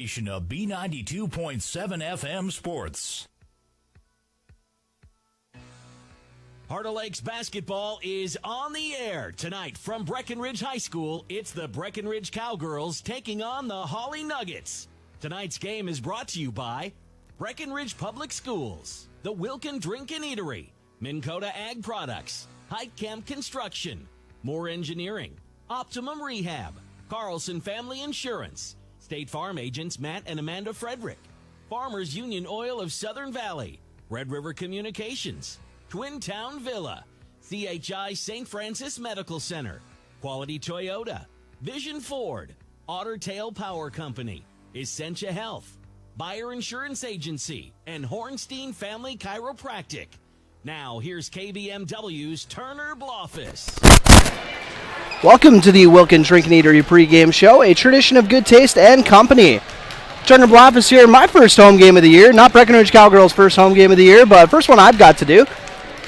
Of B92.7 FM Sports. Heart of Lakes basketball is on the air tonight from Breckenridge High School. It's the Breckenridge Cowgirls taking on the Hawley Nuggets. Tonight's game is brought to you by Breckenridge Public Schools, the Wilkin Drink and Eatery, Minn Kota Ag Products, Hike Camp Construction, Moore Engineering, Optimum Rehab, Carlson Family Insurance, State Farm agents Matt and Amanda Frederick, Farmers Union Oil of Southern Valley, Red River Communications, Twin Town Villa, CHI St. Francis Medical Center, Quality Toyota, Vision Ford, Otter Tail Power Company, Essentia Health, Buyer Insurance Agency, and Hornstein Family Chiropractic. Now, here's KBMW's Turner Blofus. Welcome to the Wilkin Drink and Eatery pregame show, a tradition of good taste and company. Turner Blofus here, my first home game of the year. Not Breckenridge Cowgirls' first home game of the year, but first one I've got to do.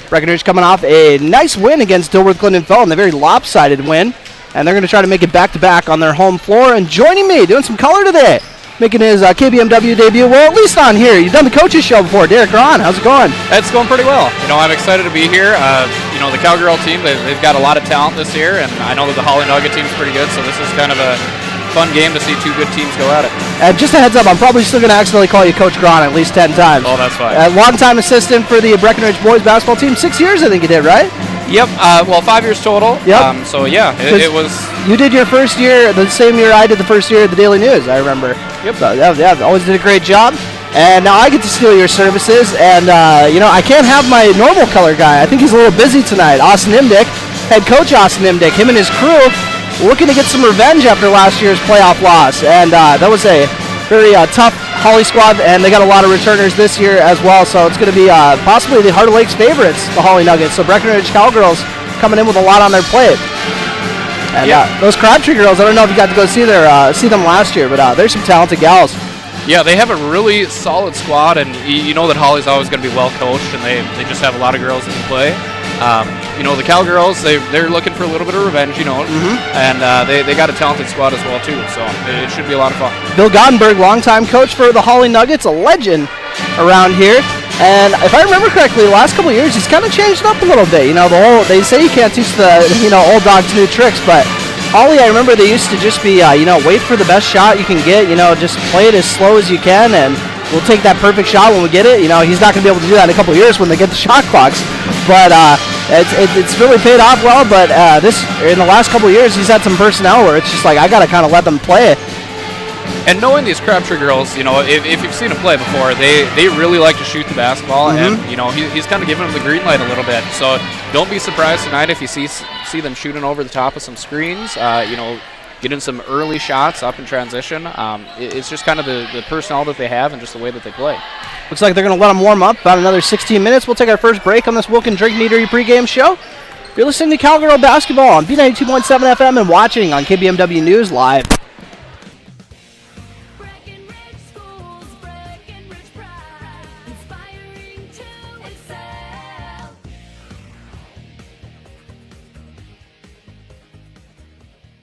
Breckenridge coming off a nice win against Dilworth Glendenfell, a very lopsided win. And they're going to try to make it back-to-back on their home floor. And joining me, doing some color today, making his KBMW debut, well, at least on here. You've done the coaches show before. Derek Ron, how's it going? It's going pretty well. I'm excited to be here. The Cowgirl team, they've got a lot of talent this year, and I know that the Hawley Nugget team's pretty good, so this is kind of a fun game to see two good teams go at it. Just a heads up, I'm probably still going to accidentally call you Coach Gron at least 10 times. Oh, that's fine. Longtime assistant for the Breckenridge boys basketball team. 6 years, I think you did, right? Yep. 5 years total. Yep. It was. You did your first year, the same year I did the first year at the Daily News, I remember. Yep. So, yeah, always did a great job. And now I get to steal your services, and, I can't have my normal color guy. I think he's a little busy tonight. Austin Imdick, head coach Austin Imdick, him and his crew looking to get some revenge after last year's playoff loss. And that was a very tough Hawley squad, and they got a lot of returners this year as well. So it's going to be possibly the Heart of Lakes favorites, the Hawley Nuggets. So Breckenridge Cowgirls coming in with a lot on their plate. And those Crabtree girls, I don't know if you got to go see them last year, but there's some talented gals. Yeah, they have a really solid squad, and you know that Hawley's always going to be well coached, and they just have a lot of girls that can play. The Cowgirls, they're looking for a little bit of revenge, and they got a talented squad as well, too, so it should be a lot of fun. Bill Gottenberg, longtime coach for the Hawley Nuggets, a legend around here. And if I remember correctly, the last couple of years, he's kind of changed up a little bit. They say you can't teach the, old dogs new tricks, but Hawley, I remember they used to just be, wait for the best shot you can get, just play it as slow as you can, and we'll take that perfect shot when we get it. He's not going to be able to do that in a couple of years when they get the shot clocks. But it's really paid off well, but in the last couple of years, he's had some personnel where it's just like, I got to kind of let them play it. And knowing these Crabtree girls, if you've seen them play before, they really like to shoot the basketball, and he's kind of giving them the green light a little bit. So don't be surprised tonight if you see them shooting over the top of some screens. Getting some early shots up in transition. It's just kind of the personnel that they have and just the way that they play. Looks like they're going to let them warm up about another 16 minutes. We'll take our first break on this Wilkin Drink and Eatery pregame show. You're listening to Cowgirl Basketball on B92.7 FM and watching on KBMW News Live.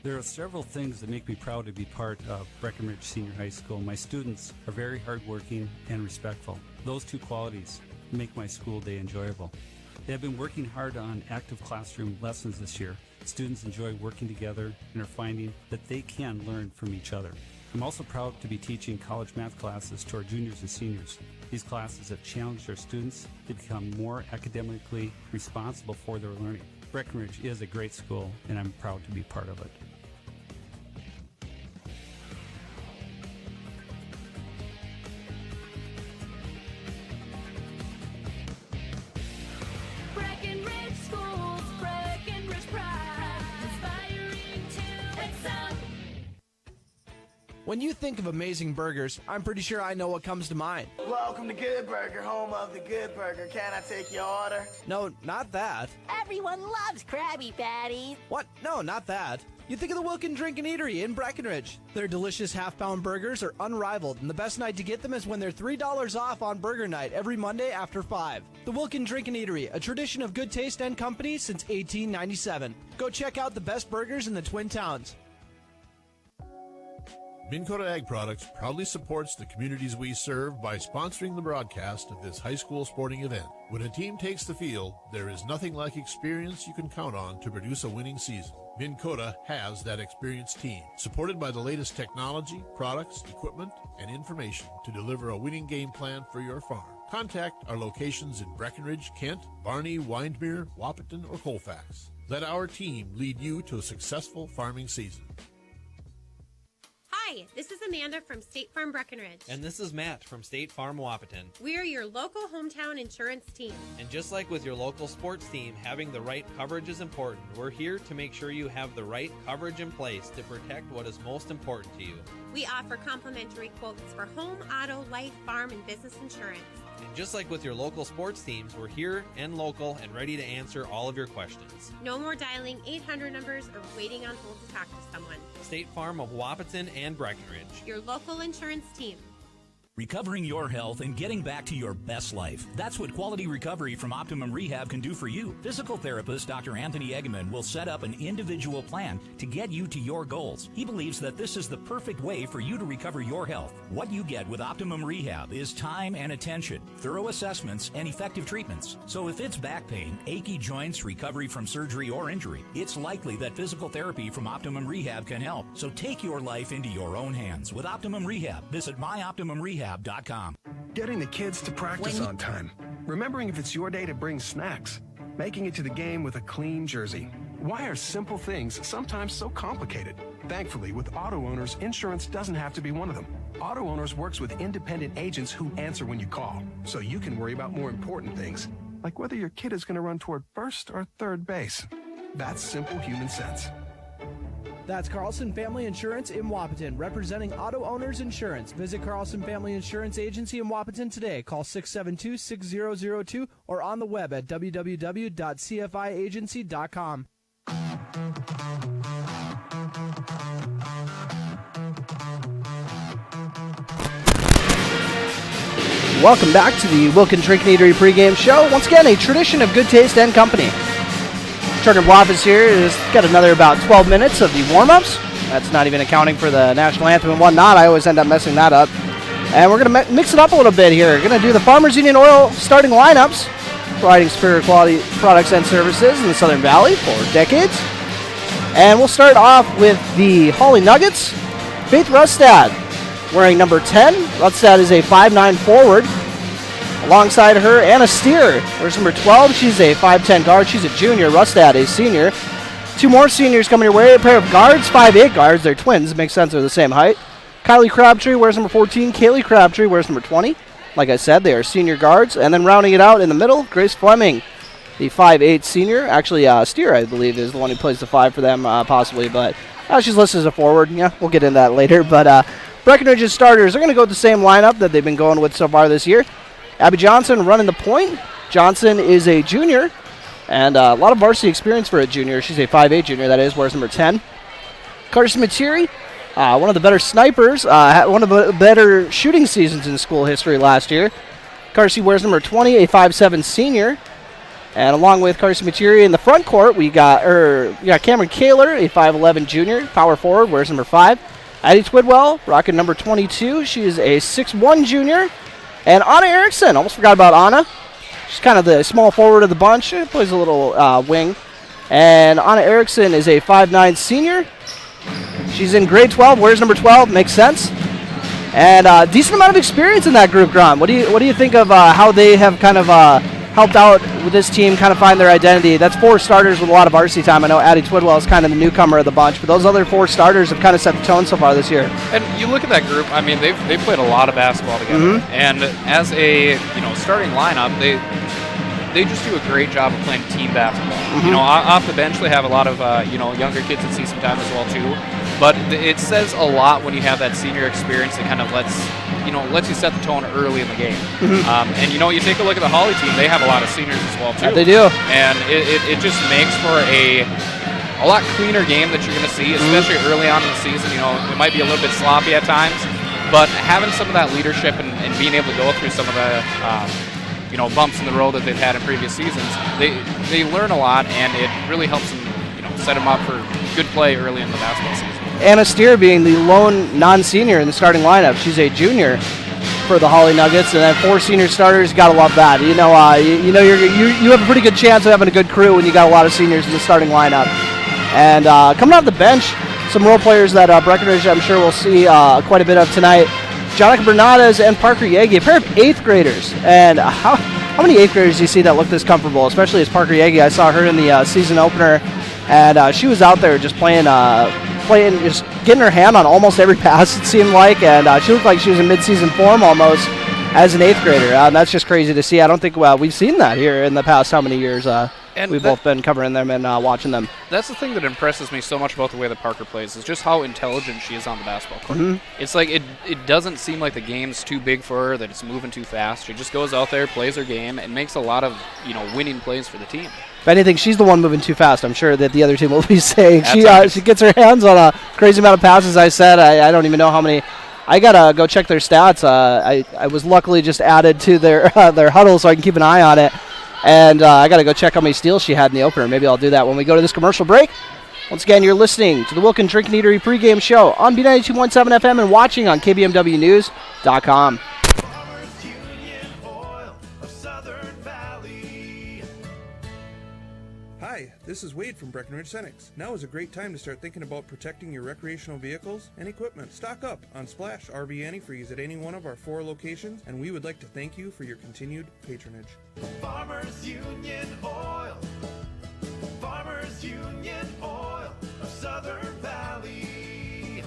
There are several things that make me proud to be part of Breckenridge Senior High School. My students are very hardworking and respectful. Those two qualities make my school day enjoyable. They have been working hard on active classroom lessons this year. Students enjoy working together and are finding that they can learn from each other. I'm also proud to be teaching college math classes to our juniors and seniors. These classes have challenged our students to become more academically responsible for their learning. Breckenridge is a great school, and I'm proud to be part of it. When you think of amazing burgers, I'm pretty sure I know what comes to mind. Welcome to Good Burger, home of the Good Burger. Can I take your order? No, not that. Everyone loves Krabby Patties. What? No, not that. You think of the Wilkin Drink and Eatery in Breckenridge. Their delicious half-pound burgers are unrivaled, and the best night to get them is when they're $3 off on Burger Night every Monday after 5. The Wilkin Drink and Eatery, a tradition of good taste and company since 1897. Go check out the best burgers in the Twin Towns. Minn Kota Ag Products proudly supports the communities we serve by sponsoring the broadcast of this high school sporting event. When a team takes the field, there is nothing like experience you can count on to produce a winning season. Minn Kota has that experienced team, supported by the latest technology, products, equipment, and information to deliver a winning game plan for your farm. Contact our locations in Breckenridge, Kent, Barney, Windmere, Wahpeton, or Colfax. Let our team lead you to a successful farming season. Hi, this is Amanda from State Farm Breckenridge. And this is Matt from State Farm Wahpeton. We are your local hometown insurance team. And just like with your local sports team, having the right coverage is important. We're here to make sure you have the right coverage in place to protect what is most important to you. We offer complimentary quotes for home, auto, life, farm, and business insurance. And just like with your local sports teams, we're here and local and ready to answer all of your questions. No more dialing 800 numbers or waiting on hold to talk to someone. State Farm of Wahpeton and Breckenridge. Your local insurance team. Recovering your health and getting back to your best life. That's what Quality Recovery from Optimum Rehab can do for you. Physical therapist Dr. Anthony Egeman will set up an individual plan to get you to your goals. He believes that this is the perfect way for you to recover your health. What you get with Optimum Rehab is time and attention, thorough assessments, and effective treatments. So if it's back pain, achy joints, recovery from surgery or injury, it's likely that physical therapy from Optimum Rehab can help. So take your life into your own hands with Optimum Rehab. Visit myoptimumrehab.com. Getting the kids to practice on time. Remembering if it's your day to bring snacks. Making it to the game with a clean jersey. Why are simple things sometimes so complicated? Thankfully, with Auto Owners, insurance doesn't have to be one of them. Auto Owners works with independent agents who answer when you call, so you can worry about more important things, like whether your kid is going to run toward first or third base. That's simple human sense. That's Carlson Family Insurance in Wahpeton, representing Auto Owners Insurance. Visit Carlson Family Insurance Agency in Wahpeton today. Call 672-6002 or on the web at www.cfiagency.com. Welcome back to the Wilkin Drink and Eatery pregame show. Once again, a tradition of good taste and company. Turner Bluff here has got another about 12 minutes of the warm-ups. That's not even accounting for the national anthem and whatnot. I always end up messing that up. And we're going to mix it up a little bit here. We're going to do the Farmers Union Oil starting lineups, providing superior quality products and services in the Southern Valley for decades. And we'll start off with the Hawley Nuggets. Faith Rustad wearing number 10. Rustad is a 5'9 forward. Alongside her, Anna Steer, wears number 12. She's a 5'10 guard. She's a junior. Rustad, a senior. Two more seniors coming your way. A pair of guards, 5'8 guards. They're twins. It makes sense. They're the same height. Kylie Crabtree wears number 14. Kaylee Crabtree wears number 20. Like I said, they are senior guards. And then rounding it out in the middle, Grace Fleming, the 5'8 senior. Actually, Steer, I believe, is the one who plays the 5 for them, possibly. But she's listed as a forward. Yeah, we'll get into that later. But Breckenridge's starters are going to go with the same lineup that they've been going with so far this year. Abby Johnson running the point. Johnson is a junior, and a lot of varsity experience for a junior. She's a 5'8 junior, that is, wears number 10. Carson Materi, one of the better snipers, had one of the better shooting seasons in school history last year. Carson wears number 20, a 5'7 senior. And along with Carson Materi in the front court, we got Cameron Kaler, a 5'11 junior, power forward, wears number 5. Addie Twidwell, rocking number 22. She is a 6'1 junior. And Anna Erickson, almost forgot about Anna. She's kind of the small forward of the bunch. She plays a little wing. And Anna Erickson is a 5'9 senior. She's in grade 12, wears number 12, makes sense. And a decent amount of experience in that group, Grom. What do you think of how they have kind of helped out with this team, kind of find their identity? That's 4 starters with a lot of varsity time. I know Addie Twidwell is kind of the newcomer of the bunch, but those other 4 starters have kind of set the tone so far this year. And you look at that group, I mean, they've played a lot of basketball together. Mm-hmm. And as a starting lineup, they just do a great job of playing team basketball. Mm-hmm. Off the bench, they have a lot of younger kids that see some time as well too. But it says a lot when you have that senior experience that kind of lets you set the tone early in the game. Mm-hmm. And you take a look at the Hawley team; they have a lot of seniors as well too. Yeah, they do. And it just makes for a lot cleaner game that you're going to see, especially early on in the season. It might be a little bit sloppy at times, but having some of that leadership and being able to go through some of the bumps in the road that they've had in previous seasons, they learn a lot, and it really helps them set them up for good play early in the basketball season. Anna Steer being the lone non-senior in the starting lineup. She's a junior for the Hawley Nuggets, and then 4 senior starters. Gotta love that. You have a pretty good chance of having a good crew when you got a lot of seniors in the starting lineup. And coming off the bench, some role players that Breckenridge, I'm sure, we'll see quite a bit of tonight. Jonica Bernades and Parker Yagi, a pair of 8th graders. And how many 8th graders do you see that look this comfortable, especially as Parker Yagi? I saw her in the season opener, and she was out there just playing, just getting her hand on almost every pass, it seemed like, and she looked like she was in mid-season form almost as an 8th grader. And that's just crazy to see. I don't think we've seen that here in the past how many years we've both been covering them and watching them. That's the thing that impresses me so much about the way that Parker plays, is just how intelligent she is on the basketball court. Mm-hmm. It's like it doesn't seem like the game's too big for her, that it's moving too fast. She just goes out there, plays her game, and makes a lot of winning plays for the team. If anything, she's the one moving too fast. I'm sure that the other team will be saying she gets her hands on a crazy amount of passes. I said I don't even know how many. I gotta go check their stats. I was luckily just added to their huddle so I can keep an eye on it. And I got to go check how many steals she had in the opener. Maybe I'll do that when we go to this commercial break. Once again, you're listening to the Wilkin Drink and Eatery pregame show on B92.7 FM and watching on KBMWnews.com. Hi, this is Wade from Breckenridge Cenex. Now is a great time to start thinking about protecting your recreational vehicles and equipment. Stock up on Splash RV Antifreeze at any one of our 4 locations, and we would like to thank you for your continued patronage. Farmers Union Oil. Farmers Union Oil of Southern Valley.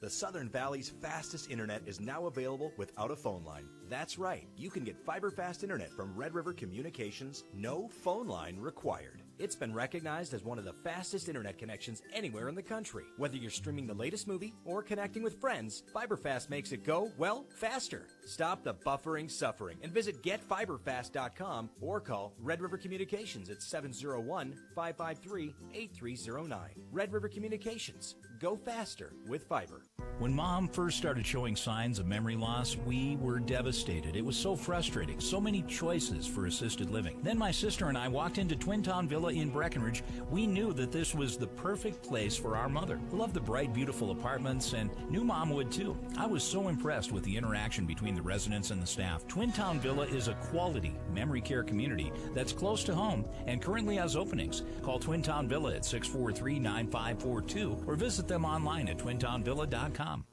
The Southern Valley's fastest internet is now available without a phone line. That's right, you can get fiber fast internet from Red River Communications, no phone line required. It's been recognized as one of the fastest internet connections anywhere in the country. Whether you're streaming the latest movie or connecting with friends, FiberFast makes it go, well, faster. Stop the buffering suffering and visit getfiberfast.com or call Red River Communications at 701-553-8309. Red River Communications. Go faster with fiber. When Mom first started showing signs of memory loss, we were devastated. It was so frustrating, so many choices for assisted living. Then my sister and I walked into Twin Town Villa in Breckenridge. We knew that this was the perfect place for our mother. Loved the bright, beautiful apartments, and knew Mom would too. I was so impressed with the interaction between the residents and the staff. Twin Town Villa is a quality memory care community that's close to home and currently has openings. Call Twin Town Villa at 643-9542 or visit them online at twintownvilla.com.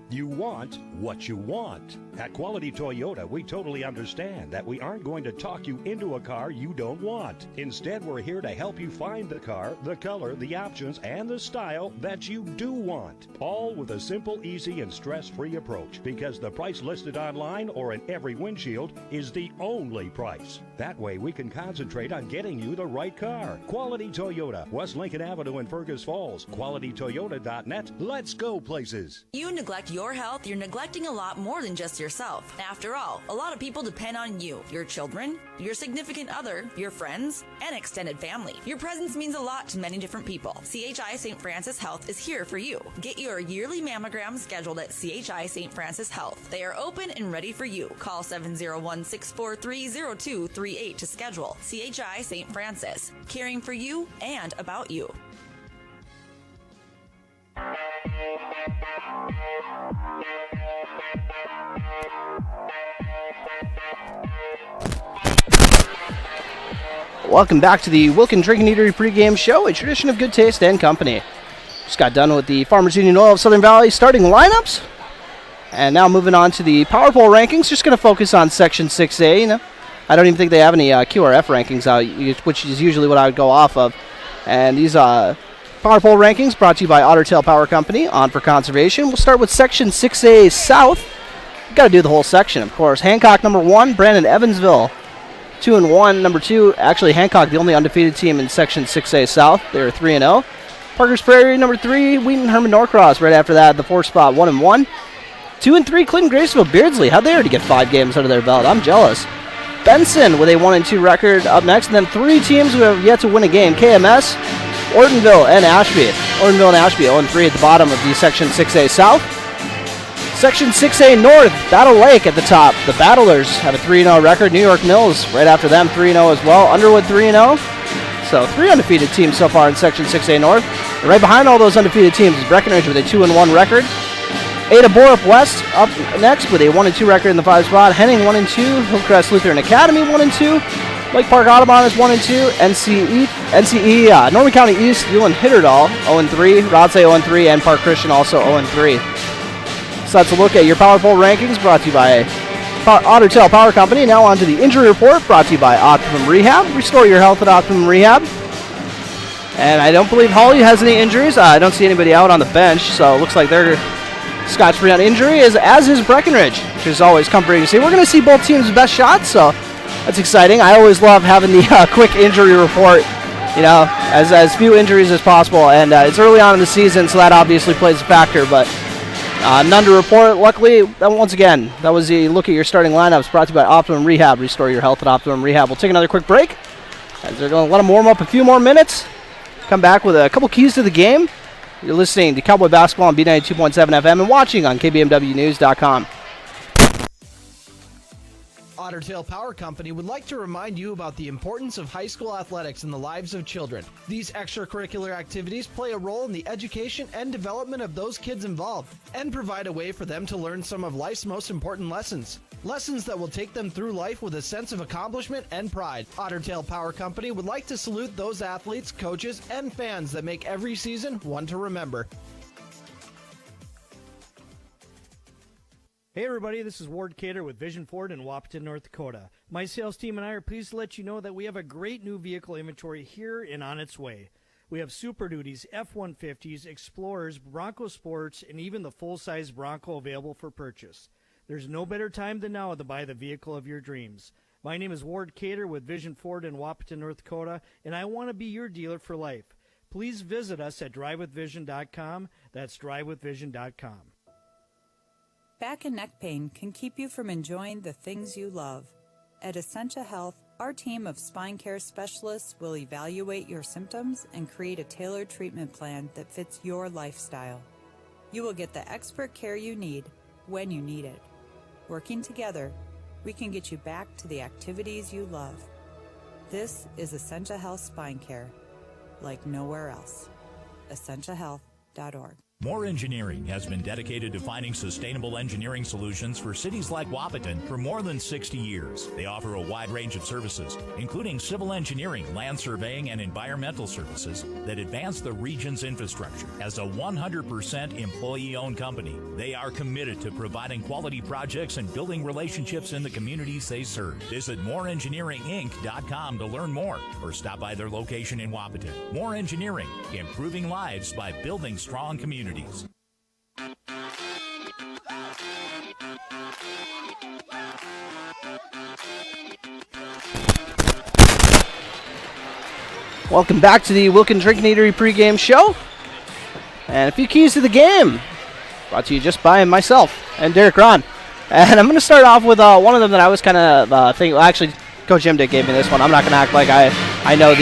You want what you want. At Quality Toyota, we totally understand that we aren't going to talk you into a car you don't want. Instead, we're here to help you find the car, the color, the options, and the style that you do want. All with a simple, easy, and stress-free approach, because the price listed online or in every windshield is the only price. That way, we can concentrate on getting you the right car. Quality Toyota, West Lincoln Avenue in Fergus Falls. QualityToyota.net. Let's go places. You neglect your health, you're neglecting a lot more than just yourself. After all, a lot of people depend on you, your children, your significant other, your friends, and extended family. Your presence means a lot to many different people. CHI St. Francis Health is here for you. Get your yearly mammogram scheduled at CHI St. Francis Health. They are open and ready for you. Call 701-643-0238 to schedule. CHI St. Francis, caring for you and about you. Welcome back to the Wilkin Drink and Eatery pregame show, a tradition of good taste and company. Just got done with the Farmers Union Oil of Southern Valley starting lineups. And now moving on to the Power Poll rankings, just going to focus on Section 6A. I don't even think they have any QRF rankings out, which is usually what I would go off of. And these Power Poll rankings brought to you by Otter Tail Power Company, on for conservation. We'll start with Section 6A South. Got to do the whole section, of course. Hancock, number 1. Brandon, Evansville, 2-1. Number 2, actually Hancock, the only undefeated team in Section 6A South. They were 3-0. Parkers Prairie, number 3. Wheaton, Herman, Norcross, right after that, the 4th spot, 1-1. 2-3, Clinton, Graceville, Beardsley. How'd they already get 5 games under their belt? I'm jealous. Benson with a 1-2 record up next. And then 3 teams who have yet to win a game. KMS, Ortonville, and Ashby. Ortonville and Ashby, 0-3 at the bottom of the Section 6A South. Section 6A North, Battle Lake at the top. The Battlers have a 3-0 record. New York Mills right after them, 3-0 as well. Underwood 3-0. So 3 undefeated teams so far in Section 6A North. And right behind all those undefeated teams is Breckenridge with a 2-1 record. Ada Borup West up next with a 1-2 record in the 5 spot. Henning 1-2. Hillcrest Lutheran Academy 1-2. Lake Park Audubon is 1-2. NCE Norman County East, Ulan Hitterdal 0-3. Rodsay 0-3, and Park Christian also 0-3. So that's a look at your Power Poll rankings brought to you by Otter Tail Power Company. Now on to the injury report brought to you by Optimum Rehab. Restore your health at Optimum Rehab. And I don't believe Hawley has any injuries. I don't see anybody out on the bench, so it looks like they're scotch-free on injury, as is Breckenridge, which is always comforting to see. We're going to see both teams' best shots, so that's exciting. I always love having the quick injury report, you know, as few injuries as possible. And it's early on in the season, so that obviously plays a factor, but none to report. Luckily, once again, that was the look at your starting lineups brought to you by Optimum Rehab. Restore your health at Optimum Rehab. We'll take another quick break, as they're going to let them warm up a few more minutes. Come back with a couple keys to the game. You're listening to Cowboy Basketball on B92.7 FM and watching on KBMWnews.com. Otter Tail Power Company would like to remind you about the importance of high school athletics in the lives of children. These extracurricular activities play a role in the education and development of those kids involved and provide a way for them to learn some of life's most important lessons. Lessons that will take them through life with a sense of accomplishment and pride. Otter Tail Power Company would like to salute those athletes, coaches, and fans that make every season one to remember. Hey everybody, this is Ward Kaler with Vision Ford in Wapaton, North Dakota. My sales team and I are pleased to let you know that we have a great new vehicle inventory here and on its way. We have Super Duties, F-150s, Explorers, Bronco Sports, and even the full-size Bronco available for purchase. There's no better time than now to buy the vehicle of your dreams. My name is Ward Kaler with Vision Ford in Wapaton, North Dakota, and I want to be your dealer for life. Please visit us at drivewithvision.com. That's drivewithvision.com. Back and neck pain can keep you from enjoying the things you love. At Essentia Health, our team of spine care specialists will evaluate your symptoms and create a tailored treatment plan that fits your lifestyle. You will get the expert care you need when you need it. Working together, we can get you back to the activities you love. This is Essentia Health Spine Care, like nowhere else. EssentiaHealth.org. More Engineering has been dedicated to finding sustainable engineering solutions for cities like Wapaton for more than 60 years. They offer a wide range of services, including civil engineering, land surveying, and environmental services that advance the region's infrastructure. As a 100% employee-owned company, they are committed to providing quality projects and building relationships in the communities they serve. Visit moreengineeringinc.com to learn more, or stop by their location in Wapaton. More Engineering, improving lives by building strong communities. Welcome back to the Wilkin Drink and Eatery pregame show. And a few keys to the game brought to you just by myself and Derek Ron. And I'm going to start off with one of them that I was kind of thinking. Well, actually, Coach Imdick gave me this one. I'm not going to act like I know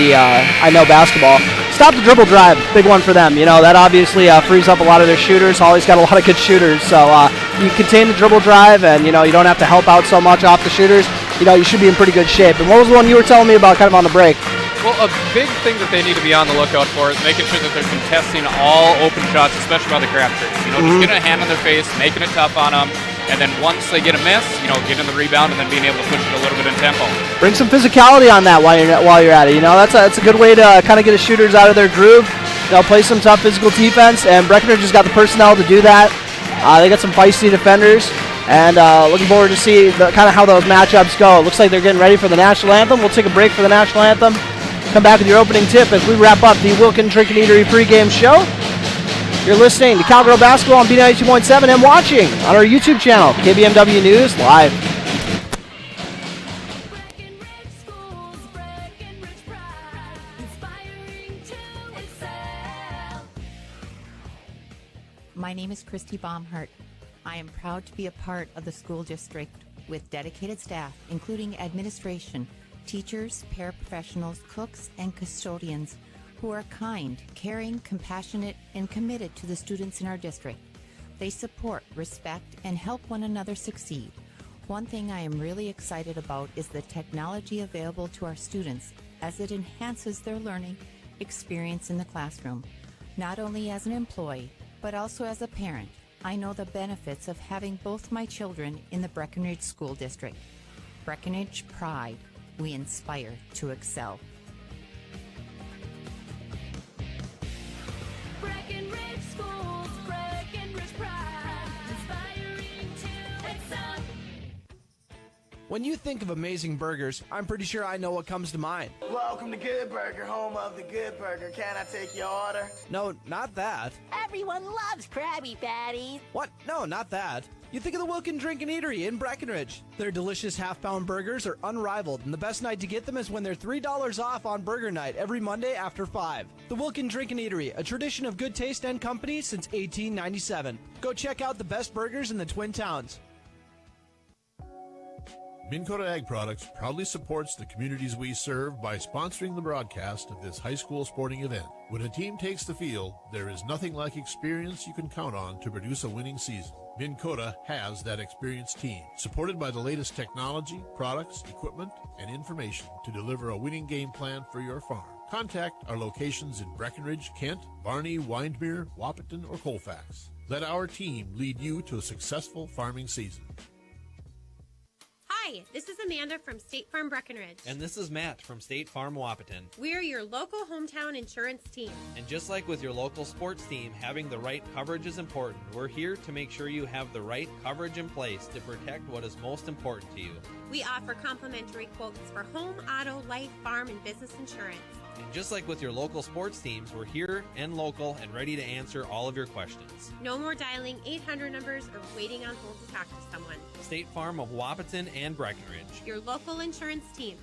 basketball. Stop the dribble drive, big one for them. You know, that obviously frees up a lot of their shooters. Hawley's got a lot of good shooters, so you contain the dribble drive, and you know you don't have to help out so much off the shooters. You know, you should be in pretty good shape. And what was the one you were telling me about, kind of on the break? Well, a big thing that they need to be on the lookout for is making sure that they're contesting all open shots, especially by the Crabtrees. You know, just getting a hand on their face, making it tough on them, and then once they get a miss, you know, getting the rebound and then being able to push it a little bit in tempo. Bring some physicality on that while you're at it. You know, that's a good way to kind of get the shooters out of their groove. You know, play some tough physical defense, and Breckenridge has got the personnel to do that. They got some feisty defenders, and looking forward to see kind of how those matchups go. It looks like they're getting ready for the national anthem. We'll take a break for the national anthem. Come back with your opening tip as we wrap up the Wilkin Drink and Eatery pregame show. You're listening to Cowgirl Basketball on B92.7 and watching on our YouTube channel, KBMW News Live. My name is Christy Baumhart. I am proud to be a part of the school district with dedicated staff, including administration, teachers, paraprofessionals, cooks, and custodians who are kind, caring, compassionate, and committed to the students in our district. They support, respect, and help one another succeed. One thing I am really excited about is the technology available to our students as it enhances their learning experience in the classroom. Not only as an employee, but also as a parent, I know the benefits of having both my children in the Breckenridge School District. Breckenridge Pride. We inspire to excel. Breckenridge Schools, Breckenridge Pride, inspiring to excel. When you think of amazing burgers, I'm pretty sure I know what comes to mind. Welcome to Good Burger, home of the Good Burger. Can I take your order? No, not that. Everyone loves Krabby Patties. What? No, not that. You think of the Wilkin Drink and Eatery in Breckenridge. Their delicious half-pound burgers are unrivaled, and the best night to get them is when they're $3 off on Burger Night every Monday after 5. The Wilkin Drink and Eatery, a tradition of good taste and company since 1897. Go check out the best burgers in the Twin Towns. Minn Kota Ag Products proudly supports the communities we serve by sponsoring the broadcast of this high school sporting event. When a team takes the field, there is nothing like experience you can count on to produce a winning season. Minn Kota has that experienced team, supported by the latest technology, products, equipment, and information to deliver a winning game plan for your farm. Contact our locations in Breckenridge, Kent, Barney, Windermere, Wahpeton, or Colfax. Let our team lead you to a successful farming season. Hi, this is Amanda from State Farm Breckenridge. And this is Matt from State Farm Wahpeton. We're your local hometown insurance team. And just like with your local sports team, having the right coverage is important. We're here to make sure you have the right coverage in place to protect what is most important to you. We offer complimentary quotes for home, auto, life, farm, and business insurance. And just like with your local sports teams, we're here and local and ready to answer all of your questions. No more dialing 800 numbers or waiting on hold to talk to someone. State Farm of Wahpeton and Breckenridge. Your local insurance team.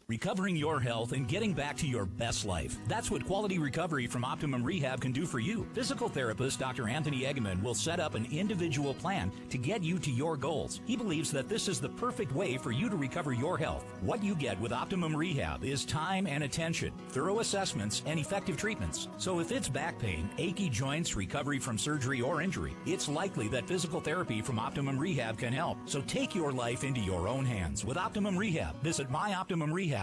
Recovering your health and getting back to your best life. That's what quality recovery from Optimum Rehab can do for you. Physical therapist Dr. Anthony Eggman will set up an individual plan to get you to your goals. He believes that this is the perfect way for you to recover your health. What you get with Optimum Rehab is time and attention, thorough assessments, and effective treatments. So if it's back pain, achy joints, recovery from surgery or injury, it's likely that physical therapy from Optimum Rehab can help. So take your life into your own hands with Optimum Rehab. Visit myoptimumrehab.com.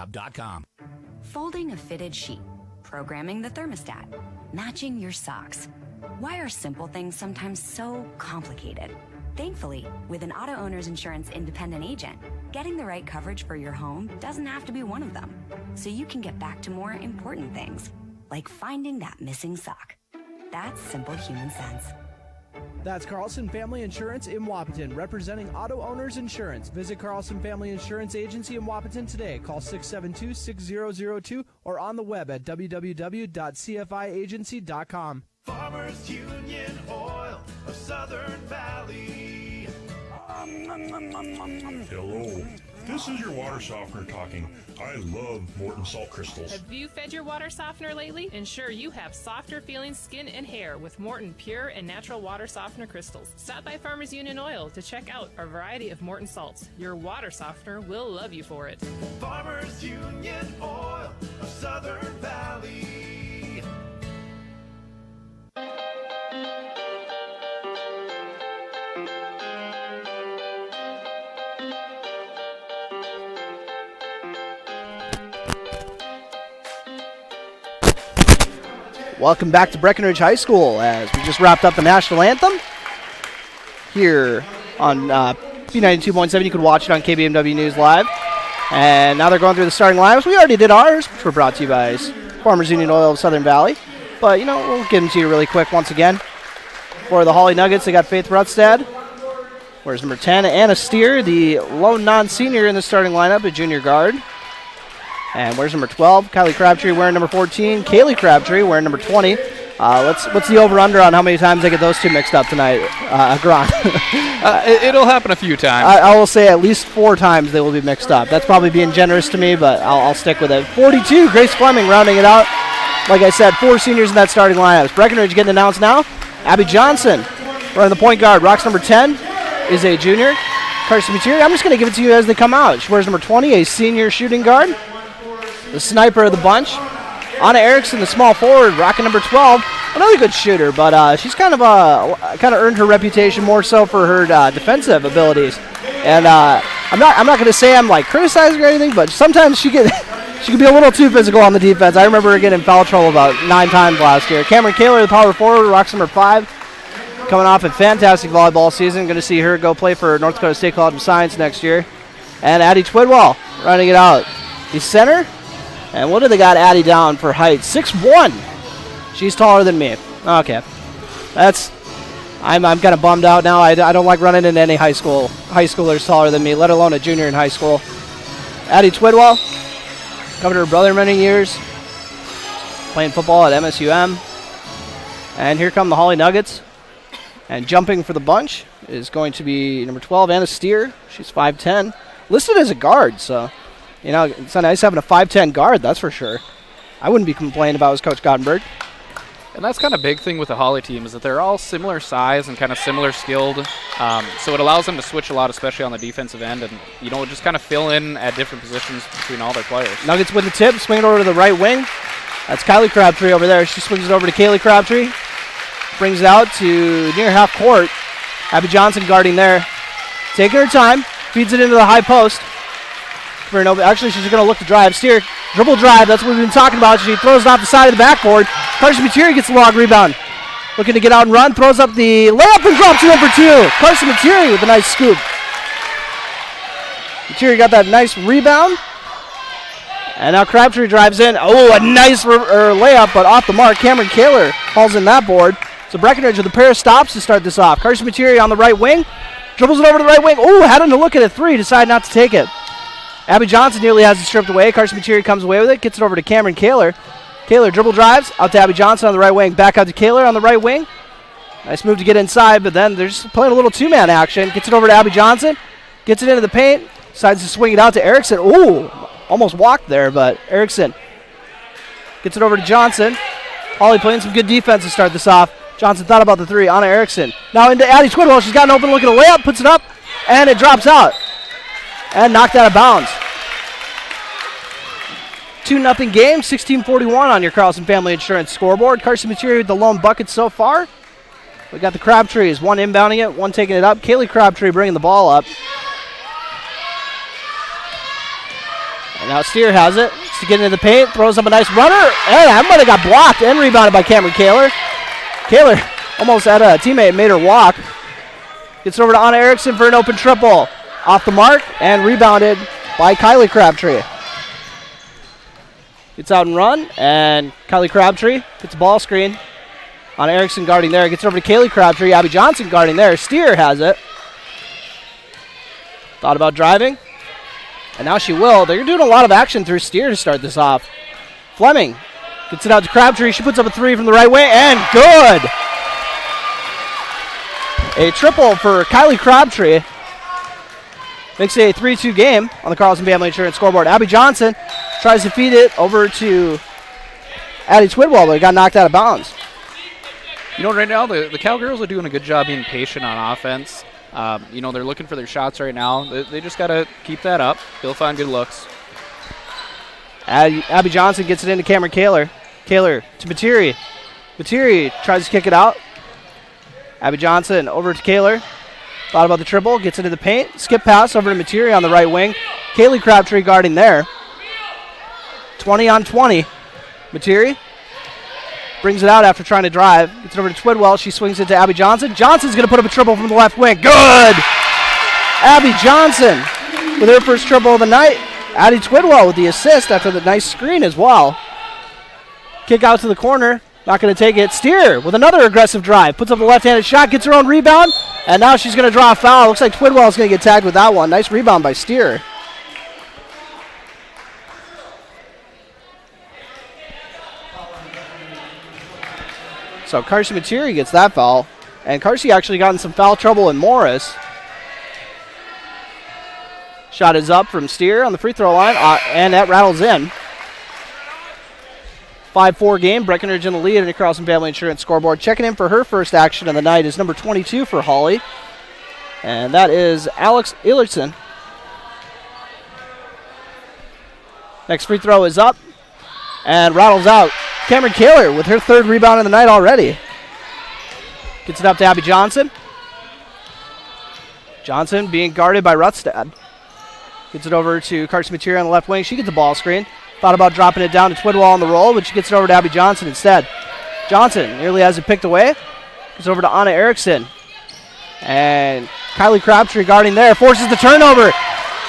Folding a fitted sheet, programming the thermostat, matching your socks. Why are simple things sometimes so complicated? Thankfully, with an auto owner's insurance independent agent, getting the right coverage for your home doesn't have to be one of them. So you can get back to more important things, like finding that missing sock. That's simple human sense. That's Carlson Family Insurance in Wahpeton, representing auto owners insurance. Visit Carlson Family Insurance Agency in Wahpeton today. Call 672-6002 or on the web at www.cfiagency.com. Farmers Union Oil of Southern Valley. Hello. This is your water softener talking. I love Morton Salt Crystals. Have you fed your water softener lately? Ensure you have softer feeling skin and hair with Morton Pure and Natural Water Softener Crystals. Stop by Farmers Union Oil to check out our variety of Morton salts. Your water softener will love you for it. Farmers Union Oil of Southern Valley. Welcome back to Breckenridge High School as we just wrapped up the national anthem here on B92.7. You can watch it on KBMW News Live. And now they're going through the starting lineups. We already did ours, which were brought to you by Farmers Union Oil of Southern Valley. But, you know, we'll get them to you really quick once again. For the Hawley Nuggets, they got Faith Rutstad. Where's number 10? Anna Steer, the lone non-senior in the starting lineup, a junior guard. And where's number 12? Kylie Crabtree wearing number 14. Kaylee Crabtree wearing number 20. What's the over-under on how many times they get those two mixed up tonight, Grant? It'll happen a few times. I will say at least 4 times they will be mixed up. That's probably being generous to me, but I'll stick with it. 42, Grace Fleming rounding it out. Like I said, 4 seniors in that starting lineup. Breckenridge getting announced now. Abby Johnson running the point guard. Rocks number 10 is a junior. Carson Materi, I'm just going to give it to you as they come out. She wears number 20, a senior shooting guard. The sniper of the bunch. Anna Erickson, the small forward, rocking number 12. Another good shooter, but she's kind of earned her reputation more so for her defensive abilities. And I'm not going to say I'm like criticizing or anything, but sometimes she She could be a little too physical on the defense. I remember her getting in foul trouble about 9 times last year. Cameron Kaler, the power forward, rocks number 5. Coming off a fantastic volleyball season. Going to see her go play for North Dakota State College of Science next year. And Addie Twidwell running it out. The center. And what do they got Addie down for height? 6'1". She's taller than me. Okay. I'm kind of bummed out now. I don't like running into any high schoolers taller than me, let alone a junior in high school. Addie Twidwell, covered her brother many years, playing football at MSUM. And here come the Hawley Nuggets. And jumping for the bunch is going to be number 12, Anna Steer. She's 5'10", listed as a guard, so it's nice having a 5'10" guard, that's for sure. I wouldn't be complaining if I was Coach Gottenberg. And that's kind of a big thing with the Hawley team is that they're all similar size and kind of similar skilled. So it allows them to switch a lot, especially on the defensive end, and just kind of fill in at different positions between all their players. Nuggets with the tip, swing it over to the right wing. That's Kylie Crabtree over there. She swings it over to Kaylee Crabtree. Brings it out to near half court. Abby Johnson guarding there. Taking her time. Feeds it into the high post. Actually, she's going to look to drive. Steer, dribble drive. That's what we've been talking about. She throws it off the side of the backboard. Carson Materi gets the log rebound. Looking to get out and run. Throws up the layup and drops it in for 2. Carson Materi with a nice scoop. Materi got that nice rebound. And now Crabtree drives in. Oh, a nice layup, but off the mark. Cameron Kaler hauls in that board. So Breckenridge with a pair of stops to start this off. Carson Materi on the right wing. Dribbles it over to the right wing. Oh, had him to look at a 3. Decided not to take it. Abby Johnson nearly has it stripped away. Carson Materi comes away with it. Gets it over to Cameron Kaler. Kaler dribble drives. Out to Abby Johnson on the right wing. Back out to Kaler on the right wing. Nice move to get inside, but then they're just playing a little 2-man action. Gets it over to Abby Johnson. Gets it into the paint. Decides to swing it out to Erickson. Ooh, almost walked there, but Erickson gets it over to Johnson. Hawley playing some good defense to start this off. Johnson thought about the 3. Anna Erickson. Now into Addie Twidwell. She's got an open look at a layup. Puts it up, and it drops out. And knocked out of bounds. 2-0 game, 16:41 on your Carlson Family Insurance scoreboard. Carson Materi with the lone bucket so far. We got the Crabtrees, one inbounding it, one taking it up. Kaylee Crabtree bringing the ball up. And now Steer has it. To get into the paint, throws up a nice runner. And that might have got blocked and rebounded by Cameron Kaler. Kaler almost had a teammate, made her walk. Gets it over to Anna Erickson for an open triple. Off the mark and rebounded by Kylie Crabtree. Gets out and run, and Kylie Crabtree gets a ball screen. On Erickson guarding there. Gets it over to Kaylee Crabtree. Abby Johnson guarding there. Steer has it. Thought about driving. And now she will. They're doing a lot of action through Steer to start this off. Fleming gets it out to Crabtree. She puts up a 3 from the right way, and good. A triple for Kylie Crabtree. Makes it a 3-2 game on the Carlson Family Insurance scoreboard. Abby Johnson tries to feed it over to Addie Twidwell, but it got knocked out of bounds. Right now the Cowgirls are doing a good job being patient on offense. They're looking for their shots right now. They just got to keep that up. They'll find good looks. Abby Johnson gets it into Cameron Kaler. Kaler to Materi. Materi tries to kick it out. Abby Johnson over to Kaler. Thought about the triple. Gets into the paint. Skip pass over to Materi on the right wing. Kaylee Crabtree guarding there. 20 on 20. Materi brings it out after trying to drive. Gets it over to Twidwell. She swings it to Abby Johnson. Johnson's going to put up a triple from the left wing. Good! Abby Johnson with her first triple of the night. Addie Twidwell with the assist after the nice screen as well. Kick out to the corner. Not going to take it. Steer with another aggressive drive. Puts up the left-handed shot. Gets her own rebound. And now she's going to draw a foul. Looks like Twidwell is going to get tagged with that one. Nice rebound by Steer. So Carson Materi gets that foul. And Carson actually got in some foul trouble in Morris. Shot is up from Steer on the free throw line. And that rattles in. 5-4 game. Breckenridge in the lead in the Carlson Family Insurance scoreboard. Checking in for her first action of the night is number 22 for Hawley. And that is Alex Erickson. Next free throw is up. And rattles out. Cameron Kaler with her third rebound of the night already. Gets it up to Abby Johnson. Johnson being guarded by Rutstad. Gets it over to Carson Materi on the left wing. She gets the ball screen. Thought about dropping it down to Twidwell on the roll, but she gets it over to Abby Johnson instead. Johnson nearly has it picked away. Goes over to Anna Erickson. And Kylie Crabtree guarding there. Forces the turnover.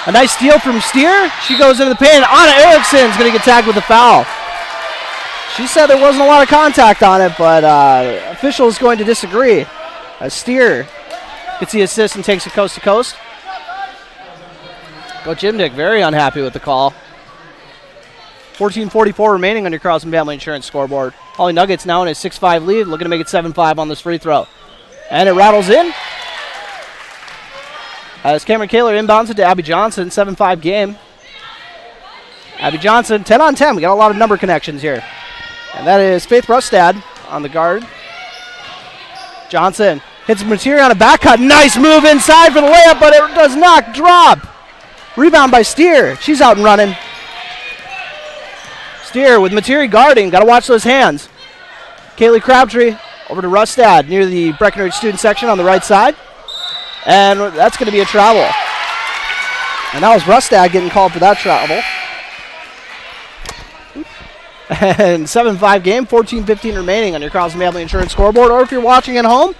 A nice steal from Steer. She goes into the paint. Anna Erickson's going to get tagged with a foul. She said there wasn't a lot of contact on it, but official is going to disagree. Steer gets the assist and takes it coast to coast. Coach Imdick very unhappy with the call. 14:44 remaining on your Carlson Family Insurance scoreboard. Hawley Nuggets now in a 6-5 lead, looking to make it 7-5 on this free throw. And it rattles in. As Cameron Kaler inbounds it to Abby Johnson, 7-5 game. Abby Johnson, 10 on 10. We got a lot of number connections here. And that is Faith Rustad on the guard. Johnson hits material on a back cut. Nice move inside for the layup, but it does not drop. Rebound by Steer. She's out and running. Steer with Materi guarding. Got to watch those hands. Kaylee Crabtree over to Rustad near the Breckenridge student section on the right side. And that's going to be a travel. And that was Rustad getting called for that travel. And 7-5 game, 14-15 remaining on your Carlson Family Insurance scoreboard. Or if you're watching at home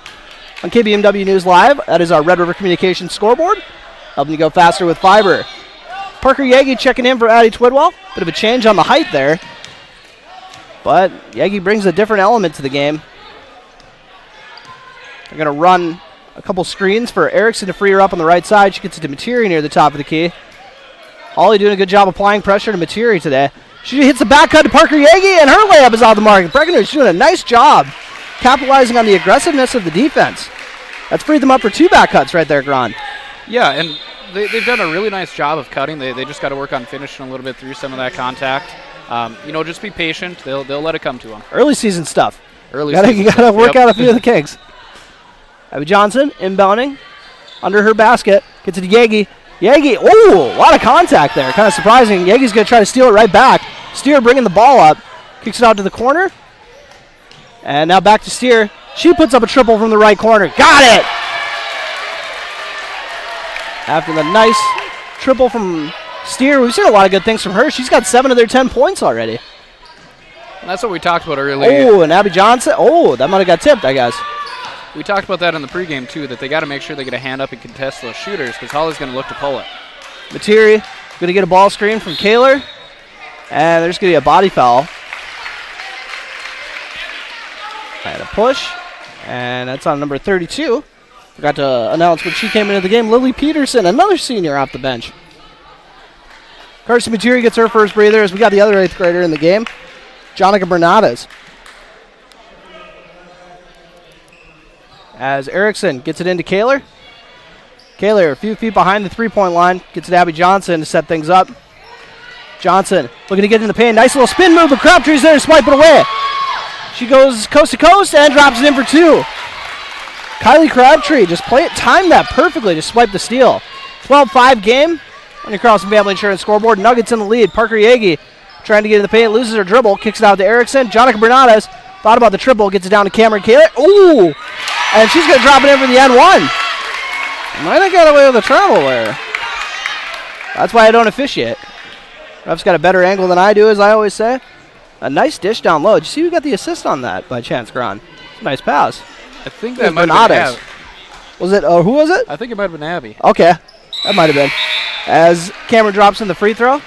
on KBMW News Live, that is our Red River Communications scoreboard. Helping you go faster with fiber. Parker Yagi checking in for Addie Twidwell. Bit of a change on the height there. But Yagi brings a different element to the game. They're going to run a couple screens for Erickson to free her up on the right side. She gets it to Materi near the top of the key. Hawley doing a good job applying pressure to Materi today. She hits the back cut to Parker Yagi, and her layup is out of the mark. Breckenridge doing a nice job capitalizing on the aggressiveness of the defense. That's freed them up for 2 back cuts right there, Gron. Yeah, and they've done a really nice job of cutting. They just got to work on finishing a little bit through some of that contact. Just be patient. They'll let it come to them. Early season stuff. You got to work out a few of the kinks. Abby Johnson inbounding under her basket. Gets it to Yagi. Yagi, a lot of contact there. Kind of surprising. Yagi's going to try to steal it right back. Steer bringing the ball up. Kicks it out to the corner. And now back to Steer. She puts up a triple from the right corner. Got it! After the nice triple from Steer, we've seen a lot of good things from her. She's got 7 of their 10 points already. And that's what we talked about earlier. Oh, and Abby Johnson. Oh, that might have got tipped, I guess. We talked about that in the pregame, too, that they got to make sure they get a hand up and contest those shooters because Hawley's going to look to pull it. Materi going to get a ball screen from Kaler. And there's going to be a body foul. And a push. And that's on number 32. Forgot to announce when she came into the game. Lily Peterson, another senior off the bench. Carson Materi gets her first breather as we got the other 8th grader in the game, Jonica Bernades. As Erickson gets it into Kaler. Kaler a few feet behind the 3-point line. Gets it to Abby Johnson to set things up. Johnson looking to get in the paint. Nice little spin move, but Crabtree's there to swipe it away. She goes coast to coast and drops it in for 2. Kylie Crabtree just timed that perfectly to swipe the steal. 12-5 game on your Carlson Family Insurance scoreboard. Nuggets in the lead. Parker Yagi trying to get in the paint, loses her dribble, kicks it out to Erickson. Jonica Bernades thought about the triple, gets it down to Cameron Kaler. Ooh! And she's going to drop it in for the N1. Might have got away with a travel there. That's why I don't officiate. Ref's got a better angle than I do, as I always say. A nice dish down low. Did you see who got the assist on that by chance, Gron? Nice pass. I think that might have been Abby. Was it, who was it? I think it might have been Abby. Okay, that might have been. As Cameron drops in the free throw,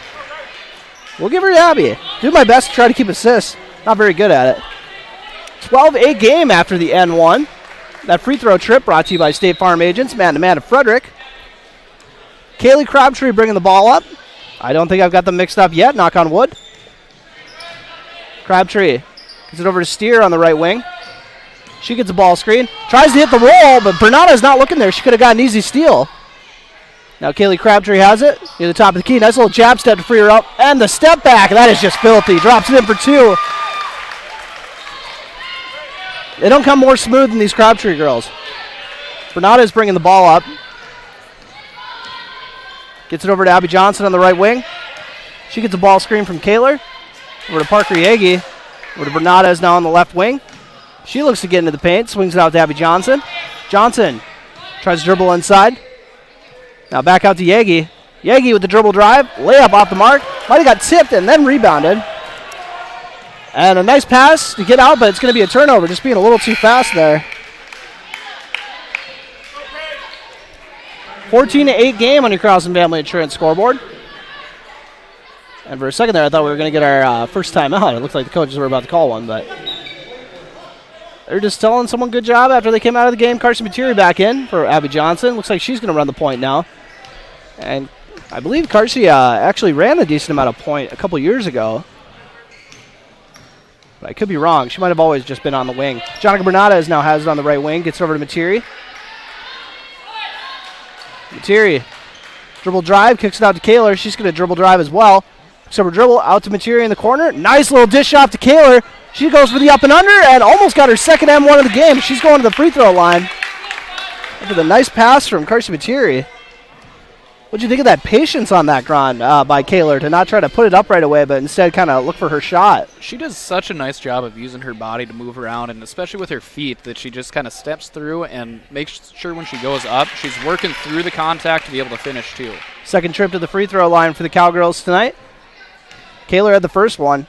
we'll give her to Abby. Do my best to try to keep assists. Not very good at it. 12-8 game after the N1. That free throw trip brought to you by State Farm Agents, man-to-man to Frederick. Kaylee Crabtree bringing the ball up. I don't think I've got them mixed up yet, knock on wood. Crabtree gets it over to Steer on the right wing. She gets a ball screen. Tries to hit the roll, but Bernada's not looking there. She could have got an easy steal. Now Kaylee Crabtree has it near the top of the key. Nice little jab step to free her up. And the step back. That is just filthy. Drops it in for 2. They don't come more smooth than these Crabtree girls. Bernada's bringing the ball up. Gets it over to Abby Johnson on the right wing. She gets a ball screen from Kaler. Over to Parker Yagi. Over to Bernades now on the left wing. She looks to get into the paint. Swings it out to Abby Johnson. Johnson tries to dribble inside. Now back out to Yagi. Yegi with the dribble drive. Layup off the mark. Might have got tipped and then rebounded. And a nice pass to get out, but it's going to be a turnover. Just being a little too fast there. 14-8 game on your Carlson Family Insurance scoreboard. And for a second there, I thought we were going to get our first time out. It looked like the coaches were about to call one, but they're just telling someone good job after they came out of the game. Carson Materi back in for Abby Johnson. Looks like she's going to run the point now. And I believe Carson actually ran a decent amount of point a couple years ago. But I could be wrong. She might have always just been on the wing. Jonica Bernadez now has it on the right wing. Gets it over to Materi. Materi, dribble drive, kicks it out to Kaler. She's going to dribble drive as well. Kicks over dribble, out to Materi in the corner. Nice little dish off to Kaler. She goes for the up and under and almost got her second M1 of the game. She's going to the free throw line. After the nice pass from Carson Materi. What'd you think of that patience on that, Gron, by Kaler to not try to put it up right away, but instead kind of look for her shot? She does such a nice job of using her body to move around, and especially with her feet, that she just kind of steps through and makes sure when she goes up, she's working through the contact to be able to finish, too. Second trip to the free throw line for the Cowgirls tonight. Kaler had the first one.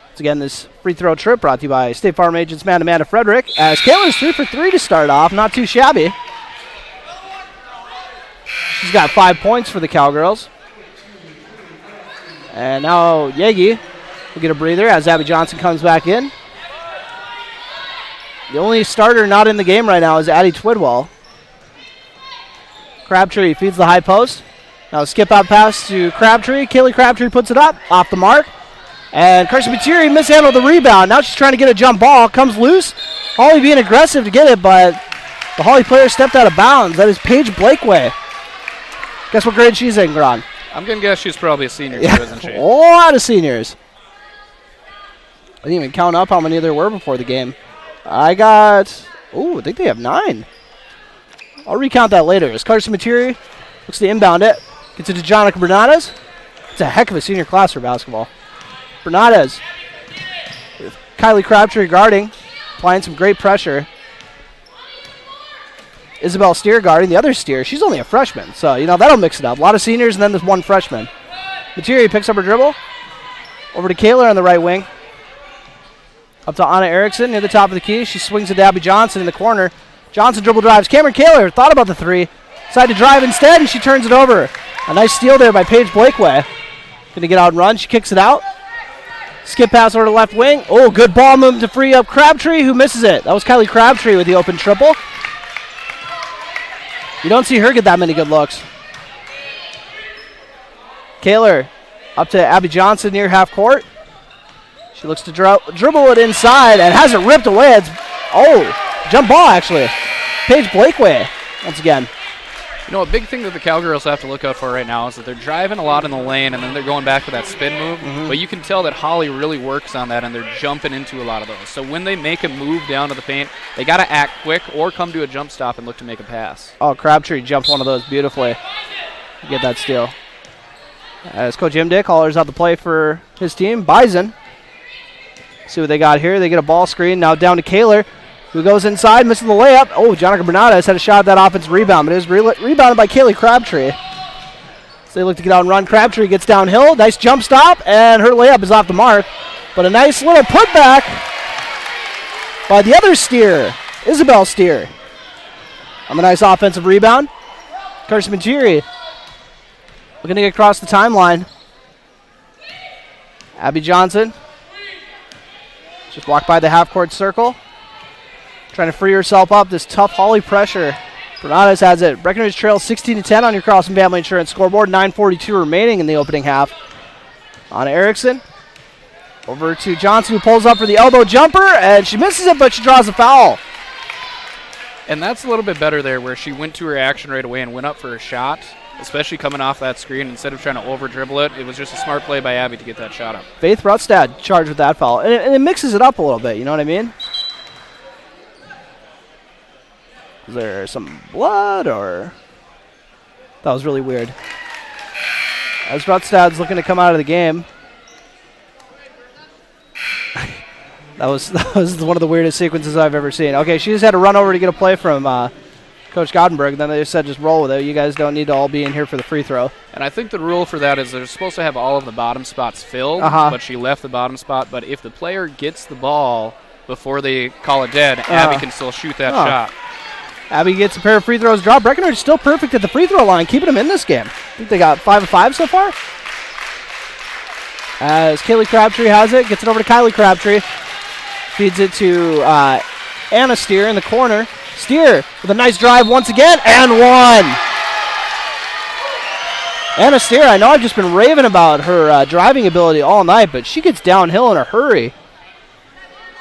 Once again, this free throw trip brought to you by State Farm agents Amanda Frederick. As Kaler's 3 for 3 to start off, not too shabby. She's got 5 points for the Cowgirls. And now Yegi will get a breather as Abby Johnson comes back in. The only starter not in the game right now is Addie Twidwell. Crabtree feeds the high post. Now a skip out pass to Crabtree. Kaylee Crabtree puts it up, off the mark. And Carson Materi mishandled the rebound. Now she's trying to get a jump ball. Comes loose. Hawley being aggressive to get it, but the Hawley player stepped out of bounds. That is Paige Blakeway. Guess what grade she's in, Gron? I'm going to guess she's probably a senior, Yeah, too, isn't she? A lot of seniors. I didn't even count up how many there were before the game. I think they have 9. I'll recount that later. As Carson Materi looks to inbound it. Gets it to Jonica Bernadez. It's a heck of a senior class for basketball. Bernadez with Kylie Crabtree guarding. Applying some great pressure. Isabel Steer guarding the other Steer. She's only a freshman, so, that'll mix it up. A lot of seniors and then there's one freshman. Materi picks up her dribble. Over to Kaler on the right wing. Up to Anna Erickson near the top of the key. She swings it to Abby Johnson in the corner. Johnson dribble drives. Cameron Kaler thought about the 3. Decided to drive instead, and she turns it over. A nice steal there by Paige Blakeway. Going to get out and run. She kicks it out. Skip pass over to the left wing. Oh, good ball movement to free up Crabtree, who misses it. That was Kylie Crabtree with the open triple. You don't see her get that many good looks. Kaler up to Abby Johnson near half court. She looks to dribble it inside and has it ripped away. Jump ball actually. Paige Blakeway once again. A big thing that the Cowgirls have to look out for right now is that they're driving a lot in the lane and then they're going back to that spin move. Mm-hmm. But you can tell that Hawley really works on that and they're jumping into a lot of those. So when they make a move down to the paint, they got to act quick or come to a jump stop and look to make a pass. Oh, Crabtree jumped one of those beautifully. Get that steal. As Coach Imdick hollers out the play for his team, Bison. See what they got here. They get a ball screen. Now down to Kaler, who goes inside, misses the layup. Oh, Jonica Bernadez had a shot at that offensive rebound, but it is rebounded by Kaylee Crabtree. So they look to get out and run. Crabtree gets downhill. Nice jump stop, and her layup is off the mark. But a nice little putback by the other Steer, Isabel Steer. On the nice offensive rebound. Carson Materi looking to get across the timeline. Abby Johnson just walked by the half-court circle. Trying to free herself up. This tough Hawley pressure. Bernadez has it. Breckenridge trails 16-10 on your Carlson Family Insurance scoreboard. 9:42 remaining in the opening half. On Erickson. Over to Johnson, who pulls up for the elbow jumper, and she misses it, but she draws a foul. And that's a little bit better there, where she went to her action right away and went up for a shot, especially coming off that screen. Instead of trying to over-dribble it, it was just a smart play by Abby to get that shot up. Faith Rutstad charged with that foul. And it mixes it up a little bit, you know what I mean? Is there some blood, or? That was really weird. As Rutstad's looking to come out of the game. that was one of the weirdest sequences I've ever seen. Okay, she just had to run over to get a play from Coach Gottenberg. Then they just said just roll with it. You guys don't need to all be in here for the free throw. And I think the rule for that is they're supposed to have all of the bottom spots filled, but she left the bottom spot. But if the player gets the ball before they call it dead, Abby can still shoot that shot. Abby gets a pair of free throws dropped. Breckenridge still perfect at the free throw line, keeping them in this game. I think they got 5 of 5 so far. As Kaylee Crabtree has it, gets it over to Kylie Crabtree. Feeds it to Anna Steer in the corner. Steer with a nice drive once again, and one. Anna Steer, I know I've just been raving about her driving ability all night, but she gets downhill in a hurry.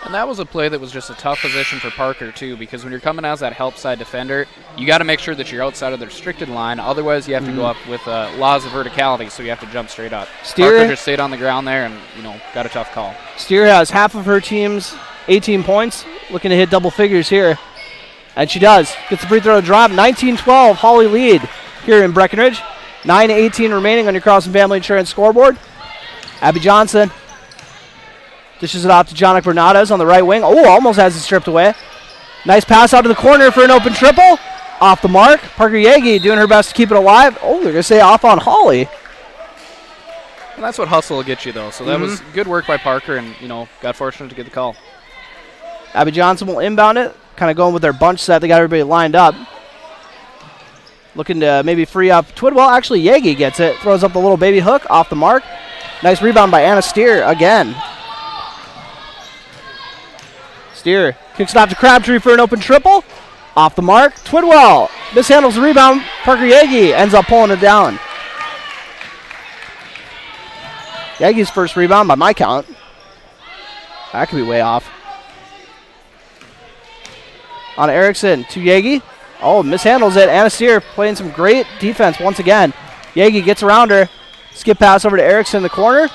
And that was a play that was just a tough position for Parker, too, because when you're coming as that help side defender, you got to make sure that you're outside of the restricted line. Otherwise, you have to go up with laws of verticality, so you have to jump straight up. Parker just stayed on the ground there and, got a tough call. Steer has half of her team's 18 points, looking to hit double figures here. And she does. Gets the free throw drop. 19-12, Hawley lead here in Breckenridge. 9:18 remaining on your Carlson Family Insurance scoreboard. Abby Johnson dishes it off to Jonik Bernades on the right wing. Oh, almost has it stripped away. Nice pass out to the corner for an open triple. Off the mark. Parker Yagi doing her best to keep it alive. Oh, they're going to say off on Hawley. And that's what hustle will get you, though. So that was good work by Parker and, got fortunate to get the call. Abby Johnson will inbound it. Kind of going with their bunch set. They got everybody lined up. Looking to maybe free up Twidwell. Actually, Yagi gets it. Throws up the little baby hook off the mark. Nice rebound by Anna Steer again. Steer kicks it off to Crabtree for an open triple. Off the mark. Twidwell mishandles the rebound. Parker Yagi ends up pulling it down. Yagi's first rebound by my count. That could be way off. On Erickson to Yagi. Oh, mishandles it. Anna Steer playing some great defense once again. Yagi gets around her. Skip pass over to Erickson in the corner.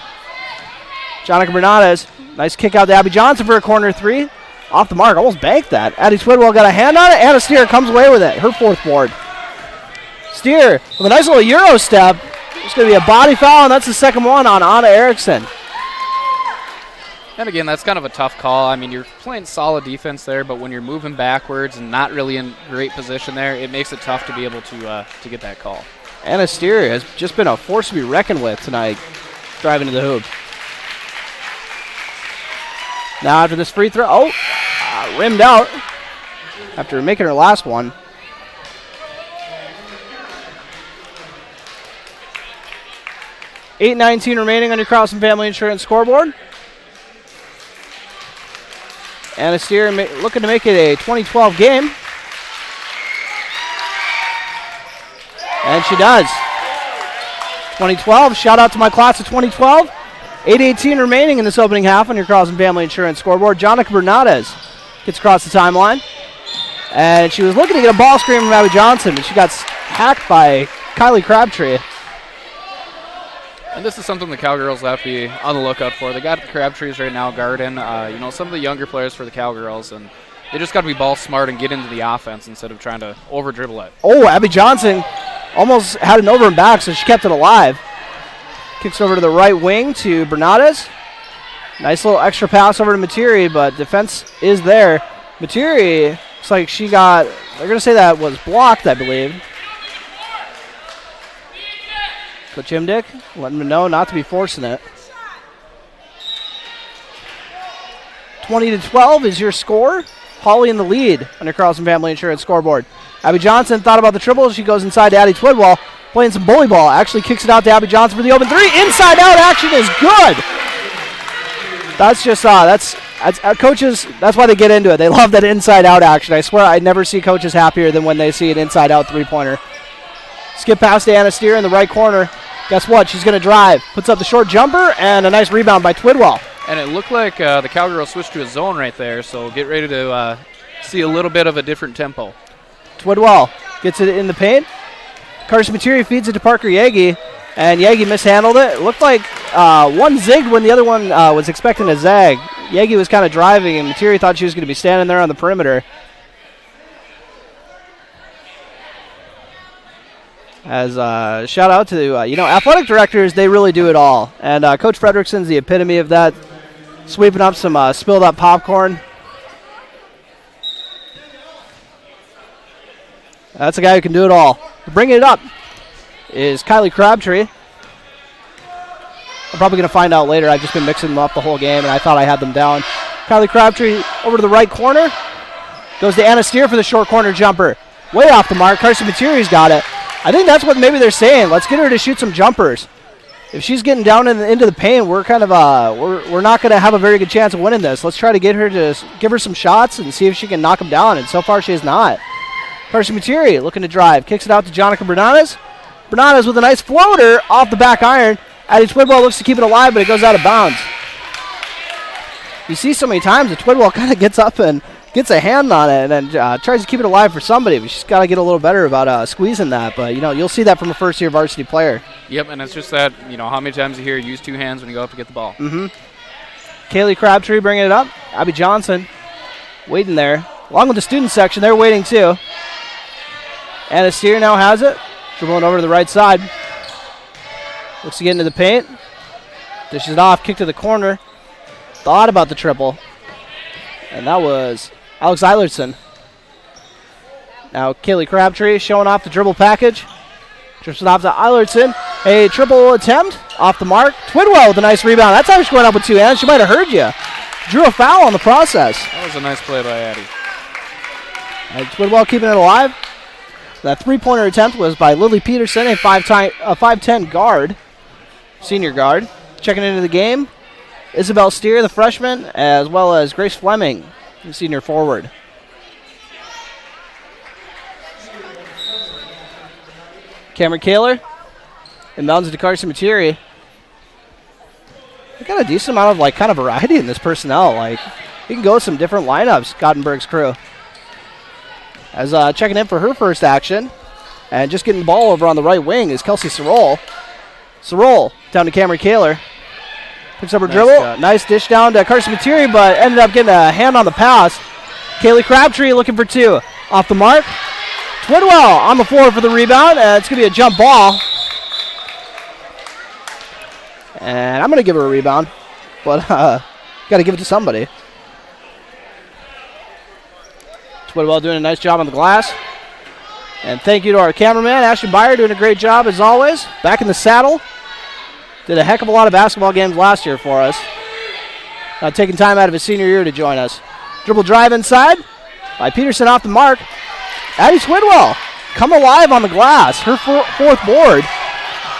Jonik Bernades. Nice kick out to Abby Johnson for a corner three. Off the mark. Almost banked that. Addie Twidwell got a hand on it. Anna Steer comes away with it. Her fourth board. Steer with a nice little Euro step. It's going to be a body foul, and that's the second one on Anna Erickson. And again, that's kind of a tough call. I mean, you're playing solid defense there, but when you're moving backwards and not really in great position there, it makes it tough to be able to get that call. Anna Steer has just been a force to be reckoned with tonight, driving to the hoop. Now after this free throw, rimmed out after making her last one. $8:19 remaining on your Carlson Family Insurance scoreboard. Anna Steer looking to make it a 2012 game. And she does. 2012, shout out to my class of 2012. 8:18 remaining in this opening half on your Carlson Family Insurance scoreboard. Jonik Bernades gets across the timeline. And she was looking to get a ball screen from Abby Johnson, but she got hacked by Kylie Crabtree. And this is something the Cowgirls have to be on the lookout for. They got the Crabtrees right now guarding, some of the younger players for the Cowgirls, and they just got to be ball smart and get into the offense instead of trying to over dribble it. Oh, Abby Johnson almost had an over and back, so she kept it alive. Kicks over to the right wing to Bernades. Nice little extra pass over to Materi, but defense is there. Materi looks like she got, they're going to say that was blocked, I believe. Coach Imdick letting them know not to be forcing it. 20-12 is your score. Hawley in the lead on your Carlson Family Insurance scoreboard. Abby Johnson thought about the triple. She goes inside to Addie Twidwell, playing some bully ball. Actually kicks it out to Abby Johnson for the open three. Inside out action is good. That's just that's coaches. That's why they get into it. They love that inside out action. I swear I never see coaches happier than when they see an inside out 3-pointer. Skip past to Anna Steer in the right corner. Guess what? She's going to drive. Puts up the short jumper and a nice rebound by Twidwell. And it looked like the Cowgirls switched to a zone right there, so get ready to see a little bit of a different tempo. Twidwell gets it in the paint. Carson Materi feeds it to Parker Yagi, and Yagi mishandled it. It looked like one zigged when the other one was expecting a zag. Yagi was kind of driving, and Materi thought she was going to be standing there on the perimeter. As shout out to athletic directors, they really do it all, and Coach Fredrickson's the epitome of that. Sweeping up some spilled up popcorn. That's a guy who can do it all. Bringing it up is Kylie Crabtree. I'm probably going to find out later. I've just been mixing them up the whole game, and I thought I had them down. Kylie Crabtree over to the right corner. Goes to Anna Steer for the short corner jumper. Way off the mark. Carson Maturi's got it. I think that's what maybe they're saying. Let's get her to shoot some jumpers. If she's getting down into the paint, we're kind of we're not going to have a very good chance of winning this. Let's try to get her to give her some shots and see if she can knock them down. And so far, she has not. Carson Maturi looking to drive. Kicks it out to Jonica Bernales. Bernales with a nice floater off the back iron. Addie Twidwell looks to keep it alive, but it goes out of bounds. You see so many times that Twidwell kind of gets up and gets a hand on it and then tries to keep it alive for somebody. But she's got to get a little better about squeezing that. But, you'll see that from a first-year varsity player. Yep, and it's just that, how many times you hear use two hands when you go up to get the ball. Mm-hmm. Kaylee Crabtree bringing it up. Abby Johnson waiting there. Along with the student section, they're waiting too. Anna Steer now has it. Dribbling over to the right side. Looks to get into the paint. Dishes it off, kick to the corner. Thought about the triple. And that was Alex Eilertson. Now Kaylee Crabtree showing off the dribble package. Dribbles it off to Eilertson. A triple attempt off the mark. Twidwell with a nice rebound. That's how she's going up with two hands. She might have heard you. Drew a foul on the process. That was a nice play by Addie. And Twidwell keeping it alive. That three-pointer attempt was by Lily Peterson, a 5'10 guard, senior guard. Checking into the game, Isabel Steer, the freshman, as well as Grace Fleming, the senior forward. Cameron Kaler inbounds it to Carson Maturi. They got a decent amount of kind of variety in this personnel. You can go with some different lineups, Gottenberg's crew. As checking in for her first action, and just getting the ball over on the right wing is Kelsey Sorrell. Sorrell down to Cameron Kaler. Picks up her dribble. Nice dish down to Carson Maturi, but ended up getting a hand on the pass. Kaylee Crabtree looking for two. Off the mark. Twidwell on the floor for the rebound, and it's going to be a jump ball. And I'm going to give her a rebound, but got to give it to somebody. Twidwell doing a nice job on the glass. And thank you to our cameraman, Ashton Byer, doing a great job as always. Back in the saddle. Did a heck of a lot of basketball games last year for us. Taking time out of his senior year to join us. Dribble drive inside by Peterson off the mark. Addie Twidwell come alive on the glass. Her fourth board.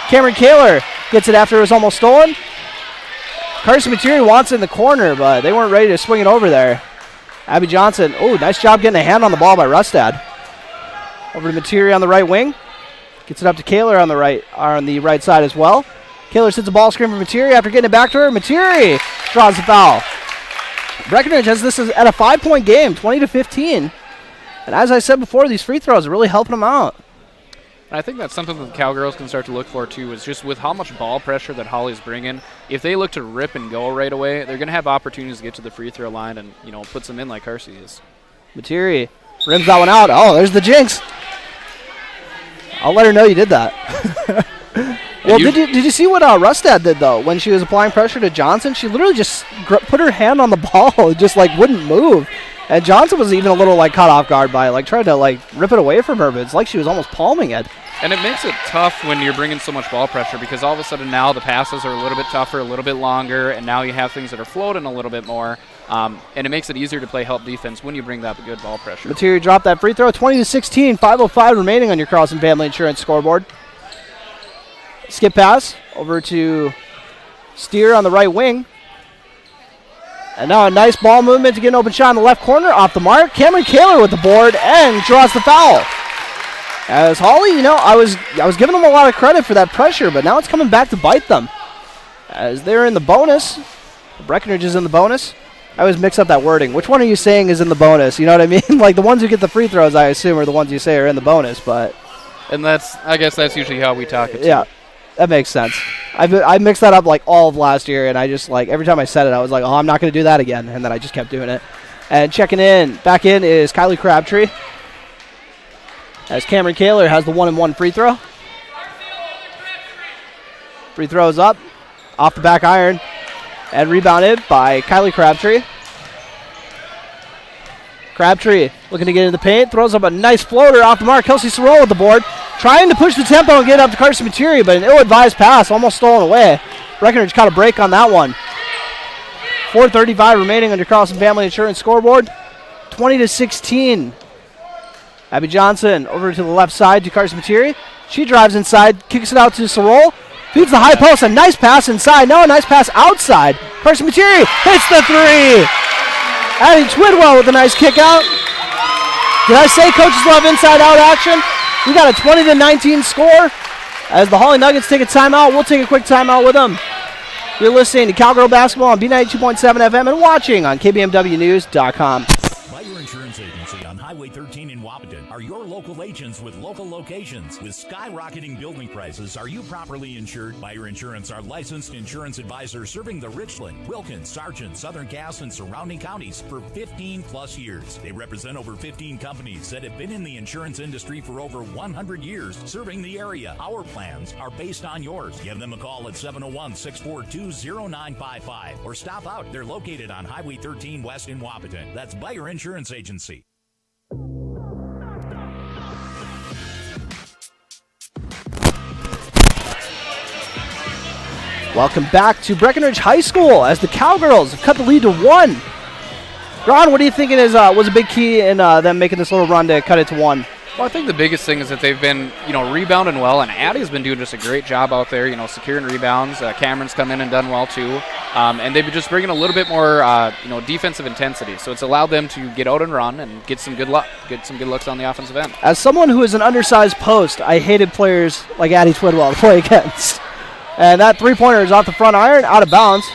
Cameron Kaler gets it after it was almost stolen. Carson Maturi wants it in the corner, but they weren't ready to swing it over there. Abby Johnson, nice job getting a hand on the ball by Rustad. Over to Maturi on the right wing. Gets it up to Kaler on the right side as well. Kaler sends a ball screen for Maturi after getting it back to her. Maturi draws the foul. Breckenridge has this at a 5-point game, 20-15. And as I said before, these free throws are really helping them out. I think that's something that the Cowgirls can start to look for, too, is just with how much ball pressure that Hawley's bringing. If they look to rip and go right away, they're going to have opportunities to get to the free throw line and, put some in like Harsey is. Maturi rims that one out. Oh, there's the jinx. I'll let her know you did that. Well, did you see what Rustad did, though? When she was applying pressure to Johnson, she literally just put her hand on the ball, just, wouldn't move. And Johnson was even a little, caught off guard by it, trying to, rip it away from her, but it's like she was almost palming it. And it makes it tough when you're bringing so much ball pressure because all of a sudden now the passes are a little bit tougher, a little bit longer, and now you have things that are floating a little bit more. And it makes it easier to play help defense when you bring that good ball pressure. Maturi dropped that free throw, 20-16, 5:05 remaining on your Carlson Family Insurance scoreboard. Skip pass over to Steer on the right wing. And now a nice ball movement to get an open shot in the left corner. Off the mark. Cameron Kaler with the board and draws the foul. As Hawley, I was giving them a lot of credit for that pressure, but now it's coming back to bite them. As they're in the bonus. Breckenridge is in the bonus. I always mix up that wording. Which one are you saying is in the bonus? You know what I mean? The ones who get the free throws, I assume, are the ones you say are in the bonus, but... And I guess that's usually how we talk it. Yeah. That makes sense. I mixed that up all of last year, and I just every time I said it, I was like, oh, I'm not going to do that again, and then I just kept doing it. And checking back in is Kylie Crabtree. As Cameron Kaler has the 1-and-1 free throw. Free throws up, off the back iron, and rebounded by Kylie Crabtree. Crabtree looking to get into the paint. Throws up a nice floater off the mark. Kelsey Sorrell with the board. Trying to push the tempo and get it up to Carson Materi, but an ill-advised pass almost stolen away. Breckenridge caught a break on that one. 4:35 remaining on your Carlson Family Insurance scoreboard. 20-16. Abby Johnson over to the left side to Carson Materi. She drives inside, kicks it out to Sorrell. Feeds the high post. A nice pass inside. Now a nice pass outside. Carson Materi hits the three. Addie Twidwell with a nice kick out. Did I say coaches love inside-out action? We got a 20-19 score. As the Hawley Nuggets take a timeout, we'll take a quick timeout with them. You're listening to Cowgirl Basketball on B92.7 FM and watching on KBMWnews.com. By your insurance agency on Highway 13 in Wapaton are your local agents with local locations. With skyrocketing building prices, are you properly insured? By your insurance are licensed insurance advisors serving the Richland, Wilkins, Sargent, Southern Cass, and surrounding counties for 15 plus years. They represent over 15 companies that have been in the insurance industry for over 100 years, serving the area. Our plans are based on yours. Give them a call at 701-642-0955 or stop out. They're located on Highway 13 West in Wapaton. That's by your insurance agency. Welcome back to Breckenridge High School as the Cowgirls have cut the lead to 1. Ron, what are you thinking was a big key in them making this little run to cut it to 1? Well, I think the biggest thing is that they've been, rebounding well, and Addie's been doing just a great job out there, securing rebounds. Cameron's come in and done well too, and they've been just bringing a little bit more, defensive intensity. So it's allowed them to get out and run and get some good looks on the offensive end. As someone who is an undersized post, I hated players like Addie Twidwell to play against. And that three-pointer is off the front iron, out of bounds.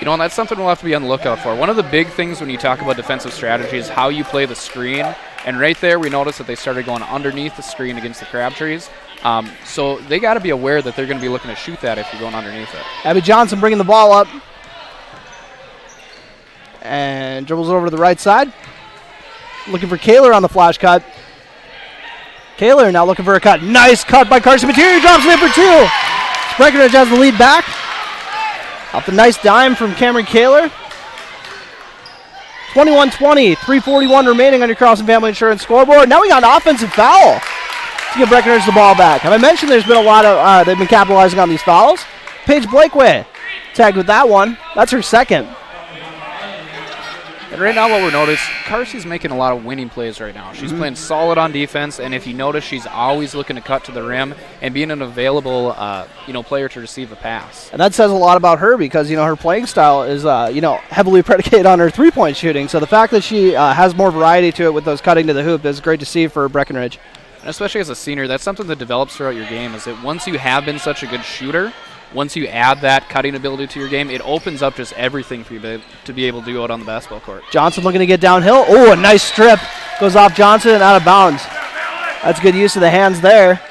And that's something we'll have to be on the lookout for. One of the big things when you talk about defensive strategy is how you play the screen. And right there, we noticed that they started going underneath the screen against the Crabtrees. So they got to be aware that they're going to be looking to shoot that if you're going underneath it. Abby Johnson bringing the ball up. And dribbles it over to the right side. Looking for Kaler on the flash cut. Kaler now looking for a cut. Nice cut by Carson Materi. Drops it in for 2. Breckenridge has the lead back. Off the nice dime from Cameron Kaler. 21-20, 3:41 remaining on your Carlson Family Insurance scoreboard. Now we got an offensive foul to give Breckenridge the ball back. Have I mentioned there's been a lot of, they've been capitalizing on these fouls? Paige Blakeway tagged with that one. That's her second. And right now what we're noticing, Carsey's making a lot of winning plays right now. She's playing solid on defense, and if you notice, she's always looking to cut to the rim and being an available, player to receive a pass. And that says a lot about her because, her playing style is, heavily predicated on her three-point shooting. So the fact that she has more variety to it with those cutting to the hoop is great to see for Breckenridge. And especially as a senior, that's something that develops throughout your game is that once you have been such a good shooter, once you add that cutting ability to your game, it opens up just everything for you to be able to do out on the basketball court. Johnson looking to get downhill. Oh, a nice strip. Goes off Johnson and out of bounds. That's good use of the hands there.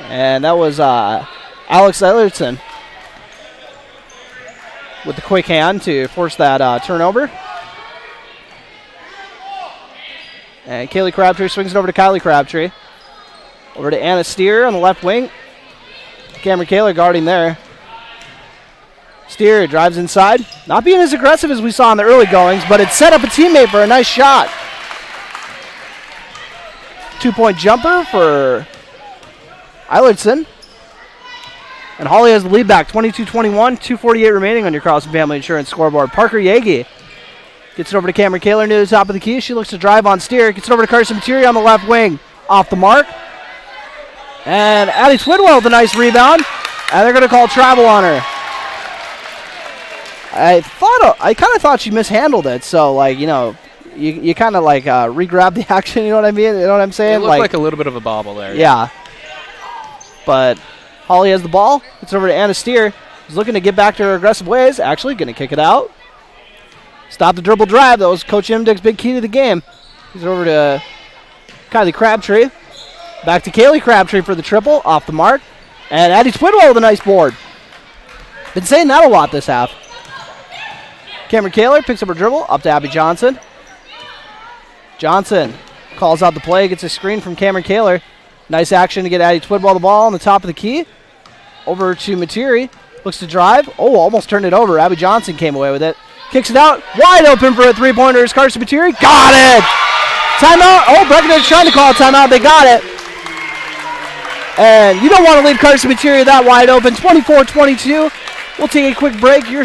And that was Alex Erickson with the quick hand to force that turnover. And Kaylee Crabtree swings it over to Kylie Crabtree. Over to Anna Steer on the left wing. Cameron Kaler guarding there. Steer drives inside. Not being as aggressive as we saw in the early goings, but it set up a teammate for a nice shot. 2-point jumper for Eilertson. And Hawley has the lead back, 22-21, 2:48 remaining on your Carlson Family Insurance scoreboard. Parker Yagi gets it over to Cameron Kaler near the top of the key. She looks to drive on Steer. Gets it over to Carson Materi on the left wing. Off the mark. And Addie Twidwell with a nice rebound. And they're going to call travel on her. I kind of thought she mishandled it. So, you kind of re-grab the action. You know what I mean? You know what I'm saying? It looked like a little bit of a bobble there. Yeah. But Hawley has the ball. It's over to Anna Steer. She's looking to get back to her aggressive ways. Actually, going to kick it out. Stop the dribble drive. That was Coach Imdick's big key to the game. He's over to Kylie Crabtree. Back to Kaylee Crabtree for the triple. Off the mark. And Addie Twidwell with a nice board. Been saying that a lot this half. Cameron Kaler picks up her dribble. Up to Abby Johnson. Johnson calls out the play. Gets a screen from Cameron Kaler. Nice action to get Addie Twidwell the ball on the top of the key. Over to Materi. Looks to drive. Oh, almost turned it over. Abby Johnson came away with it. Kicks it out. Wide open for a three-pointer is Carson Materi. Got it! Timeout. Oh, Breckenridge trying to call a timeout. They got it. And you don't want to leave Carson Materi that wide open. 24-22. We'll take a quick break. You're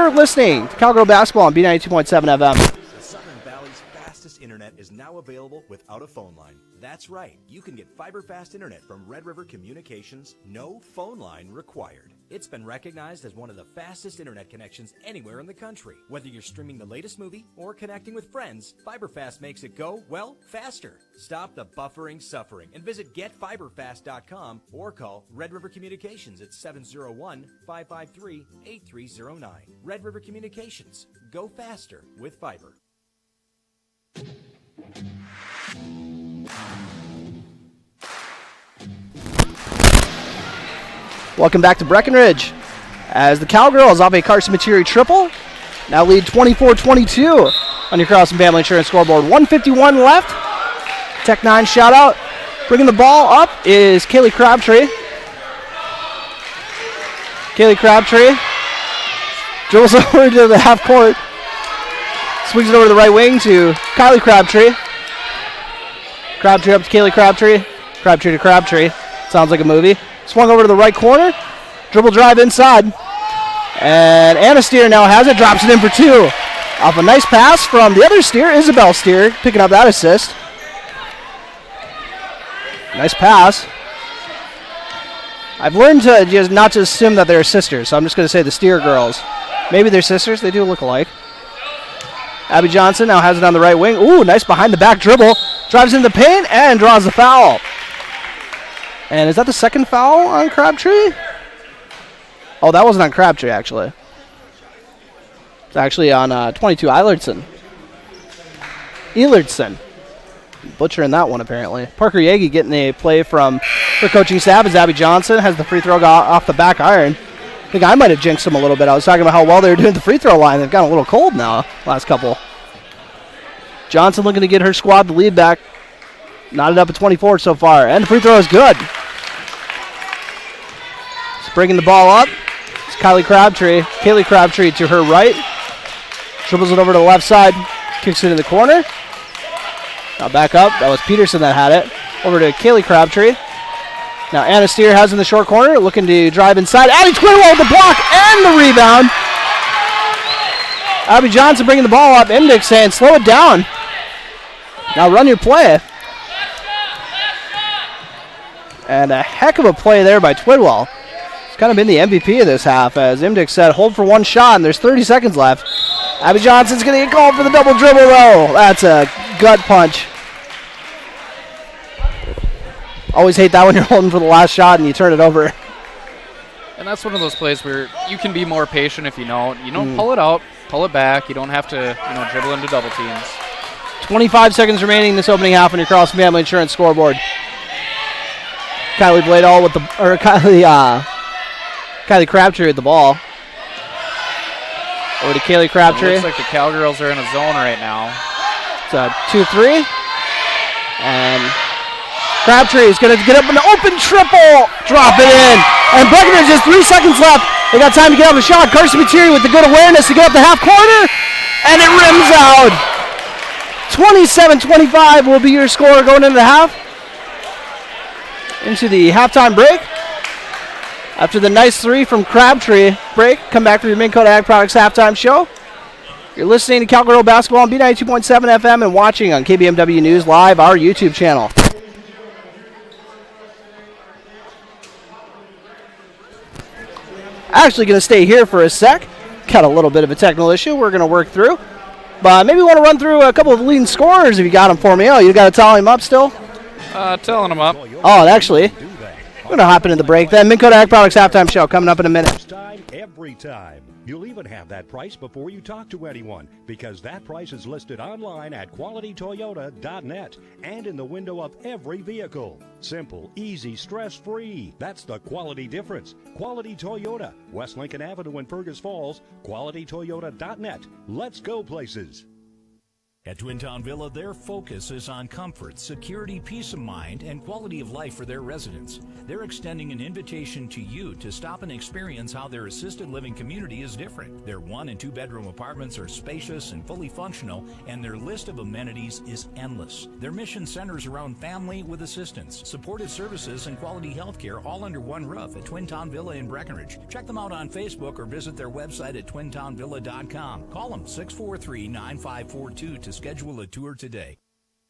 listening to Cowgirl Basketball on B92.7 FM. The Southern Valley's fastest internet is now available without a phone line. That's right. You can get fiber-fast internet from Red River Communications, no phone line required. It's been recognized as one of the fastest internet connections anywhere in the country. Whether you're streaming the latest movie or connecting with friends, FiberFast makes it go, well, faster. Stop the buffering suffering and visit getfiberfast.com or call Red River Communications at 701-553-8309. Red River Communications. Go faster with fiber. Welcome back to Breckenridge as the Cowgirls off a Carson Materi triple now lead 24-22 on your Carlson Family Insurance scoreboard. 1:51 left. Tech 9 shout out. Bringing the ball up is Kaylee Crabtree. Kaylee Crabtree dribbles over to the half court. Swings it over to the right wing to Kylie Crabtree. Crabtree up to Kaylee Crabtree. Crabtree to Crabtree. Sounds like a movie. Swung over to the right corner. Dribble drive inside. And Anna Steer now has it. Drops it in for two. Off a nice pass from the other Steer, Isabel Steer, picking up that assist. Nice pass. I've learned to just not to assume that they're sisters, so I'm just going to say the Steer girls. Maybe they're sisters. They do look alike. Abby Johnson now has it on the right wing. Ooh, nice behind-the-back dribble. Drives in the paint and draws the foul. And is that the second foul on Crabtree? Oh, that wasn't on Crabtree, actually. It's actually on 22, Eilertson. Butchering that one, apparently. Parker Yagi getting a play from her coaching staff as Abby Johnson has the free throw off the back iron. I think I might have jinxed them a little bit. I was talking about how well they were doing the free throw line. They've gotten a little cold now, last couple. Johnson looking to get her squad the lead back. Knotted up at 24 so far. And the free throw is good. Just bringing the ball up. It's Kaylee Crabtree to her right. Dribbles it over to the left side. Kicks it in the corner. Now back up. That was Peterson that had it. Over to Kaylee Crabtree. Now Anna Steer has in the short corner. Looking to drive inside. Abby Twinwell with the block and the rebound. Abby Johnson bringing the ball up. Imdick saying, slow it down. Now run your play. And a heck of a play there by Twidwell. It's kind of been the MVP of this half, as Imdick said, hold for one shot, and there's 30 seconds left. Abby Johnson's going to get called for the double dribble, though. That's a gut punch. Always hate that when you're holding for the last shot and you turn it over. And that's one of those plays where you can be more patient if you know. Pull it out, pull it back. You don't have to, dribble into double teams. 25 seconds remaining in this opening half on your Carlson Family Insurance scoreboard. Kylie Crabtree with the ball. Over to Kaylee Crabtree. It looks like the Cowgirls are in a zone right now. It's a 2-3. And Crabtree is going to get up an open triple. Drop it in. And Breckenridge has 3 seconds left. They got time to get out of the shot. Carson Materi with the good awareness to get up the half corner. And it rims out. 27-25 will be your score going into the half. Into the halftime break. After the nice three from Crabtree break, come back for your Minn Kota Ag Products halftime show. You're listening to Cowgirl Basketball on B92.7 FM and watching on KBMW News Live, our YouTube channel. Actually going to stay here for a sec. Got a little bit of a technical issue we're going to work through. But maybe we want to run through a couple of leading scorers if you got them for me. Oh, you got to tally them up still? Telling them up. Oh, actually, we're going to hop into the break then. Minn Kota Ag Products halftime show coming up in a minute. Time, every time. You'll even have that price before you talk to anyone, because that price is listed online at qualitytoyota.net and in the window of every vehicle. Simple, easy, stress-free. That's the quality difference. Quality Toyota, West Lincoln Avenue in Fergus Falls, qualitytoyota.net. Let's go places. At Twin Town Villa, their focus is on comfort, security, peace of mind, and quality of life for their residents. They're extending an invitation to you to stop and experience how their assisted living community is different. Their 1- and 2-bedroom apartments are spacious and fully functional, and their list of amenities is endless. Their mission centers around family with assistance, supportive services, and quality health care all under one roof at Twin Town Villa in Breckenridge. Check them out on Facebook or visit their website at twintownvilla.com. Call them 643-9542 to schedule a tour today.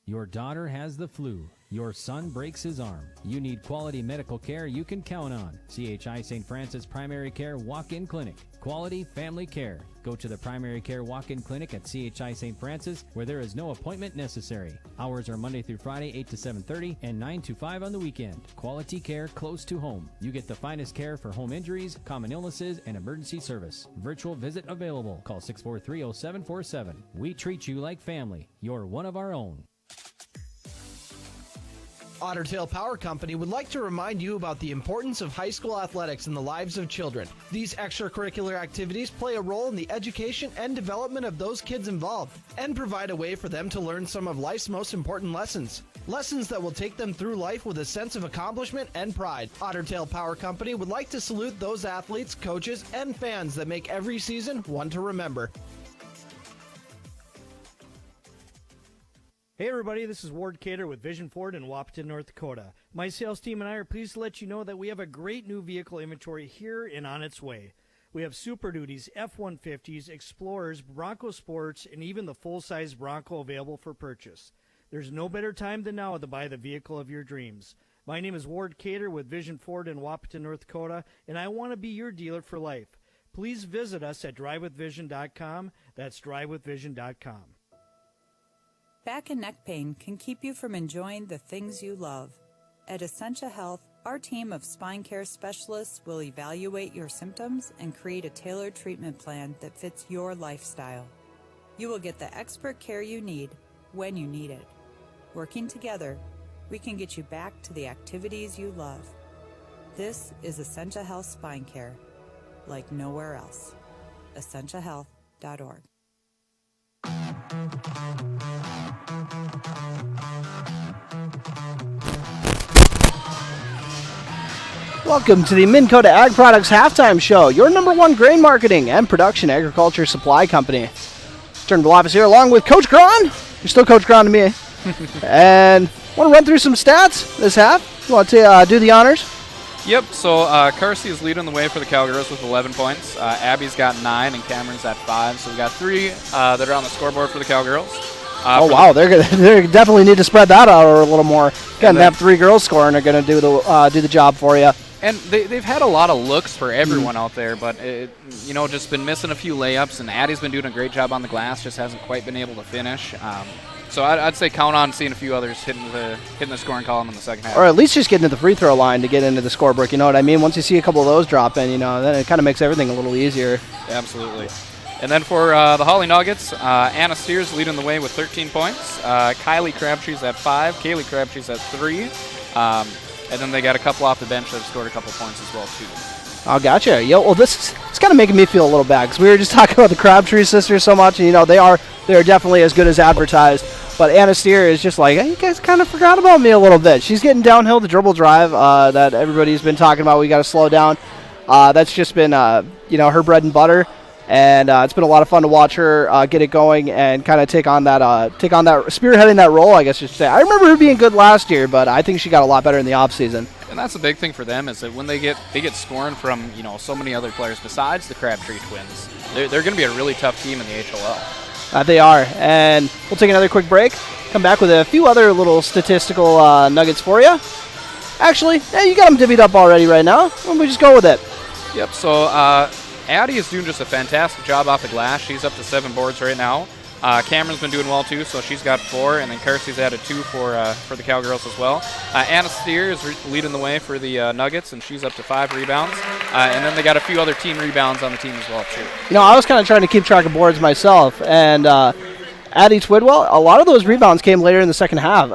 Your daughter has the flu. Your son breaks his arm. You need quality medical care you can count on. CHI St. Francis Primary Care Walk-In Clinic. Quality family care. Go to the Primary Care Walk-In Clinic at CHI St. Francis, where there is no appointment necessary. Hours are Monday through Friday, 8 to 7:30 and 9 to 5 on the weekend. Quality care close to home. You get the finest care for home injuries, common illnesses, and emergency service. Virtual visit available. Call 643-0747. We treat you like family. You're one of our own. Otter Tail Power Company would like to remind you about the importance of high school athletics in the lives of children. These extracurricular activities play a role in the education and development of those kids involved and provide a way for them to learn some of life's most important lessons. Lessons that will take them through life with a sense of accomplishment and pride. Otter Tail Power Company would like to salute those athletes, coaches, and fans that make every season one to remember. Hey everybody, this is Ward Kaler with Vision Ford in Wahpeton, North Dakota. My sales team and I are pleased to let you know that we have a great new vehicle inventory here and on its way. We have Super Duties, F-150s, Explorers, Bronco Sports, and even the full-size Bronco available for purchase. There's no better time than now to buy the vehicle of your dreams. My name is Ward Kaler with Vision Ford in Wahpeton, North Dakota, and I want to be your dealer for life. Please visit us at drivewithvision.com. That's drivewithvision.com. Back and neck pain can keep you from enjoying the things you love. At Essentia Health, our team of spine care specialists will evaluate your symptoms and create a tailored treatment plan that fits your lifestyle. You will get the expert care you need when you need it. Working together, we can get you back to the activities you love. This is Essentia Health Spine Care, like nowhere else. EssentiaHealth.org. Welcome to the Minn Kota Ag Products Halftime Show, your #1 grain marketing and production agriculture supply company. Turnbull office here along with Coach Cron. You're still Coach Cron to me. And want to run through some stats this half? You want to do the honors? Yep, so Carsey is leading the way for the Cowgirls with 11 points. Abby's got 9 and Cameron's at 5. So we got 3 that are on the scoreboard for the Cowgirls. Oh, wow, they definitely need to spread that out a little more. Going to have 3 girls scoring are going to do the job for you. And they've had a lot of looks for everyone out there, but, just been missing a few layups, and Addie's been doing a great job on the glass, just hasn't quite been able to finish. So I'd say count on seeing a few others hitting the scoring column in the second half. Or at least just getting to the free throw line to get into the scorebook, you know what I mean? Once you see a couple of those drop in, then it kind of makes everything a little easier. Absolutely. And then for the Hawley Nuggets, Anna Steers leading the way with 13 points. Kylie Crabtree's at 5. Kaylee Crabtree's at 3. And then they got a couple off the bench that have scored a couple points as well, too. Oh, gotcha. Well, it's kind of making me feel a little bad because we were just talking about the Crabtree sisters so much, and they are definitely as good as advertised. But Anna Steer is just like, hey, you guys kind of forgot about me a little bit. She's getting downhill the dribble drive that everybody's been talking about. We got to slow down. That's just been her bread and butter. And it's been a lot of fun to watch her get it going and kind of take on that spearheading that role, I guess you should say. I remember her being good last year, but I think she got a lot better in the off season. And that's the big thing for them is that when they get scoring from so many other players besides the Crabtree twins, they're going to be a really tough team in the HLL. They are, and we'll take another quick break. Come back with a few other little statistical nuggets for you. Actually, you got them divvied up already right now. Why don't we just go with it? Yep. So. Addie is doing just a fantastic job off the glass. She's up to 7 boards right now. Cameron's been doing well too, so she's got 4, and then Carsey's added 2 for the Cowgirls as well. Anna Steer is leading the way for the Nuggets, and she's up to 5 rebounds. And then they got a few other team rebounds on the team as well too. I was kind of trying to keep track of boards myself, and Addie Twidwell, a lot of those rebounds came later in the second half.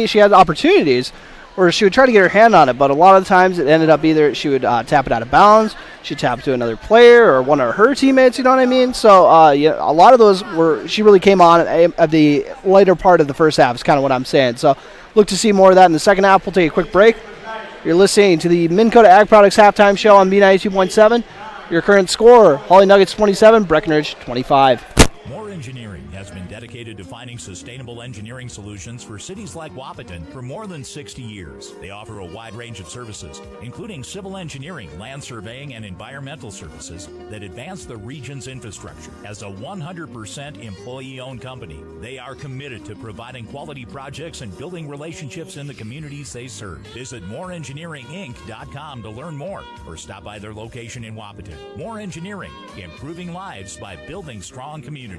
She had opportunities. where she would try to get her hand on it, but a lot of the times it ended up either she would tap it out of bounds, she'd tap it to another player or one of her teammates, you know what I mean? So a lot of those she really came on at the later part of the first half is kind of what I'm saying. So look to see more of that in the second half. We'll take a quick break. You're listening to the Minn Kota Ag Products Halftime Show on B92.7. Your current score, Hawley Nuggets 27, Breckenridge 25. More Engineering has been dedicated to finding sustainable engineering solutions for cities like Wahpeton for more than 60 years. They offer a wide range of services, including civil engineering, land surveying, and environmental services that advance the region's infrastructure. As a 100% employee-owned company, they are committed to providing quality projects and building relationships in the communities they serve. Visit moreengineeringinc.com to learn more, or stop by their location in Wahpeton. More Engineering, improving lives by building strong communities.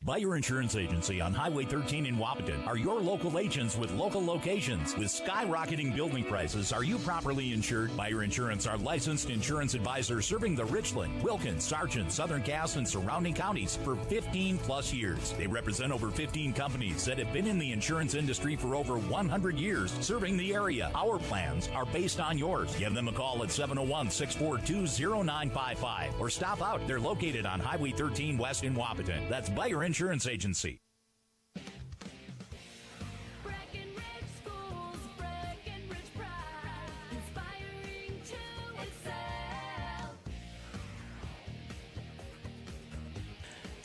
Buyer Insurance Agency on Highway 13 in Wahpeton are your local agents with local locations. With skyrocketing building prices, are you properly insured? Buyer Insurance are licensed insurance advisors serving the Richland, Wilkins, Sargent, Southern Cass, and surrounding counties for 15 plus years. They represent over 15 companies that have been in the insurance industry for over 100 years, serving the area. Our plans are based on yours. Give them a call at 701-642-0955 or stop out. They're located on Highway 13 West in Wahpeton. That's Buyer Insurance Agency.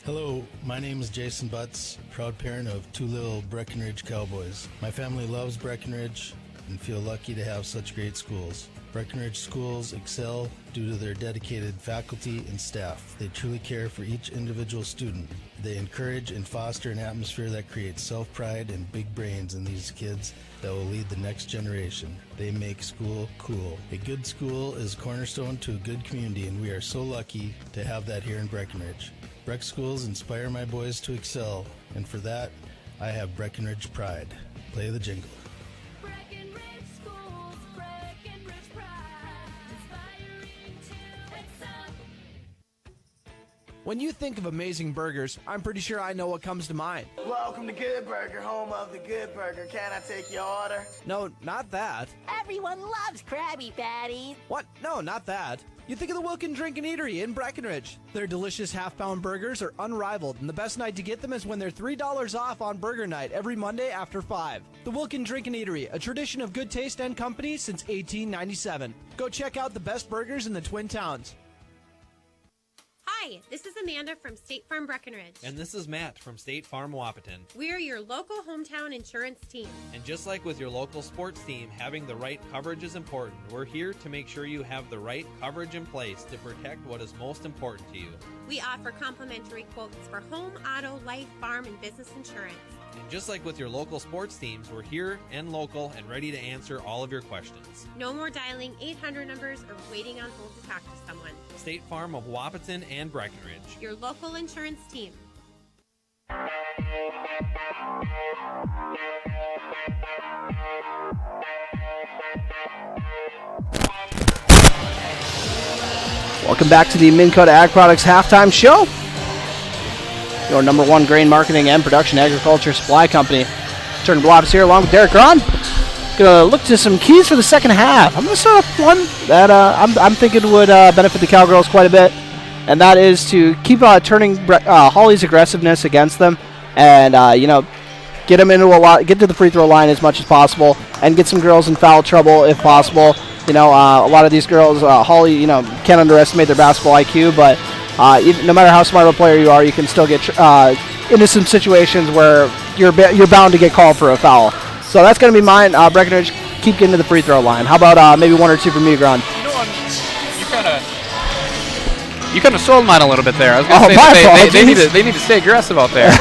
Hello, my name is Jason Butts, proud parent of two little Breckenridge Cowboys. My family loves Breckenridge and feel lucky to have such great schools. Breckenridge schools excel due to their dedicated faculty and staff. They truly care for each individual student. They encourage and foster an atmosphere that creates self-pride and big brains in these kids that will lead the next generation. They make school cool. A good school is cornerstone to a good community, and we are so lucky to have that here in Breckenridge. Breck schools inspire my boys to excel, and for that, I have Breckenridge pride. Play the jingle. When you think of amazing burgers, I'm pretty sure I know what comes to mind. Welcome to Good Burger, home of the Good Burger. Can I take your order? No, not that. Everyone loves Krabby Patties. What? No, not that. You think of the Wilkin Drink and Eatery in Breckenridge. Their delicious half-pound burgers are unrivaled, and the best night to get them is when they're $3 off on Burger Night every Monday after 5. The Wilkin Drink and Eatery, a tradition of good taste and company since 1897. Go check out the best burgers in the Twin Towns. Hi, this is Amanda from State Farm Breckenridge. And this is Matt from State Farm Wahpeton. We are your local hometown insurance team. And just like with your local sports team, having the right coverage is important. We're here to make sure you have the right coverage in place to protect what is most important to you. We offer complimentary quotes for home, auto, life, farm, and business insurance. And just like with your local sports teams, we're here and local and ready to answer all of your questions. No more dialing 800 numbers or waiting on hold to talk to someone. State Farm of Wahpeton and Breckenridge. Your local insurance team. Welcome back to the Minn Kota Ag Products Halftime Show. Your number one grain marketing and production agriculture supply company. Turn Blobs here along with Derek Ron. Gonna look to some keys for the second half. I'm gonna start off one that I'm thinking would benefit the Cowgirls quite a bit, and that is to keep turning Hawley's aggressiveness against them, and get them into get to the free throw line as much as possible, and get some girls in foul trouble if possible. A lot of these girls, Hawley, can't underestimate their basketball IQ, but no matter how smart of a player you are, you can still get into some situations where you're bound to get called for a foul. So that's going to be mine. Breckenridge, keep getting to the free throw line. How about maybe one or two from you, Gron? You kind of sold mine a little bit there. I was going to say they need to stay aggressive out there.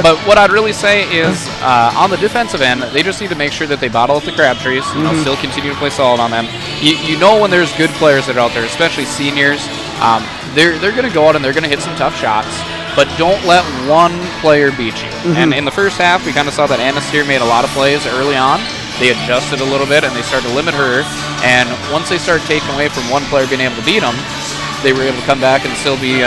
But what I'd really say is on the defensive end, they just need to make sure that they bottle up the Crabtrees. Still continue to play solid on them. You know when there's good players that are out there, especially seniors, they're going to go out and they're going to hit some tough shots. But don't let one player beat you. And in the first half, we kind of saw that Anna Steer made a lot of plays early on. They adjusted a little bit, and they started to limit her. And once they started taking away from one player being able to beat them, they were able to come back and still be,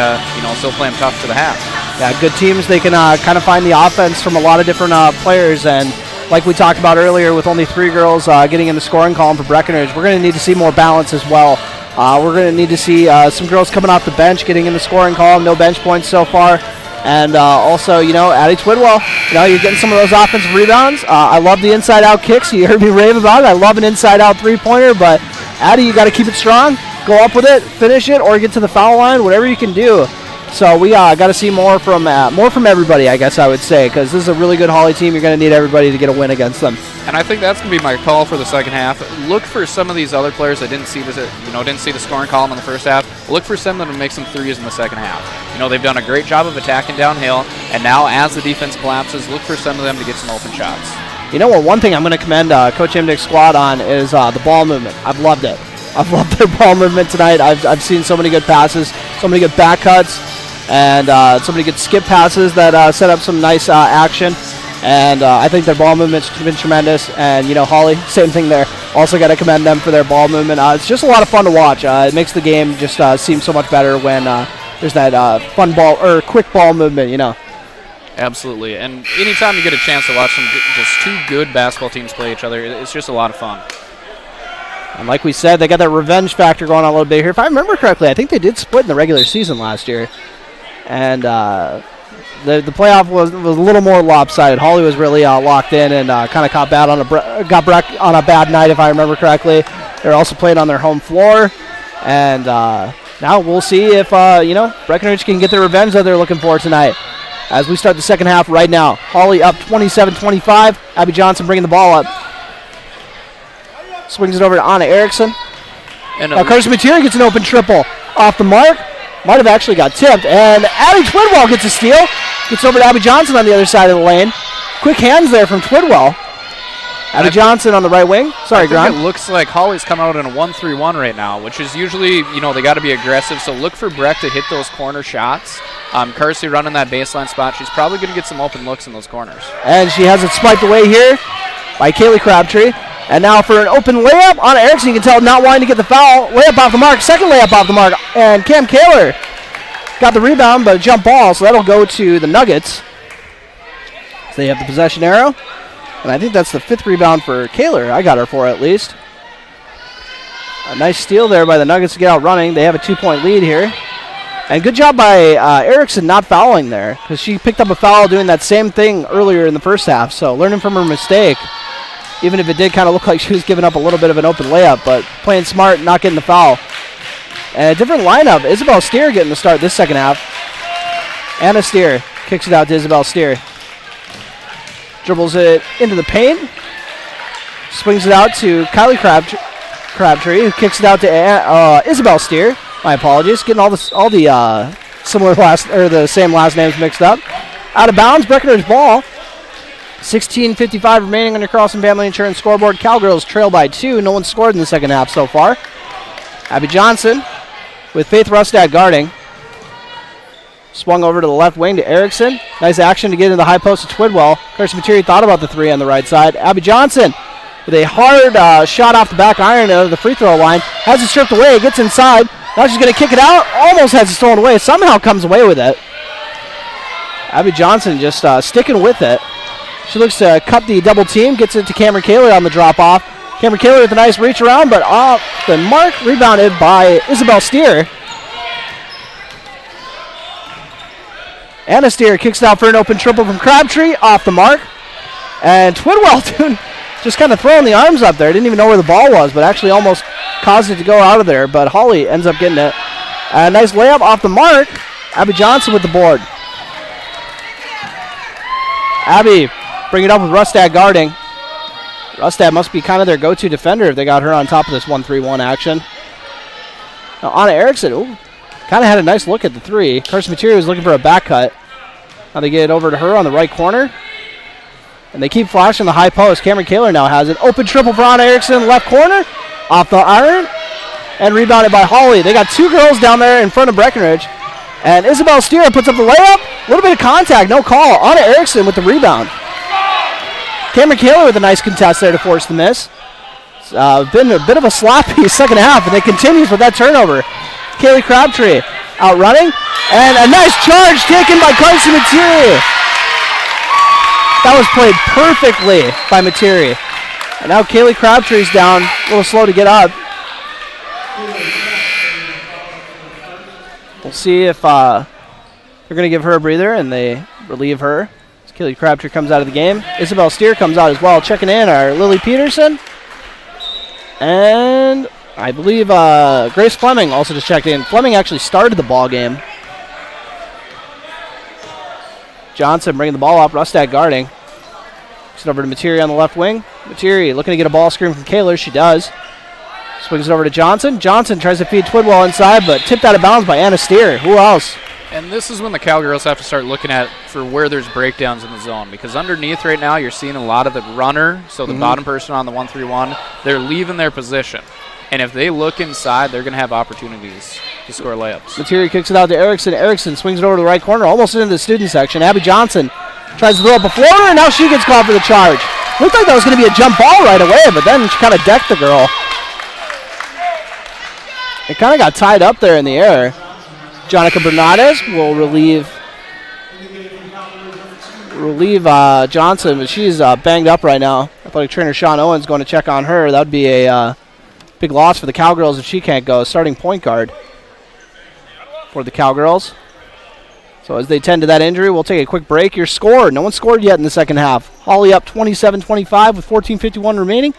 still playing tough to the half. Yeah, good teams, they can kind of find the offense from a lot of different players, and like we talked about earlier, with only 3 girls getting in the scoring column for Breckenridge, we're going to need to see more balance as well. We're going to need to see some girls coming off the bench getting in the scoring column. No bench points so far. And also, Addie Twidwell, you're getting some of those offensive rebounds. I love the inside-out kicks. You heard me rave about it. I love an inside-out three-pointer, but Addie, you got to keep it strong. Go up with it, finish it, or get to the foul line, whatever you can do. So we got to see more from everybody, I guess I would say, because this is a really good Hawley team. You're going to need everybody to get a win against them. And I think that's going to be my call for the second half. Look for some of these other players that didn't see the scoring column in the first half. Look for some of them to make some threes in the second half. They've done a great job of attacking downhill, and now as the defense collapses, look for some of them to get some open shots. One thing I'm going to commend Coach Imdick's squad on is the ball movement. I've loved it. I've loved their ball movement tonight. I've seen so many good passes, so many good back cuts, and so many good skip passes that set up some nice action. And I think their ball movement's been tremendous. And, Hawley, same thing there. Also got to commend them for their ball movement. It's just a lot of fun to watch. It makes the game just seem so much better when there's that fun ball or quick ball movement, Absolutely. And anytime you get a chance to watch just 2 good basketball teams play each other, it's just a lot of fun. And like we said, they got that revenge factor going on a little bit here. If I remember correctly, I think they did split in the regular season last year. And the playoff was a little more lopsided. Hawley was really locked in and kind of got on a bad night, if I remember correctly. They're also playing on their home floor. And now we'll see if, Breckenridge can get the revenge that they're looking for tonight. As we start the second half right now. Hawley up 27-25. Abby Johnson bringing the ball up. Swings it over to Anna Erickson. And Carson Materi gets an open triple off the mark. Might have actually got tipped. And Abby Twidwell gets a steal. Gets over to Abby Johnson on the other side of the lane. Quick hands there from Twidwell. Abby Johnson on the right wing. Sorry, Grant. It looks like Hawley's coming out in a 1-3-1 right now, which is usually, they got to be aggressive. So look for Breck to hit those corner shots. Kersey running that baseline spot. She's probably going to get some open looks in those corners. And she has it swiped away here by Kaylee Crabtree. And now for an open layup on Erickson. You can tell not wanting to get the foul. Layup off the mark. Second layup off the mark. And Cam Kaler got the rebound, but a jump ball. So that'll go to the Nuggets. So they have the possession arrow. And I think that's the 5th rebound for Kaler. I got her for at least. A nice steal there by the Nuggets to get out running. They have a 2-point lead here. And good job by Erickson not fouling there, because she picked up a foul doing that same thing earlier in the first half. So learning from her mistake, even if it did kind of look like she was giving up a little bit of an open layup, but playing smart, not getting the foul. And a different lineup. Isabel Steer getting the start this second half. Anna Steer kicks it out to Isabel Steer. Dribbles it into the paint. Swings it out to Kylie Crabtree, who kicks it out to Isabel Steer. My apologies. Getting all the same last names mixed up. Out of bounds, Breckenridge ball. 16:55 remaining on your Carlson Family Insurance scoreboard. Cowgirls trail by 2. No one scored in the second half so far. Abby Johnson with Faith Rustad guarding. Swung over to the left wing to Erickson. Nice action to get into the high post to Twidwell. Carson Materi thought about the 3 on the right side. Abby Johnson with a hard shot off the back iron of the free throw line. Has it stripped away. Gets inside. Now she's going to kick it out. Almost has it stolen away. Somehow comes away with it. Abby Johnson just sticking with it. She looks to cut the double team. Gets it to Cameron Kaler on the drop off. Cameron Kaler with a nice reach around, but off the mark. Rebounded by Isabel Steer. Anna Steer kicks it out for an open triple from Crabtree. Off the mark. And Twidwell just kind of throwing the arms up there. Didn't even know where the ball was, but actually almost caused it to go out of there. But Hawley ends up getting it. A nice layup off the mark. Abby Johnson with the board. Abby bring it up with Rustad guarding. Rustad must be kind of their go-to defender if they got her on top of this 1-3-1 action. Now Anna Erickson, kind of had a nice look at the 3. Carson Materi was looking for a back cut. Now they get it over to her on the right corner. And they keep flashing the high post. Cameron Kaler now has it. Open triple for Anna Erickson, left corner. Off the iron. And rebounded by Hawley. They got 2 girls down there in front of Breckenridge. And Isabel Steer puts up the layup. A little bit of contact, no call. Anna Erickson with the rebound. Cameron Kaler with a nice contest there to force the miss. It's been a bit of a sloppy second half, and it continues with that turnover. Kaylee Crabtree out running. And a nice charge taken by Carson Materi. That was played perfectly by Materi. And now Kaylee Crabtree's down, a little slow to get up. We'll see if they're going to give her a breather and they relieve her. As Kaylee Crabtree comes out of the game. Isabel Steer comes out as well. Checking in are Lily Peterson. And I believe Grace Fleming also just checked in. Fleming actually started the ball game. Johnson bringing the ball up. Rustad guarding. Swings it over to Materi on the left wing. Materi looking to get a ball screen from Kaler. She does. Swings it over to Johnson. Johnson tries to feed Twidwell inside, but tipped out of bounds by Anna Steer. Who else? And this is when the Cowgirls have to start looking at for where there's breakdowns in the zone, because underneath right now you're seeing a lot of the runner, so the bottom person on the 1-3-1, they're leaving their position. And if they look inside, they're going to have opportunities to score layups. Materi kicks it out to Erickson. Erickson swings it over to the right corner, almost into the student section. Abby Johnson tries to throw up a floater, and now she gets called for the charge. Looked like that was going to be a jump ball right away, but then she kind of decked the girl. It kind of got tied up there in the air. Jonica Bernades will relieve Johnson, but she's banged up right now. Athletic trainer Sean Owens going to check on her. That would be a big loss for the Cowgirls if she can't go. Starting point guard for the Cowgirls. So as they tend to that injury, we'll take a quick break. Your score, no one scored yet in the second half. Hawley up 27-25 with 14:51 remaining.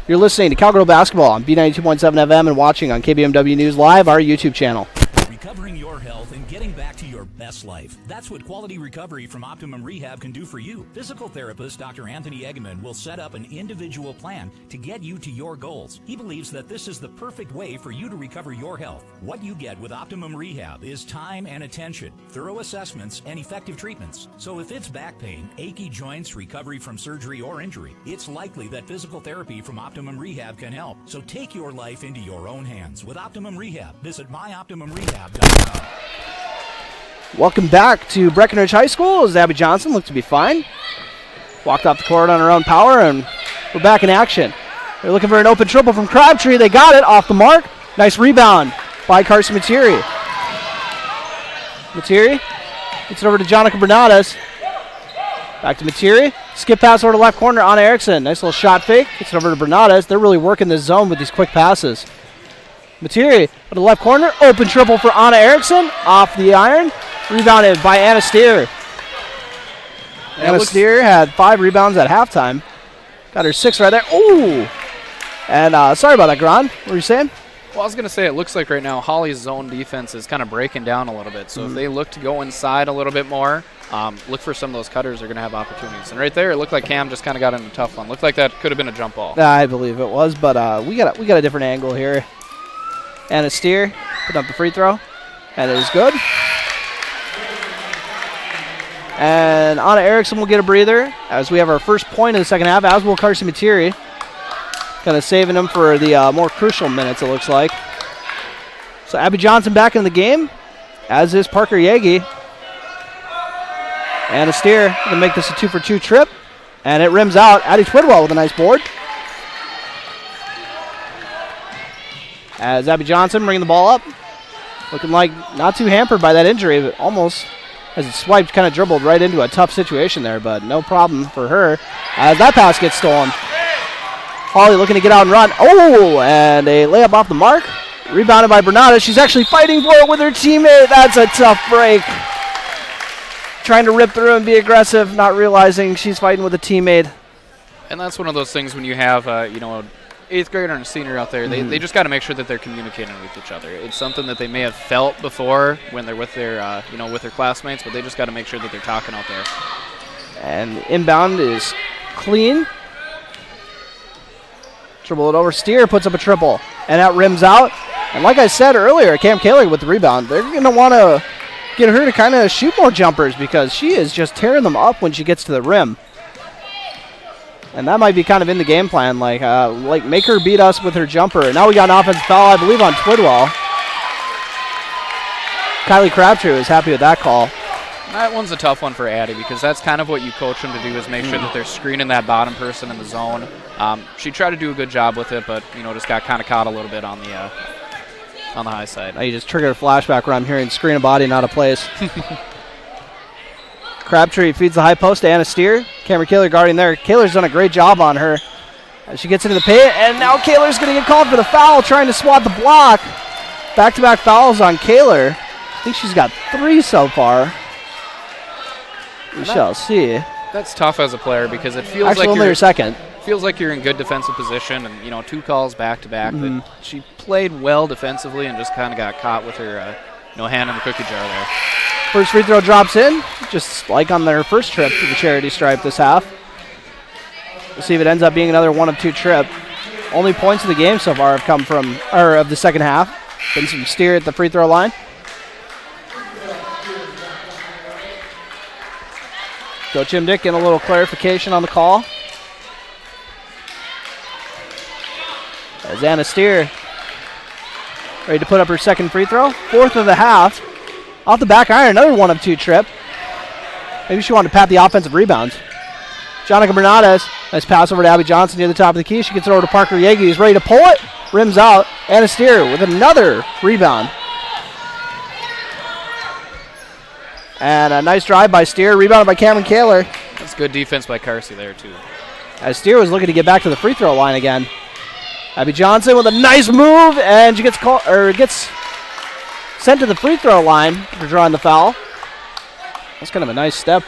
You're listening to Cowgirl Basketball on B92.7 FM and watching on KBMW News Live, our YouTube channel. Recovering your health and getting back to your best life. That's what quality recovery from Optimum Rehab can do for you. Physical therapist Dr. Anthony Egeman will set up an individual plan to get you to your goals. He believes that this is the perfect way for you to recover your health. What you get with Optimum Rehab is time and attention, thorough assessments, and effective treatments. So if it's back pain, achy joints, recovery from surgery or injury, it's likely that physical therapy from Optimum Rehab can help. So take your life into your own hands with Optimum Rehab. Visit myoptimumrehab.com. Welcome back to Breckenridge High School as Abby Johnson looked to be fine. Walked off the court on her own power, and we're back in action. They're looking for an open triple from Crabtree. They got it off the mark. Nice rebound by Carson Materi. Materi gets it over to Jonica Bernades. Back to Materi. Skip pass over to left corner on Erickson. Nice little shot fake. Gets it over to Bernades. They're really working this zone with these quick passes. Materi to the left corner. Open triple for Anna Erickson. Off the iron. Rebounded by Anna Steer. Anna Steer had 5 rebounds at halftime. Got her 6 right there. Ooh! And sorry about that, Gron. What were you saying? Well, I was going to say it looks like right now Hawley's zone defense is kind of breaking down a little bit. So if they look to go inside a little bit more, look for some of those cutters. They're going to have opportunities. And right there, it looked like Cam just kind of got in a tough one. Looked like that could have been a jump ball. I believe it was, but we got a different angle here. Anna Steer put up the free throw, and it was good. And Anna Erickson will get a breather as we have our first point in the second half, as will Carson Materi. Kind of saving them for the more crucial minutes, it looks like. So Abby Johnson back in the game, as is Parker Yagi. Anna Steer going to make this a 2-for-2 trip, and it rims out. Addie Twidwell with a nice board. As Abby Johnson bringing the ball up. Looking like not too hampered by that injury, but almost as it swiped, kind of dribbled right into a tough situation there, but no problem for her as that pass gets stolen. Hawley looking to get out and run. Oh, and a layup off the mark. Rebounded by Bernades. She's actually fighting for it with her teammate. That's a tough break. Trying to rip through and be aggressive, not realizing she's fighting with a teammate. And that's one of those things when you have, an 8th grader and a senior out there, they just got to make sure that they're communicating with each other. It's something that they may have felt before when they're with their, with their classmates, but they just got to make sure that they're talking out there. And inbound is clean. Dribble it over. Steer puts up a triple, and that rims out. And like I said earlier, Cam Kaler with the rebound. They're going to want to get her to kind of shoot more jumpers because she is just tearing them up when she gets to the rim. And that might be kind of in the game plan, like make her beat us with her jumper. And now we got an offensive foul, I believe, on Twidwell. Kylie Crabtree was happy with that call. That one's a tough one for Addie because that's kind of what you coach them to do is make sure that they're screening that bottom person in the zone. She tried to do a good job with it, but just got kind of caught a little bit on the high side. Now you just triggered a flashback where I'm hearing screen a body, not a place. Crabtree feeds the high post to Anna Steer. Cameron Kaler guarding there. Kaler's done a great job on her. As she gets into the paint, and now Kaler's going to get called for the foul, trying to swat the block. Back-to-back fouls on Kaler. I think she's got 3 so far. We shall see. That's tough as a player because it feels Actually, like only her second. Feels like you're in good defensive position, and 2 calls back-to-back. But she played well defensively and just kind of got caught with her hand in the cookie jar there. First free throw drops in, just like on their first trip to the charity stripe this half. We'll see if it ends up being another 1 of 2 trip. Only points of the game so far have come from, or of the second half, been some Steer at the free throw line. Coach Imdick getting a little clarification on the call. As Anna Steer ready to put up her second free throw. 4th of the half. Off the back iron, another 1 of 2 trip. Maybe she wanted to pat the offensive rebounds. Jonica Bernardes, nice pass over to Abby Johnson near the top of the key. She gets it over to Parker Yegi, who's ready to pull it. Rims out. Anna Steer with another rebound. And a nice drive by Steer, rebounded by Cameron Kaler. That's good defense by Carsey there, too. As Steer was looking to get back to the free throw line again. Abby Johnson with a nice move, and she gets sent to the free throw line for drawing the foul. That's kind of a nice step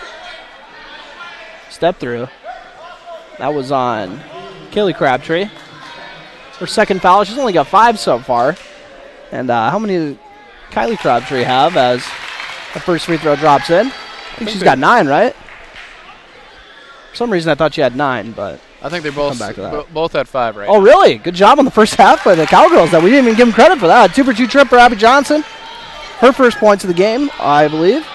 through. That was on Kaylee Crabtree. Her second foul. She's only got 5 so far. And how many did Kylie Crabtree have as the first free throw drops in? I think she's got 9, right? For some reason I thought she had 9, but I think they're both at 5, right? Oh, really? Good job on the first half by the Cowgirls. That we didn't even give them credit for that. 2 for 2 trip for Abby Johnson. Her first points of the game, I believe.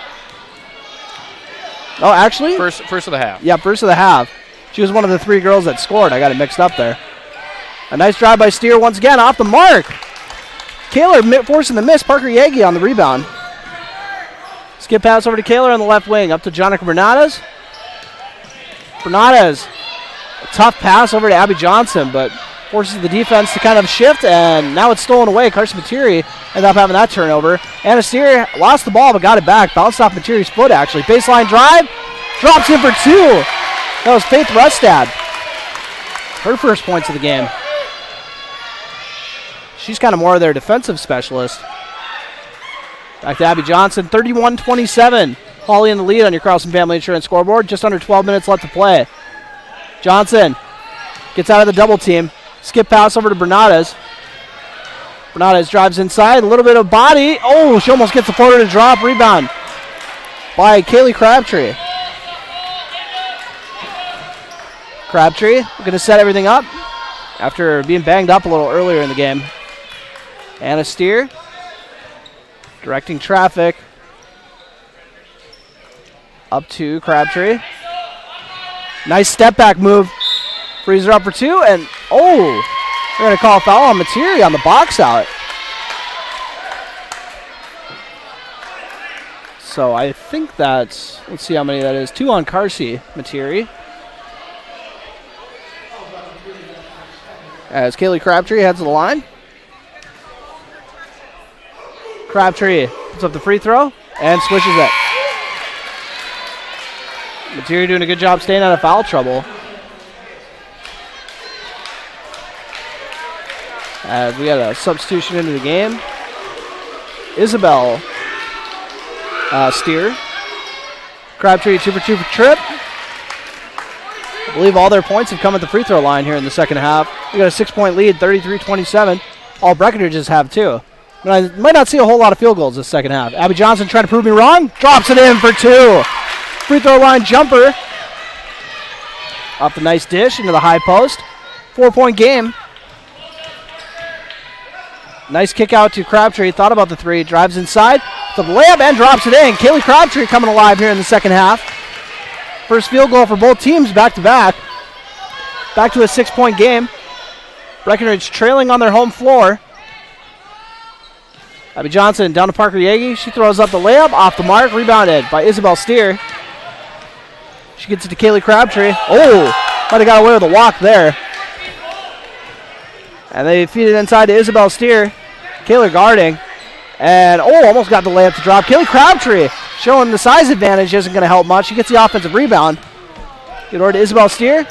Oh, actually? First of the half. Yeah, first of the half. She was one of the 3 girls that scored. I got it mixed up there. A nice drive by Steer once again off the mark. Kaler forcing the miss. Parker Yagi on the rebound. Skip pass over to Kaler on the left wing. Up to Jonica Bernardes. Bernardes. A tough pass over to Abby Johnson, but forces the defense to kind of shift, and now it's stolen away. Carson Materi ended up having that turnover. Anna Steer lost the ball, but got it back. Bounced off Materi's foot, actually. Baseline drive. Drops in for 2. That was Faith Rustad. Her first points of the game. She's kind of more of their defensive specialist. Back to Abby Johnson, 31-27. Hawley in the lead on your Carlson Family Insurance scoreboard. Just under 12 minutes left to play. Johnson gets out of the double team. Skip pass over to Bernardes. Bernardes drives inside. A little bit of body. Oh, she almost gets the floater to drop. Rebound by Kaylee Crabtree. Crabtree going to set everything up after being banged up a little earlier in the game. Anna Steer directing traffic up to Crabtree. Nice step back move. Frees her up for 2, and they're going to call a foul on Materi on the box out. So I think that's, let's see how many that is. 2 on Carsey Materi. As Kaylee Crabtree heads to the line. Crabtree puts up the free throw and swishes it. Materi doing a good job staying out of foul trouble. As we got a substitution into the game. Isabel Steer. Crabtree 2 for 2 for trip. I believe all their points have come at the free throw line here in the second half. We got a 6-point lead, 33-27. All Breckenridges have too. I might not see a whole lot of field goals this second half. Abby Johnson trying to prove me wrong. Drops it in for 2. Free throw line jumper. Off the nice dish into the high post. 4-point game. Nice kick out to Crabtree. Thought about the 3. Drives inside. The layup and drops it in. Kaylee Crabtree coming alive here in the second half. First field goal for both teams back to back. Back to a 6-point game. Breckenridge trailing on their home floor. Abby Johnson down to Parker Yagi. She throws up the layup. Off the mark. Rebounded by Isabel Steer. She gets it to Kaylee Crabtree. Might have got away with a walk there. And they feed it inside to Isabel Steer. Kaler guarding. And almost got the layup to drop. Kaylee Crabtree showing the size advantage isn't going to help much. She gets the offensive rebound. Get over to Isabel Steer.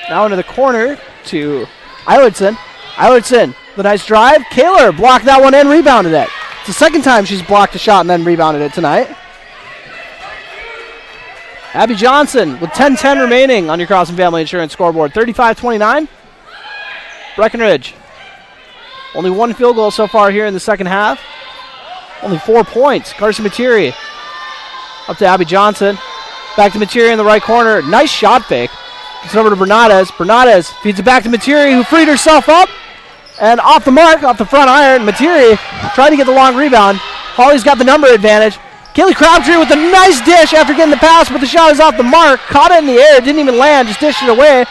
Now into the corner to Eilertson. Eilertson, the nice drive. Kaler blocked that one and rebounded it. It's the second time she's blocked a shot and then rebounded it tonight. Abby Johnson with 10-10 remaining on your Carlson Family Insurance scoreboard. 35-29. Breckenridge. Only one field goal so far here in the second half. Only 4 points. Carson Materi up to Abby Johnson. Back to Materi in the right corner. Nice shot fake. It's over to Bernades. Bernades feeds it back to Materi, who freed herself up. And off the mark, off the front iron. Materi tried to get the long rebound. Hawley's got the number advantage. Kaylee Crabtree with a nice dish after getting the pass, but the shot is off the mark. Caught it in the air, didn't even land, just dished it away.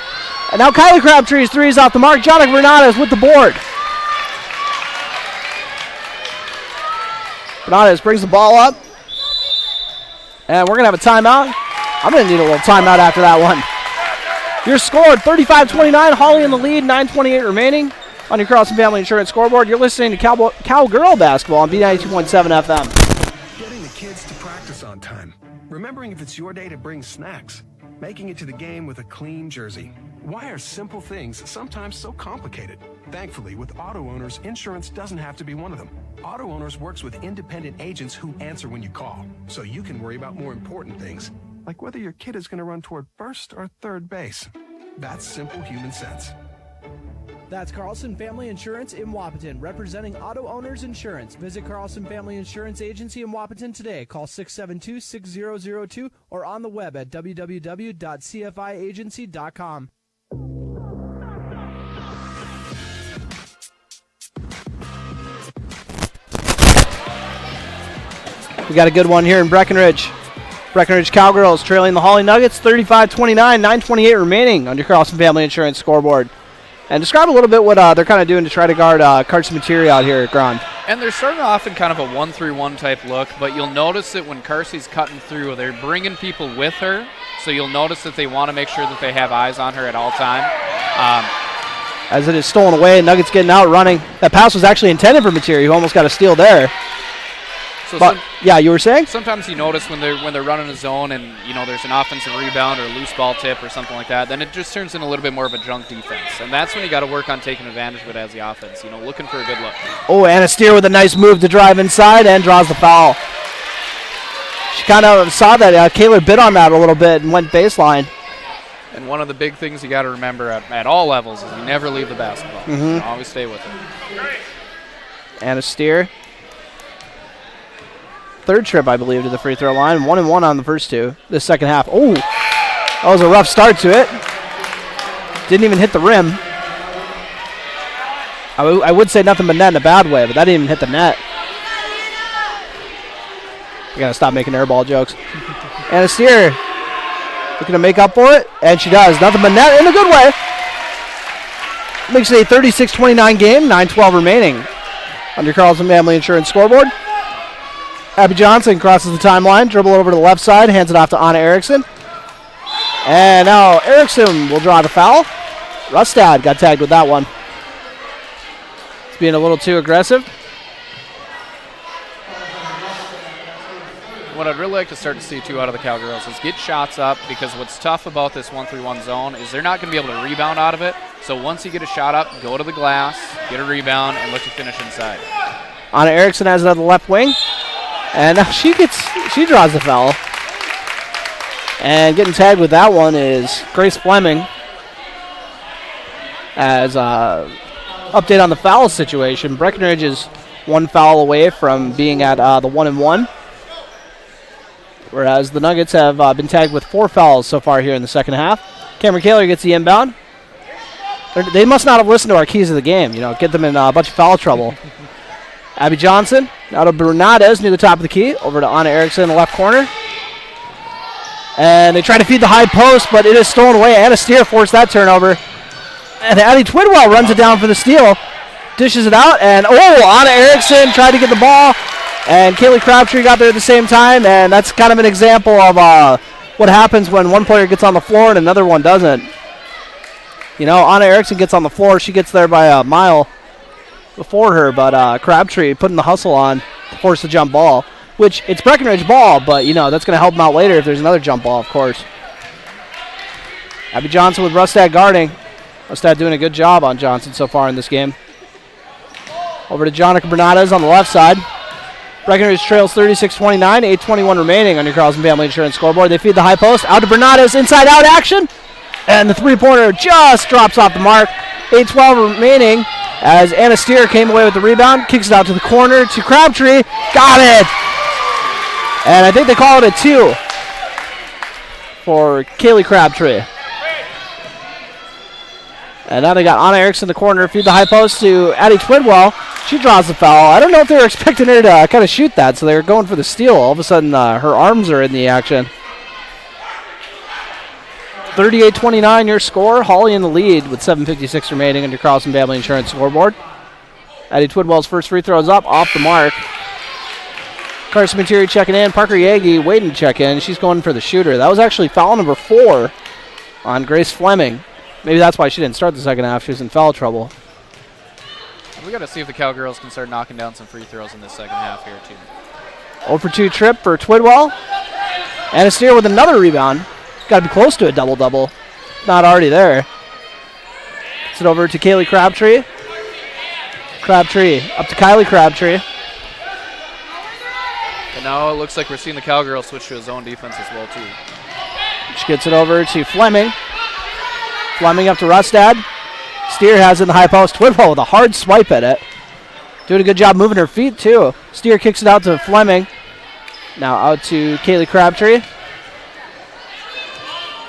And now Kylie Crabtree's three is off the mark. Jonica Bernades with the board. Bernades brings the ball up. And we're going to have a timeout. I'm going to need a little timeout after that one. Your score, 35-29. Hawley in the lead, 9:28 remaining on your Carlson Family Insurance scoreboard. You're listening to Cowgirl basketball on B92.7 FM. Getting the kids to practice on time. Remembering if it's your day to bring snacks. Making it to the game with a clean jersey. Why are simple things sometimes so complicated? Thankfully, with auto owners, insurance doesn't have to be one of them. Auto Owners works with independent agents who answer when you call, so you can worry about more important things, like whether your kid is going to run toward first or third base. That's simple human sense. That's Carlson Family Insurance in Wapaton, representing Auto Owners Insurance. Visit Carlson Family Insurance Agency in Wapaton today. Call 672-6002 or on the web at www.cfiagency.com. We got a good one here in Breckenridge. Breckenridge Cowgirls trailing the Hawley Nuggets 35-29, 9:28 remaining on your Carlson Family Insurance scoreboard. And describe a little bit what they're kind of doing to try to guard Carson Materi out here at Grand. And they're starting off in kind of a 1-3-1 type look, but you'll notice that when Carsey's cutting through, they're bringing people with her, so you'll notice that they want to make sure that they have eyes on her at all time. As it is stolen away, Nuggets getting out running. That pass was actually intended for Materi, who almost got a steal there. So but, yeah, you were saying? Sometimes you notice when they're running a zone and there's an offensive rebound or a loose ball tip or something like that, then it just turns in a little bit more of a junk defense, and that's when you got to work on taking advantage of it as the offense. Looking for a good look. Oh, Anna Steer with a nice move to drive inside and draws the foul. She kind of saw that Kaler bit on that a little bit and went baseline. And one of the big things you got to remember at all levels is you never leave the basketball. Mm-hmm. Always stay with it. Anna Steer. Third trip, I believe, to the free throw line. 1-1 on the first two. This second half. Oh, that was a rough start to it. Didn't even hit the rim. I would say nothing but net in a bad way, but that didn't even hit the net. You gotta stop making airball jokes. Anna Steer looking to make up for it, and she does. Nothing but net in a good way. Makes it a 36-29 game, 9:12 remaining on your Carlson Family Insurance scoreboard. Abby Johnson crosses the timeline, dribble over to the left side, hands it off to Anna Erickson. And now Erickson will draw the foul. Rustad got tagged with that one. It's being a little too aggressive. What I'd really like to start to see, too, out of the Cowgirls is get shots up, because what's tough about this 1-3-1 zone is they're not going to be able to rebound out of it. So once you get a shot up, go to the glass, get a rebound, and let you finish inside. Anna Erickson has it on the left wing. And now she draws the foul. And getting tagged with that one is Grace Fleming. As update on the foul situation, Breckenridge is one foul away from being at the 1-1. Whereas the Nuggets have been tagged with 4 fouls so far here in the second half. Cameron Kaler gets the inbound. They must not have listened to our keys of the game, get them in a bunch of foul trouble. Abby Johnson, now to Bernades near the top of the key, over to Anna Erickson in the left corner. And they try to feed the high post, but it is stolen away. Anna Steer forced that turnover. And Addie Twidwell runs it down for the steal, dishes it out, and Anna Erickson tried to get the ball, and Kaylee Crabtree got there at the same time, and that's kind of an example of what happens when one player gets on the floor and another one doesn't. Anna Erickson gets on the floor, she gets there by a mile before her, but Crabtree putting the hustle on to force the jump ball. which it's Breckenridge ball, but, you know, that's going to help them out later if there's another jump ball, of course. Abby Johnson with Rustad guarding. Rustad doing a good job on Johnson so far in this game. Over to Jonica Bernades on the left side. Breckenridge trails 36-29, 8:21 remaining on your Carlson Family Insurance scoreboard. They feed the high post. Out to Bernades, inside-out action. And the three-pointer just drops off the mark. 8:12 remaining as Anna Steer came away with the rebound. Kicks it out to the corner to Crabtree. Got it! And I think they call it a 2 for Kaylee Crabtree. And now they got Anna Erickson in the corner. Feed the high post to Addie Twidwell. She draws the foul. I don't know if they were expecting her to kind of shoot that, so they were going for the steal. All of a sudden, her arms are in the action. 38-29 your score. Hawley in the lead with 7:56 remaining on your Carlson Family Insurance scoreboard. Addie Twidwell's first free throw is up, off the mark. Carson Materi checking in. Parker Yagi waiting to check in. She's going for the shooter. That was actually foul number 4 on Grace Fleming. Maybe that's why she didn't start the second half. She was in foul trouble. We got to see if the Cowgirls can start knocking down some free throws in this second half here, too. 0 for 2 trip for Twidwell. Anna Steer with another rebound. Got to be close to a double-double. Not already there. Gets it over to Kaylee Crabtree. Crabtree up to Kylie Crabtree. And now it looks like we're seeing the Cowgirls switch to a zone defense as well, too. She gets it over to Fleming. Fleming up to Rustad. Steer has it in the high post. Twidwell with a hard swipe at it. Doing a good job moving her feet, too. Steer kicks it out to Fleming. Now out to Kaylee Crabtree.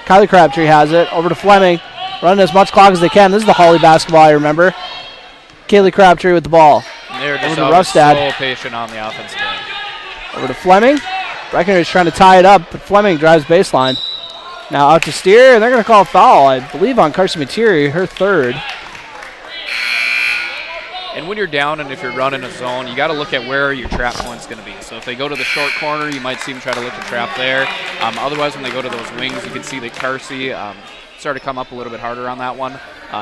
Kylie Crabtree has it. Over to Fleming. Running as much clock as they can. This is the Hawley basketball, I remember. Kaylee Crabtree with the ball. And they're just over to Rustad. so patient on the offensive end. Over to Fleming. Breckenridge trying to tie it up, but Fleming drives baseline. Now out to Steer, and they're going to call a foul, I believe, on Carson Materi, her third. And when you're down and if you're running a zone, you got to look at where your trap point's going to be. So if they go to the short corner, you might see them try to look to trap there. Otherwise, when they go to those wings, you can see that Carsey started to come up a little bit harder on that one.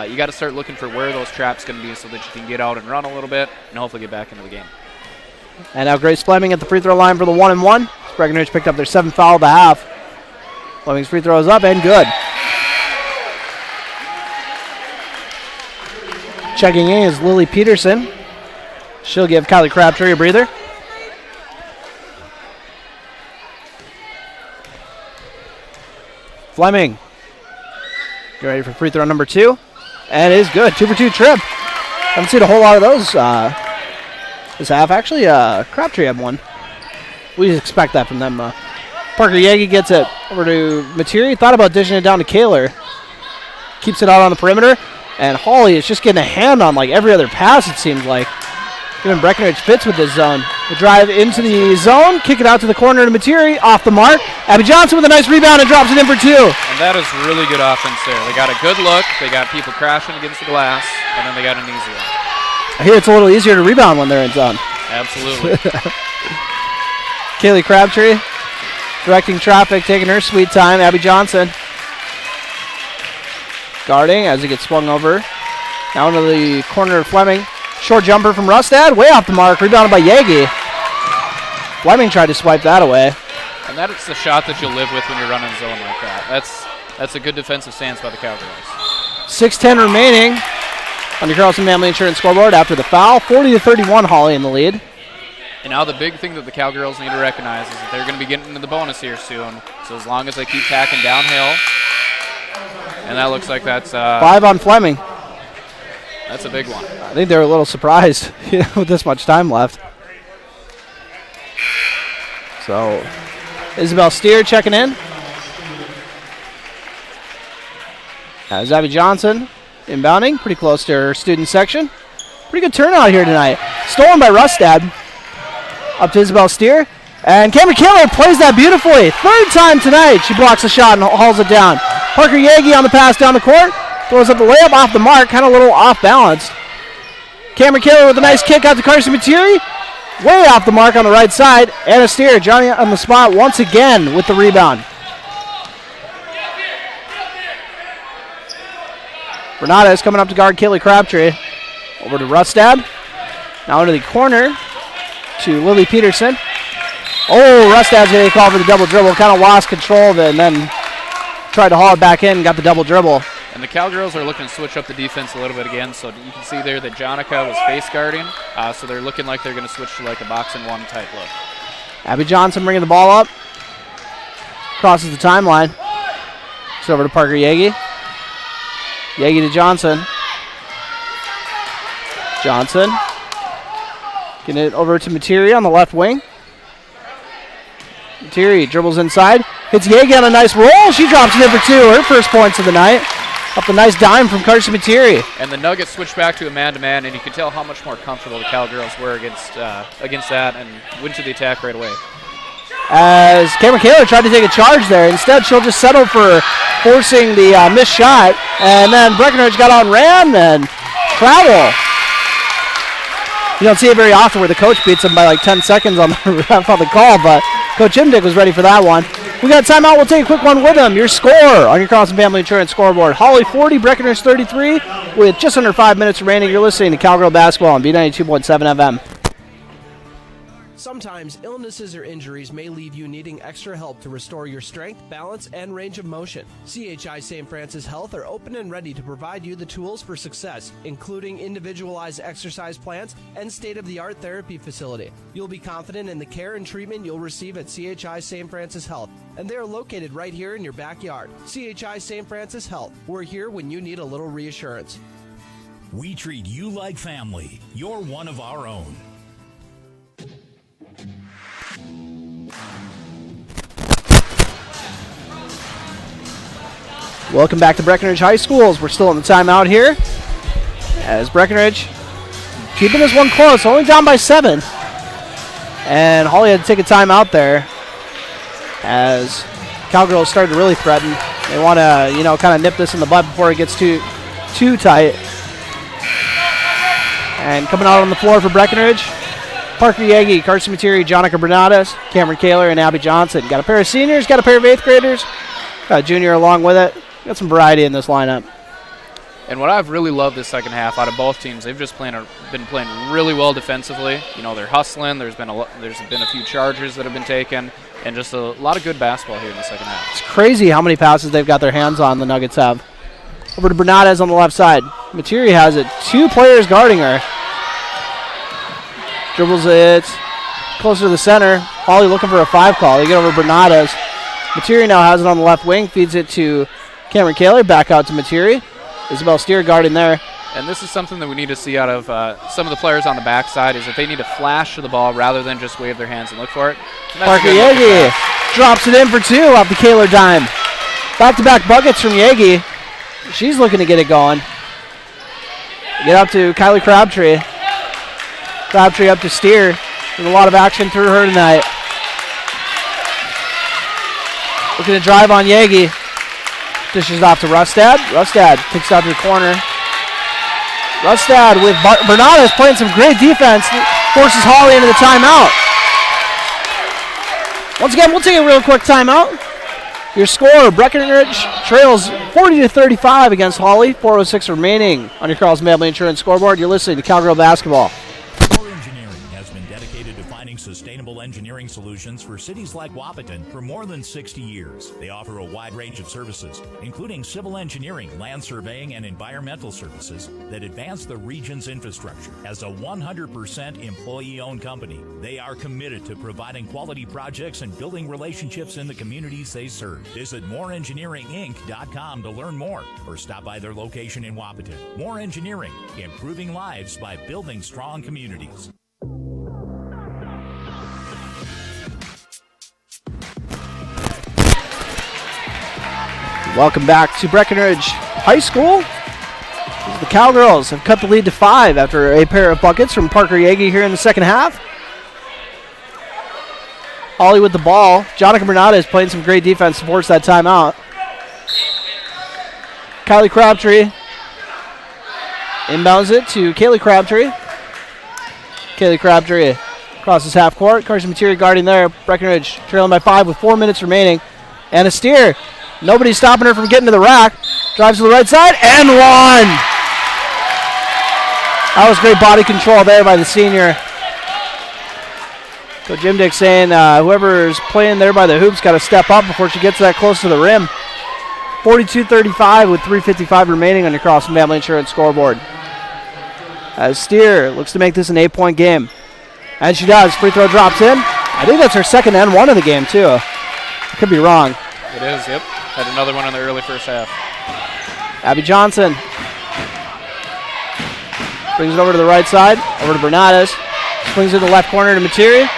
You got to start looking for where those traps going to be so that you can get out and run a little bit and hopefully get back into the game. And now Grace Fleming at the free throw line for the 1-and-1. Breckenridge picked up their 7th foul of the half. Fleming's free throw is up and good. Checking in is Lily Peterson. She'll give Kylie Crabtree a breather. Fleming. Get ready for free throw number 2. And it is good. 2 for 2 trip. Haven't seen a whole lot of those this half. Actually, Crabtree had one. We expect that from them. Parker Yagi gets it over to Materi. Thought about dishing it down to Kaler. Keeps it out on the perimeter. And Hawley is just getting a hand on like every other pass, it seems like. Giving Breckenridge fits with this zone. The drive into the zone. Kick it out to the corner to Materi. Off the mark. Abby Johnson with a nice rebound and drops it in for 2. And that is really good offense there. They got a good look. They got people crashing against the glass. And then they got an easy one. I hear it's a little easier to rebound when they're in zone. Absolutely. Kaylee Crabtree directing traffic, taking her sweet time. Abby Johnson guarding as it gets swung over. Now into the corner of Fleming. Short jumper from Rustad, way off the mark, rebounded by Yagi. Fleming tried to swipe that away. And that's the shot that you'll live with when you're running zone like that. That's a good defensive stance by the Cowgirls. 6:10 remaining on the Carlson Family Insurance scoreboard after the foul. 40-31 Hawley in the lead. And now the big thing that the Cowgirls need to recognize is that they're going to be getting into the bonus here soon. So as long as they keep tacking downhill, and that looks like that's 5 on Fleming. That's a big one. I think they're a little surprised with this much time left. So Isabel Steer checking in. As Abby Johnson inbounding, pretty close to her student section. Pretty good turnout here tonight. Stolen by Rustad. Up to Isabel Steer. And Cameron Kaler plays that beautifully. 3rd time tonight. She blocks the shot and hauls it down. Parker Yagi on the pass down the court. Throws up the layup off the mark. Kind of a little off balance. Cameron Kaler with a nice kick out to Carson Materi. Way off the mark on the right side. Anna Steer, Johnny on the spot once again with the rebound. Bernades coming up to guard Kaylee Crabtree. Over to Rustad. Now into the corner to Lily Peterson. Oh, Rustad's going to call for the double dribble. Kind of lost control of it and then tried to haul it back in and got the double dribble. And the Cowgirls are looking to switch up the defense a little bit again. So you can see there that Jonica was face guarding. So they're looking like they're going to switch to like a box and one type look. Abby Johnson bringing the ball up. Crosses the timeline. It's over to Parker Yagi. Yagi to Johnson. Johnson. Getting it over to Materi on the left wing. Materi dribbles inside. Hits Yagi on a nice roll. She drops it in for 2. Her first points of the night. Up a nice dime from Carson Materi. And the Nuggets switched back to a man-to-man, and you can tell how much more comfortable the Cowgirls were against that and went to the attack right away. As Cameron Kaler tried to take a charge there. Instead, she'll just settle for forcing the missed shot. And then Breckenridge got on ran and travel. You don't see it very often where the coach beats them by like 10 seconds on the ref on the call, but Coach Imdick was ready for that one. We got a timeout. We'll take a quick one with them. Your score on your Carlson Family Insurance scoreboard. Hawley 40, Breckenridge 33 with just under 5 minutes remaining. You're listening to Cowgirl Basketball on B92.7 FM. Sometimes illnesses or injuries may leave you needing extra help to restore your strength, balance, and range of motion. CHI St. Francis Health are open and ready to provide you the tools for success, including individualized exercise plans and state-of-the-art therapy facility. You'll be confident in the care and treatment you'll receive at CHI St. Francis Health, and they are located right here in your backyard. CHI St. Francis Health. We're here when you need a little reassurance. We treat you like family. You're one of our own. Welcome back to Breckenridge High Schools. We're still in the timeout here as Breckenridge keeping this one close, only down by 7. And Hawley had to take a timeout there as Cowgirls started to really threaten. They want to, kind of nip this in the bud before it gets too tight. And coming out on the floor for Breckenridge, Parker Yagi, Carson Materi, Jonica Bernadas, Cameron Kaler, and Abby Johnson. Got a pair of seniors, got a pair of 8th graders, got a junior along with it. Got some variety in this lineup. And what I've really loved this second half out of both teams, they've just been playing really well defensively. They're hustling. There's been a few charges that have been taken, and just a lot of good basketball here in the second half. It's crazy how many passes they've got their hands on, the Nuggets have. Over to Bernadas on the left side. Materi has it. 2 players guarding her. Dribbles it closer to the center. Hawley looking for a 5 call. They get over Bernadas. Materi now has it on the left wing. Feeds it to Cameron Kaler. Back out to Materi. Isabel Steer guarding there. And this is something that we need to see out of some of the players on the backside, is that they need to flash to the ball rather than just wave their hands and look for it. Parker Yagi drops it in for 2 off the Kaler dime. Back-to-back buckets from Yagi. She's looking to get it going. Get out to Kylie Crabtree. Crabtree up to Steer. There's a lot of action through her tonight. Looking to drive on Yagi. Dishes off to Rustad. Rustad kicks out to the corner. Rustad with Bernadas playing some great defense. Forces Hawley into the timeout. Once again, we'll take a real quick timeout. Your score, Breckenridge trails 40-35 against Hawley. 4:06 remaining on your Carlson Family Insurance scoreboard. You're listening to Cowgirl Basketball. Sustainable engineering solutions for cities like Wahpeton for more than 60 years. They offer a wide range of services, including civil engineering, land surveying, and environmental services that advance the region's infrastructure. As a 100% employee-owned company, they are committed to providing quality projects and building relationships in the communities they serve. Visit moreengineeringinc.com to learn more, or stop by their location in Wahpeton. More Engineering, improving lives by building strong communities. Welcome back to Breckenridge High School. The Cowgirls have cut the lead to 5 after a pair of buckets from Parker Yagi here in the second half. Hawley with the ball. Jonica Bernadas is playing some great defense to force that timeout. Kylie Crabtree inbounds it to Kaylee Crabtree. Kaylee Crabtree crosses half court. Carson Materi guarding there. Breckenridge trailing by 5 with 4 minutes remaining. And a steer. Nobody's stopping her from getting to the rack. Drives to the right side and one. That was great body control there by the senior. So Jim Dick saying whoever's playing there by the hoops got to step up before she gets that close to the rim. 42-35 with 3:55 remaining on your Carlson Family Insurance scoreboard. As Steer looks to make this an 8-point game. And she does. Free throw drops in. I think that's her second and one of the game, too. I could be wrong. It is, yep. Had another one in the early first half. Abby Johnson brings it over to the right side, over to Bernades. Swings in the left corner to Materi.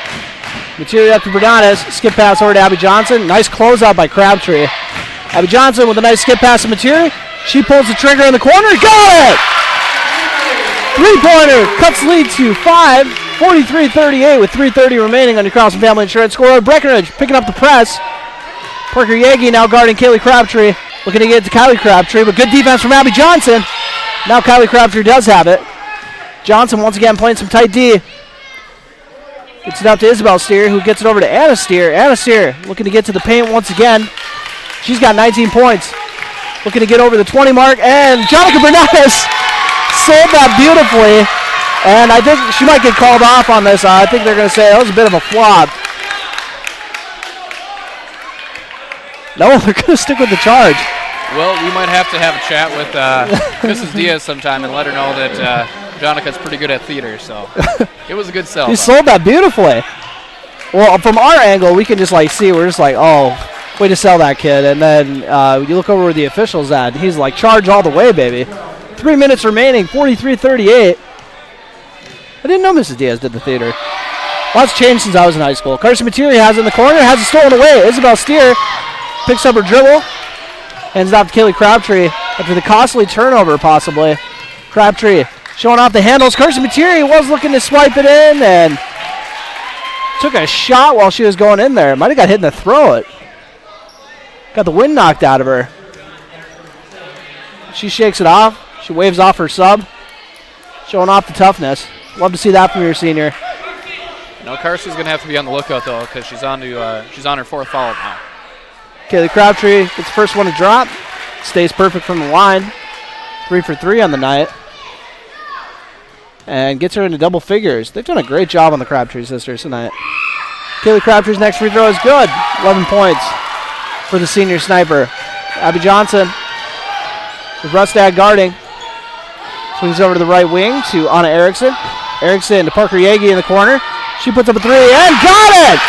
Materi up to Bernades. Skip pass over to Abby Johnson. Nice closeout by Crabtree. Abby Johnson with a nice skip pass to Materi. She pulls the trigger in the corner. Got it! Three-pointer cuts lead to 5. 43-38 with 3:30 remaining on your Carlson Family Insurance score. Breckenridge picking up the press. Parker Yagi now guarding Kaylee Crabtree. Looking to get it to Kylie Crabtree, but good defense from Abby Johnson. Now Kylie Crabtree does have it. Johnson once again playing some tight D. Gets it out to Isabel Steer, who gets it over to Anna Steer. Anna Steer looking to get to the paint once again. She's got 19 points. Looking to get over the 20 mark, and Jonica Bernales sold that beautifully. And I think she might get called off on this. I think they're going to say that was a bit of a flop. No, they're going to stick with the charge. Well, we might have to have a chat with Mrs. Diaz sometime and let her know that Jonica's pretty good at theater, so it was a good sell. She sold that beautifully. Well, from our angle, we can just like see, we're just like, oh, way to sell that kid. And then you look over where the official's at, and he's like, charge all the way, baby. 3 minutes remaining, 43-38. I didn't know Mrs. Diaz did the theater. Lots changed since I was in high school. Carson Materi has it in the corner, has it stolen away. Isabel Steer picks up her dribble, hands it off to Kaylee Crabtree after the costly turnover, possibly. Crabtree showing off the handles. Carson Materi was looking to swipe it in and took a shot while she was going in there. Might have got hit in the throat. Got the wind knocked out of her. She shakes it off. She waves off her sub, showing off the toughness. Love to see that from your senior. No, Carson's going to have to be on the lookout, though, because she's on her fourth foul now. Kaylee Crabtree gets the first one to drop. Stays perfect from the line. 3 for 3 on the night. And gets her into double figures. They've done a great job on the Crabtree sisters tonight. Kaylee Crabtree's next free throw is good. 11 points for the senior sniper. Abby Johnson with Rustad guarding. Swings over to the right wing to Anna Erickson. Erickson to Parker Yagi in the corner. She puts up a three and got it!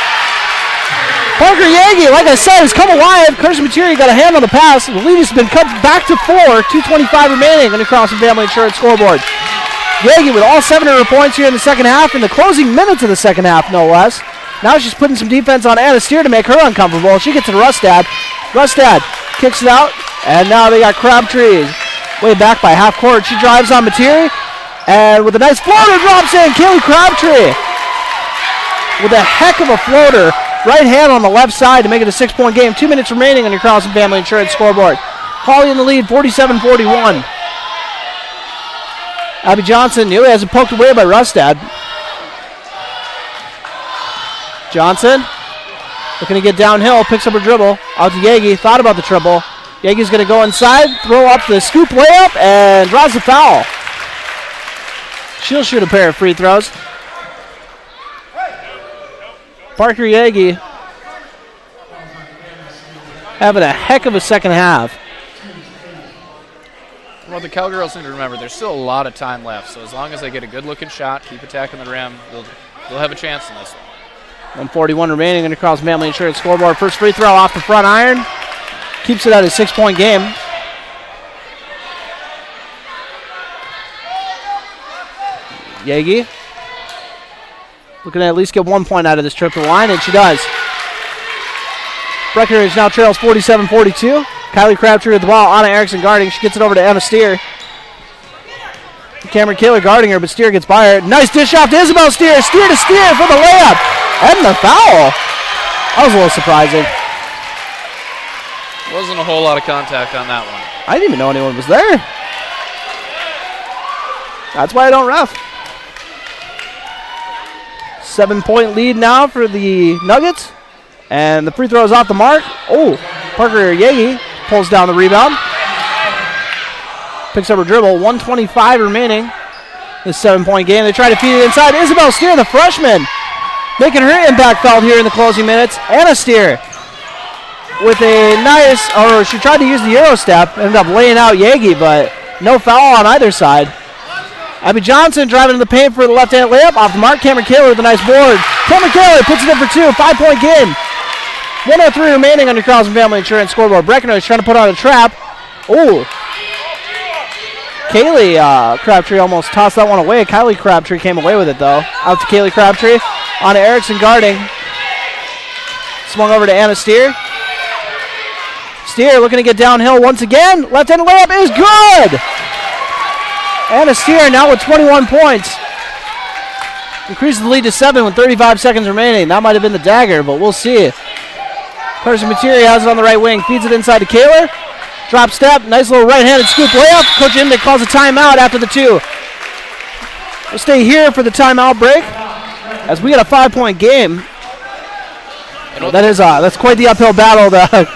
Parker Yagi, like I said, has come alive. Carson Materi got a hand on the pass. The lead has been cut back to 4. 2:25 remaining on the Carlson Family Insurance scoreboard. Yagi with all 7 of her points here in the second half, in the closing minutes of the second half, no less. Now she's putting some defense on Anna Steer to make her uncomfortable. She gets to Rustad. Rustad kicks it out, and now they got Crabtree way back by half court. She drives on Materi, and with a nice floater drops in. Kaylee Crabtree with a heck of a floater. Right hand on the left side to make it a 6-point game. 2 minutes remaining on your Carlson Family Insurance scoreboard. Hawley in the lead, 47-41. Abby Johnson nearly has it poked away by Rustad. Johnson looking to get downhill, picks up her dribble. Out to Yagi, thought about the triple. Yagi's going to go inside, throw up the scoop layup, and draws the foul. She'll shoot a pair of free throws. Parker Yagi having a heck of a second half. Well, the Cowgirls need to remember there's still a lot of time left, so as long as they get a good-looking shot, keep attacking the rim, they'll have a chance in this one. 1:41 remaining on your Carlson Family Insurance scoreboard. First free throw off the front iron. Keeps it at a 6-point game. Yagi looking to at least get 1 point out of this trip to the line, and she does. Breckenridge now trails 47-42. Kylie Crabtree with the ball. Anna Erickson guarding. She gets it over to Emma Steer. Cameron Kaler guarding her, but Steer gets by her. Nice dish off to Isabel Steer. Steer to Steer for the layup. And the foul. That was a little surprising. Wasn't a whole lot of contact on that one. I didn't even know anyone was there. That's why I don't ref. 7-point lead now for the Nuggets. And the free throw is off the mark. Oh, Parker Yagi pulls down the rebound. Picks up her dribble. 1:25 remaining. This 7-point game. They try to feed it inside. Isabel Steer, the freshman, making her impact felt here in the closing minutes. Anna Steer with a nice, or she tried to use the Euro step, ended up laying out Yagi, but no foul on either side. Abby Johnson driving in the paint for the left-hand layup. Off the mark, Cameron Kaler with a nice board. Cameron Kaler puts it in for 2, 5-point game. 1:03 remaining on your Carlson Family Insurance scoreboard. Breckenridge trying to put on a trap. Oh. Kaylee Crabtree almost tossed that one away. Kylie Crabtree came away with it, though. Out to Kaylee Crabtree. On to Erickson guarding. Swung over to Anna Steer. Steer looking to get downhill once again. Left-handed layup is good. Anna Steer now with 21 points. Increases the lead to 7 with 35 seconds remaining. That might have been the dagger, but we'll see. Carson Materi has it on the right wing. Feeds it inside to Kaler. Drop step. Nice little right-handed scoop layup. Coach Imdick calls a timeout after the 2. We'll stay here for the timeout break as we got a 5-point game. That's quite the uphill battle to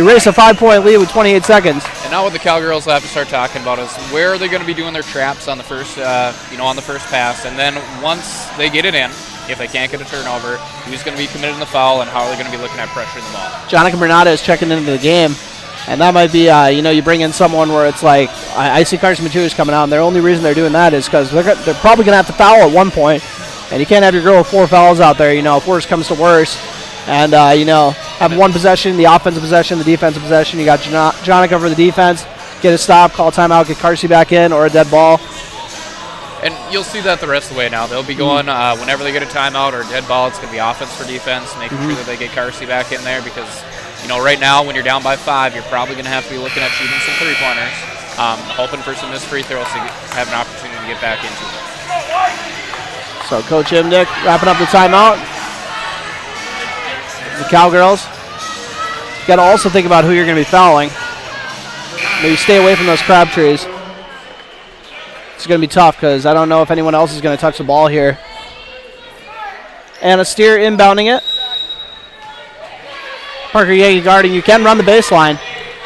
erase a 5-point lead with 28 seconds. And now what the Cowgirls will have to start talking about is where are they going to be doing their traps on the first, on the first pass, and then once they get it in, if they can't get a turnover, who's going to be committing the foul and how are they going to be looking at pressuring the ball. Jonica Bernada is checking into the game, and that might be, you bring in someone where it's like, I see Carson Materi coming out, and the only reason they're doing that is because they're probably going to have to foul at one point, and you can't have your girl with 4 fouls out there, if worse comes to worse. And, have one possession, the offensive possession, the defensive possession. You got Jonica for the defense. Get a stop, call a timeout, get Carsey back in, or a dead ball. And you'll see that the rest of the way now. They'll be going, whenever they get a timeout or a dead ball, it's going to be offense for defense, making sure that they get Carsey back in there because, right now when you're down by 5, you're probably going to have to be looking at shooting some three-pointers, hoping for some missed free throws to have an opportunity to get back into it. So Coach Imdick wrapping up the timeout. The Cowgirls. You got to also think about who you're going to be fouling. Maybe stay away from those Crabtrees. It's going to be tough because I don't know if anyone else is going to touch the ball here. Anna Steer inbounding it. Parker Yagi guarding. You can run the baseline.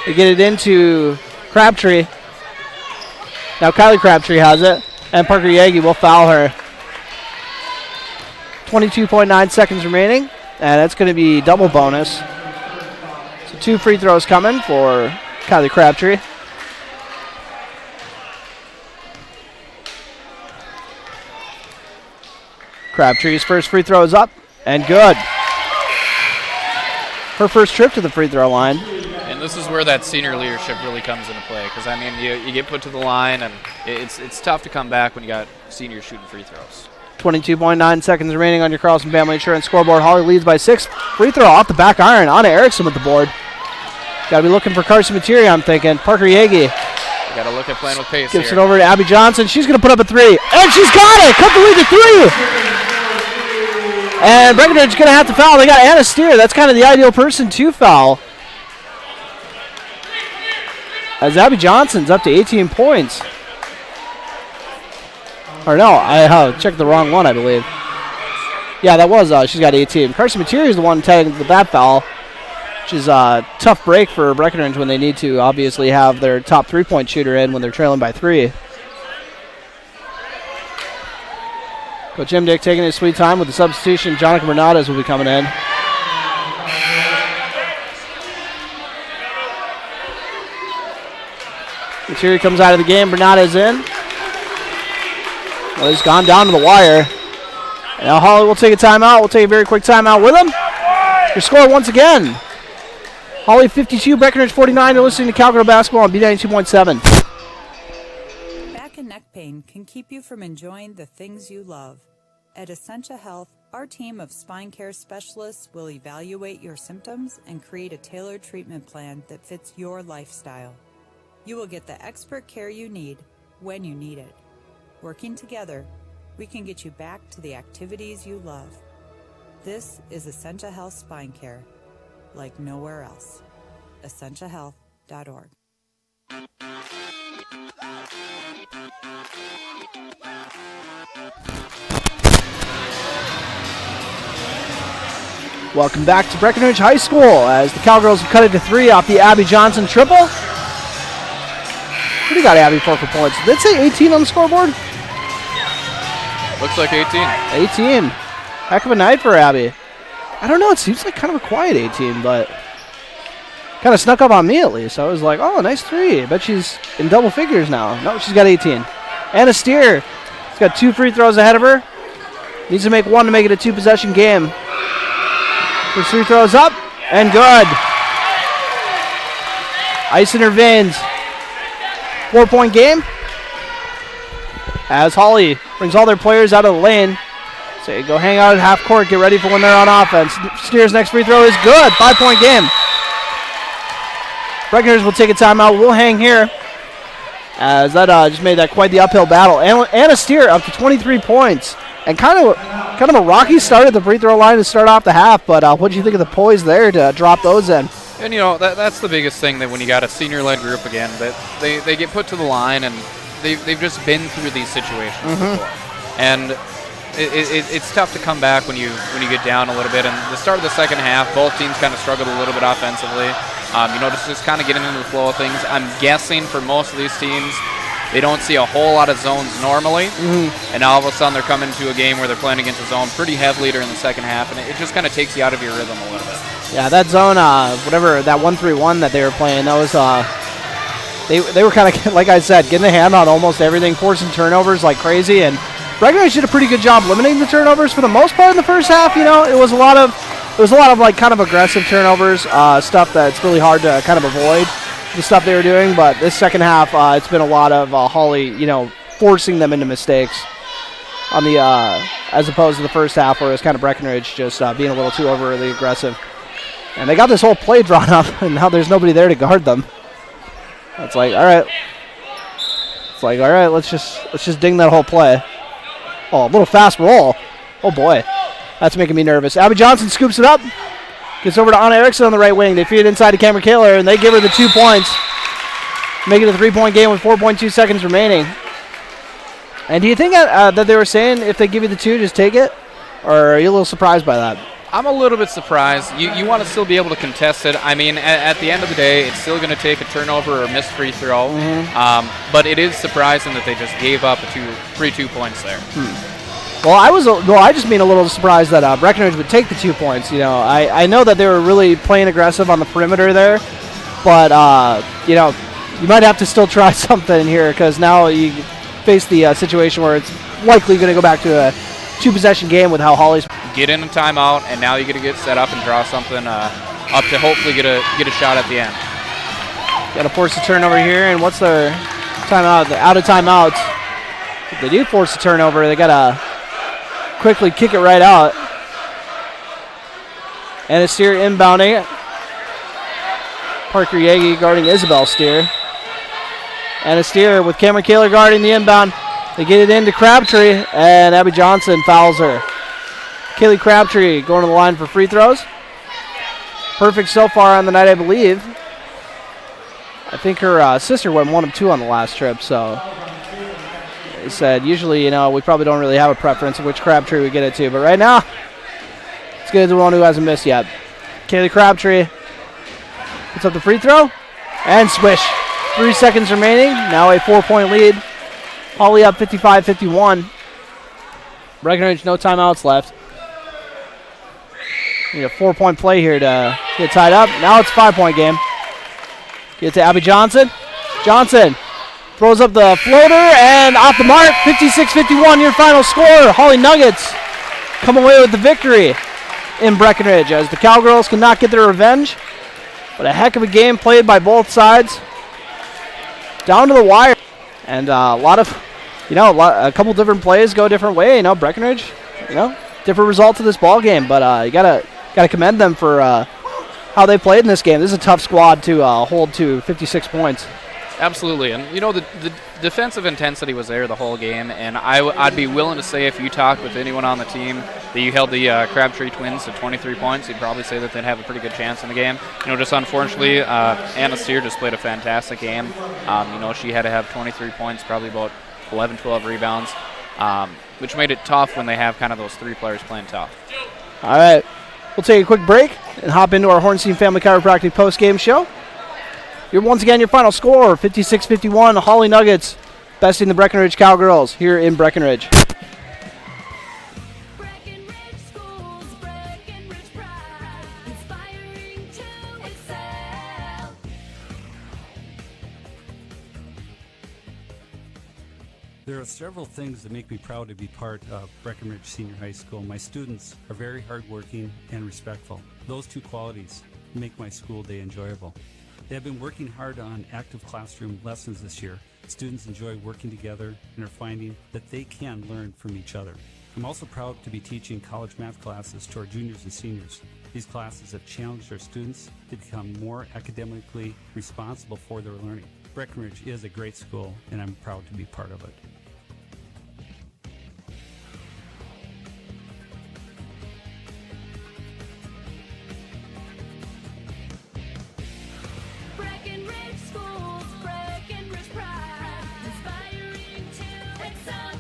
You get it into Crabtree. Now Kylie Crabtree has it, and Parker Yagi will foul her. 22.9 seconds remaining, and that's going to be double bonus. So 2 free throws coming for Kylie Crabtree. Crabtree's first free throw is up, and good. Her first trip to the free throw line. And this is where that senior leadership really comes into play because, you get put to the line, and it's tough to come back when you got seniors shooting free throws. 22.9 seconds remaining on your Carlson Family Insurance scoreboard. Hawley leads by 6. Free throw off the back iron. On to Erickson with the board. Got to be looking for Carson Materi, I'm thinking. Parker Yagi. Got to look at playing with pace Gives here. it over to Abby Johnson. She's going to put up a 3. And she's got it! Cut the lead to 3! And Breckenridge is going to have to foul. They got Anna Steer. That's kind of the ideal person to foul. As Abby Johnson's up to 18 points. Or no, I checked the wrong one, I believe. Yeah, that was, she's got 18. Carson Materi is the one tagged with that foul, which is a tough break for Breckenridge when they need to obviously have their top 3-point shooter in when they're trailing by 3. Coach Imdick taking his sweet time with the substitution. Jonica Bernardes will be coming in. Materi comes out of the game. Bernardes in. Well, he's gone down to the wire. Now Hawley will take a timeout. We'll take a very quick timeout with him. Your score once again. Hawley 52, Breckenridge 49. You're listening to Cowgirl Basketball on B92.7. Back and neck pain can keep you from enjoying the things you love. At Essentia Health, our team of spine care specialists will evaluate your symptoms and create a tailored treatment plan that fits your lifestyle. You will get the expert care you need when you need it. Working together, we can get you back to the activities you love. This is Essentia Health Spine Care, like nowhere else. EssentiaHealth.org. Welcome back to Breckenridge High School as the Cowgirls have cut it to 3 off the Abby Johnson triple. What do you got Abby for points? Did it say 18 on the scoreboard? Looks like 18. 18. Heck of a night for Abby. I don't know, it seems like kind of a quiet 18, but kind of snuck up on me at least. I was like, oh, nice 3. I bet she's in double figures now. No, she's got 18. Anna Steer. She's got 2 free throws ahead of her. Needs to make 1 to make it a 2-possession game. First free throws up and good. Ice in her veins. 4-point game. As Hawley brings all their players out of the lane. So go hang out at half court, get ready for when they're on offense. Steer's next free throw is good. 5-point game. Breckenridge will take a timeout. We'll hang here. As that just made that quite the uphill battle. Anna Steer up to 23 points. And kind of a rocky start at the free throw line to start off the half. But what do you think of the poise there to drop those in? And, you know, that's the biggest thing, that when you got a senior-led group again, that they get put to the line, and they've just been through these situations before. And it's tough to come back when you get down a little bit. And the start of the second half, both teams kind of struggled a little bit offensively. You know, just kind of getting into the flow of things. I'm guessing for most of these teams, they don't see a whole lot of zones normally. And now all of a sudden they're coming to a game where they're playing against a zone pretty heavily during the second half, and it just kind of takes you out of your rhythm a little bit. Yeah, that zone, whatever, that 1-3-1 that they were playing, that was, they were kind of, like I said, getting a hand on almost everything, forcing turnovers like crazy, and Breckenridge did a pretty good job limiting the turnovers for the most part in the first half. You know, it was a lot of like kind of aggressive turnovers, stuff that's really hard to kind of avoid, the stuff they were doing, but this second half, it's been a lot of Hawley, you know, forcing them into mistakes on the, as opposed to the first half where it was kind of Breckenridge just being a little too overly aggressive. And they got this whole play drawn up, and now there's nobody there to guard them. It's like, all right. It's like, all right, let's just ding that whole play. Oh, a little fast roll. Oh, boy. That's making me nervous. Abby Johnson scoops it up. Gets over to Anna Erickson on the right wing. They feed it inside to Cameron Kaler, and they give her the 2 points. Make it a 3-point game with 4.2 seconds remaining. And do you think that they were saying if they give you the 2, just take it? Or are you a little surprised by that? I'm a little bit surprised. You want to still be able to contest it. I mean, at the end of the day, it's still going to take a turnover or a missed free throw. But it is surprising that they just gave up free 2 points there. Well, I just mean a little surprised that Breckenridge would take the 2 points. You know, I know that they were really playing aggressive on the perimeter there, but you know, you might have to still try something here because now you face the situation where it's likely going to go back to a 2-possession game with how Hawley's. Get in a timeout, and now you got to get set up and draw something up to hopefully get a shot at the end. Got to force a turnover here, and what's their timeout? Out of timeouts. If they do force a turnover, they got to quickly kick it right out. And it's Steer inbounding it. Parker Yagi guarding Isabel Steer. And it's Steer with Cameron Kaler guarding the inbound. They get it into Crabtree, and Abby Johnson fouls her. Kaylee Crabtree going to the line for free throws. Perfect so far on the night, I believe. I think her sister went 1 of 2 on the last trip, so they said usually, you know, we probably don't really have a preference of which Crabtree we get it to, but right now, let's get it to the one who hasn't missed yet. Kaylee Crabtree puts up the free throw, and swish. 3 seconds remaining, now a 4-point lead. Hawley up 55-51. Breckenridge, no timeouts left. Need a 4-point play here to get tied up. Now it's a 5-point game. Get to Abby Johnson. Johnson throws up the floater and off the mark. 56-51, your final score. Hawley Nuggets come away with the victory in Breckenridge as the Cowgirls cannot get their revenge. But a heck of a game played by both sides. Down to the wire. And a lot of, you know, a couple different plays go a different way. You know, Breckenridge, you know, different results of this ball game. But you gotta commend them for how they played in this game. This is a tough squad to hold to 56 points. Absolutely, and you know the defensive intensity was there the whole game, and I'd be willing to say if you talked with anyone on the team that you held the Crabtree twins to 23 points, you'd probably say that they'd have a pretty good chance in the game. You know, just unfortunately, Anna Steer just played a fantastic game. You know, she had to have 23 points, probably about 11, 12 rebounds, which made it tough when they have kind of those 3 players playing tough. All right, we'll take a quick break and hop into our Hornstein Family Chiropractic post-game show. Once again, your final score, 56-51, Hawley Nuggets besting the Breckenridge Cowgirls here in Breckenridge. Breckenridge School. several things that make me proud to be part of Breckenridge Senior High School. My students are very hardworking and respectful. Those two qualities make my school day enjoyable. They have been working hard on active classroom lessons this year. Students enjoy working together and are finding that they can learn from each other. I'm also proud to be teaching college math classes to our juniors and seniors. These classes have challenged our students to become more academically responsible for their learning. Breckenridge is a great school, and I'm proud to be part of it. Breckenridge Schools, Breckenridge Pride, inspiring to excel.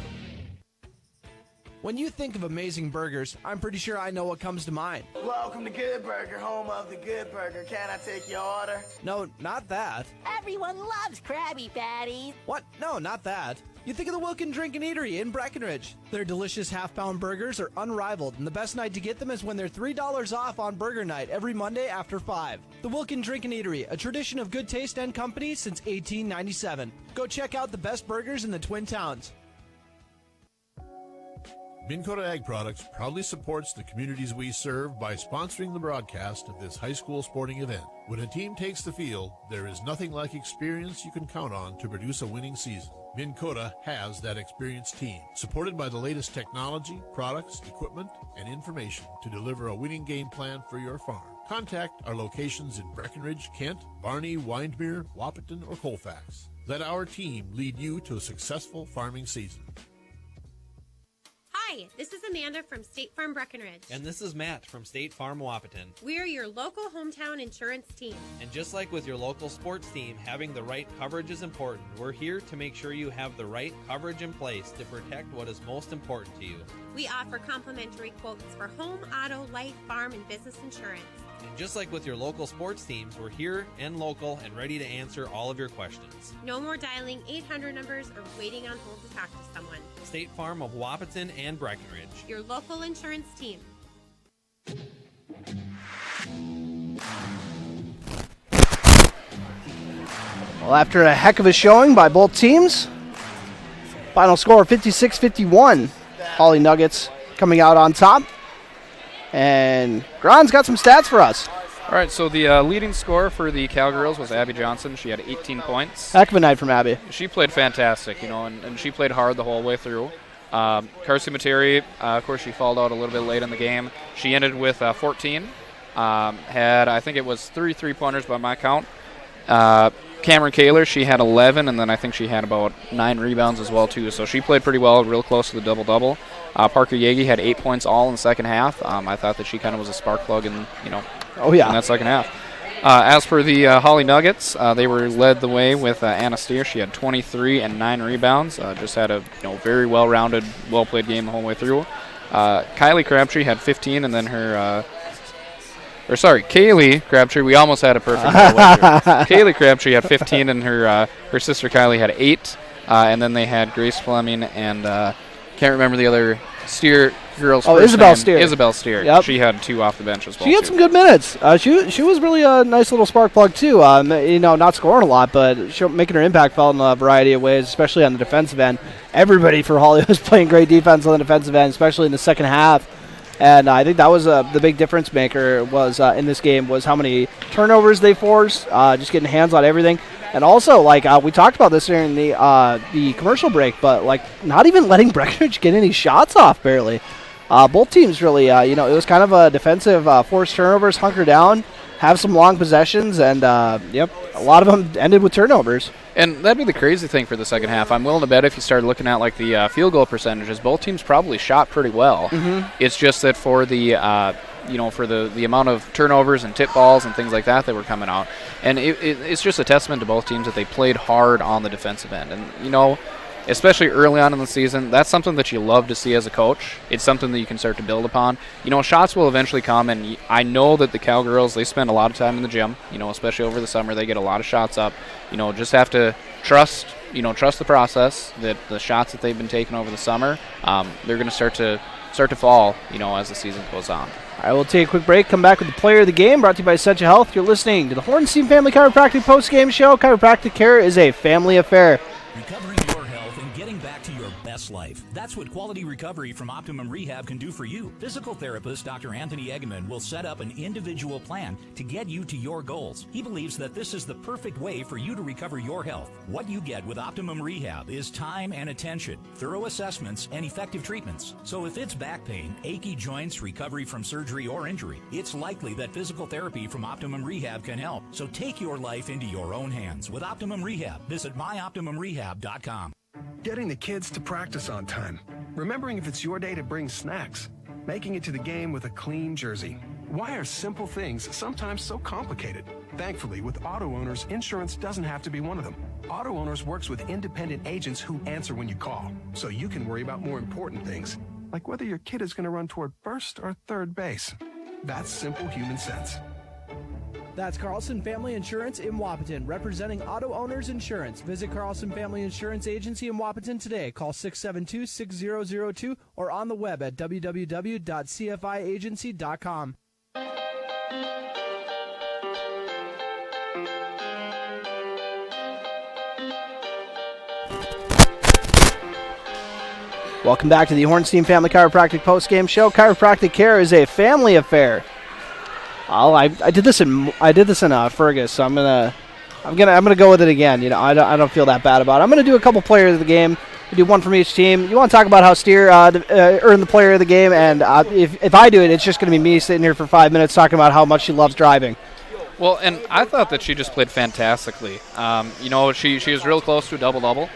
When you think of amazing burgers, I'm pretty sure I know what comes to mind. Welcome to Good Burger, home of the Good Burger. Can I take your order? No, not that. Everyone loves Krabby Patties. What? No, not that. You think of the Wilkin Drink and Eatery in Breckenridge. Their delicious half-pound burgers are unrivaled, and the best night to get them is when they're $3 off on Burger Night every Monday after 5. The Wilkin Drink and Eatery, a tradition of good taste and company since 1897. Go check out the best burgers in the Twin Towns. Minn Kota Ag Products proudly supports the communities we serve by sponsoring the broadcast of this high school sporting event. When a team takes the field, there is nothing like experience you can count on to produce a winning season. Minn Kota has that experienced team, supported by the latest technology, products, equipment, and information to deliver a winning game plan for your farm. Contact our locations in Breckenridge, Kent, Barney, Windmere, Wahpeton, or Colfax. Let our team lead you to a successful farming season. Hi, this is Amanda from State Farm Breckenridge. And this is Matt from State Farm Wahpeton. We're your local hometown insurance team. And just like with your local sports team, having the right coverage is important. We're here to make sure you have the right coverage in place to protect what is most important to you. We offer complimentary quotes for home, auto, life, farm, and business insurance. And just like with your local sports teams, we're here and local and ready to answer all of your questions. No more dialing 800 numbers or waiting on hold to talk to someone. State Farm of Wahpeton and Breckenridge. Your local insurance team. Well, after a heck of a showing by both teams, final score 56-51. Hawley Nuggets coming out on top. And Gron's got some stats for us. All right, so the leading scorer for the Cowgirls was Abby Johnson. She had 18 points. Heck of a night from Abby. She played fantastic, and she played hard the whole way through. Carson Materi, of course, she fouled out a little bit late in the game. She ended with 14. Had, I think it was 3 3-pointers by my count. Cameron Kaler, she had 11, and then I think she had about 9 rebounds as well, too. So she played pretty well, real close to the double-double. Parker Yagi had 8 points all in the second half. I thought that she kind of was a spark plug in that second half. As for the Hawley Nuggets, they were led the way with Anna Steer. She had 23 and 9 rebounds. Just had a very well-rounded, well-played game the whole way through. Kylie Crabtree had 15, and then Kaylee Crabtree. We almost had a perfect Kaylee Crabtree had 15, and her sister Kylie had 8. And then they had Grace Fleming and can't remember the other Steer girl's first Isabel name. Steer. Isabel Steer. Yep. She had 2 off the bench as well. She had some good minutes. She was really a nice little spark plug too. Not scoring a lot, but making her impact felt in a variety of ways, especially on the defensive end. Everybody for Hawley was playing great defense on the defensive end, especially in the second half. And I think that was the big difference maker was in this game was how many turnovers they forced, just getting hands on everything. And also, we talked about this during the commercial break, but, not even letting Breckenridge get any shots off, barely. Both teams really, it was kind of a defensive forced turnovers, hunker down, have some long possessions, and, a lot of them ended with turnovers. And that'd be the crazy thing for the second half. I'm willing to bet if you started looking at, the field goal percentages, both teams probably shot pretty well. Mm-hmm. It's just that for the for the amount of turnovers and tip balls and things like that were coming out. And it's just a testament to both teams that they played hard on the defensive end. And, especially early on in the season, that's something that you love to see as a coach. It's something that you can start to build upon. Shots will eventually come, and I know that the Cowgirls, they spend a lot of time in the gym, especially over the summer. They get a lot of shots up. Just have to trust the process, that the shots that they've been taking over the summer, they're going to start to fall, as the season goes on. All right, we'll take a quick break, come back with the player of the game, brought to you by Essentia Health. You're listening to the Hornstein Family Chiropractic Post-Game Show. Chiropractic care is a family affair. Recovering your health and getting back to your best life. That's what quality recovery from Optimum Rehab can do for you. Physical therapist Dr. Anthony Egeman will set up an individual plan to get you to your goals. He believes that this is the perfect way for you to recover your health. What you get with Optimum Rehab is time and attention, thorough assessments, and effective treatments. So if it's back pain, achy joints, recovery from surgery or injury, it's likely that physical therapy from Optimum Rehab can help. So take your life into your own hands with Optimum Rehab. Visit myoptimumrehab.com. Getting the kids to practice on time. Remembering if it's your day to bring snacks. Making it to the game with a clean jersey. Why are simple things sometimes so complicated? Thankfully, with auto owners, insurance doesn't have to be one of them. Auto Owners works with independent agents who answer when you call, so you can worry about more important things, like whether your kid is going to run toward first or third base. That's simple human sense. That's Carlson Family Insurance in Wapaton, representing Auto Owners Insurance. Visit Carlson Family Insurance Agency in Wapaton today. Call 672-6002 or on the web at www.cfiagency.com. Welcome back to the Hornstein Family Chiropractic Post-Game Show. Chiropractic care is a family affair. I did this in Fergus, so I'm gonna go with it again. You know, I don't feel that bad about it. I'm gonna do a couple players of the game. We do one from each team. You want to talk about how Steer earned the player of the game, and if I do it, it's just gonna be me sitting here for 5 minutes talking about how much she loves driving. Well, and I thought that she just played fantastically. You know, she was real close to a double-double.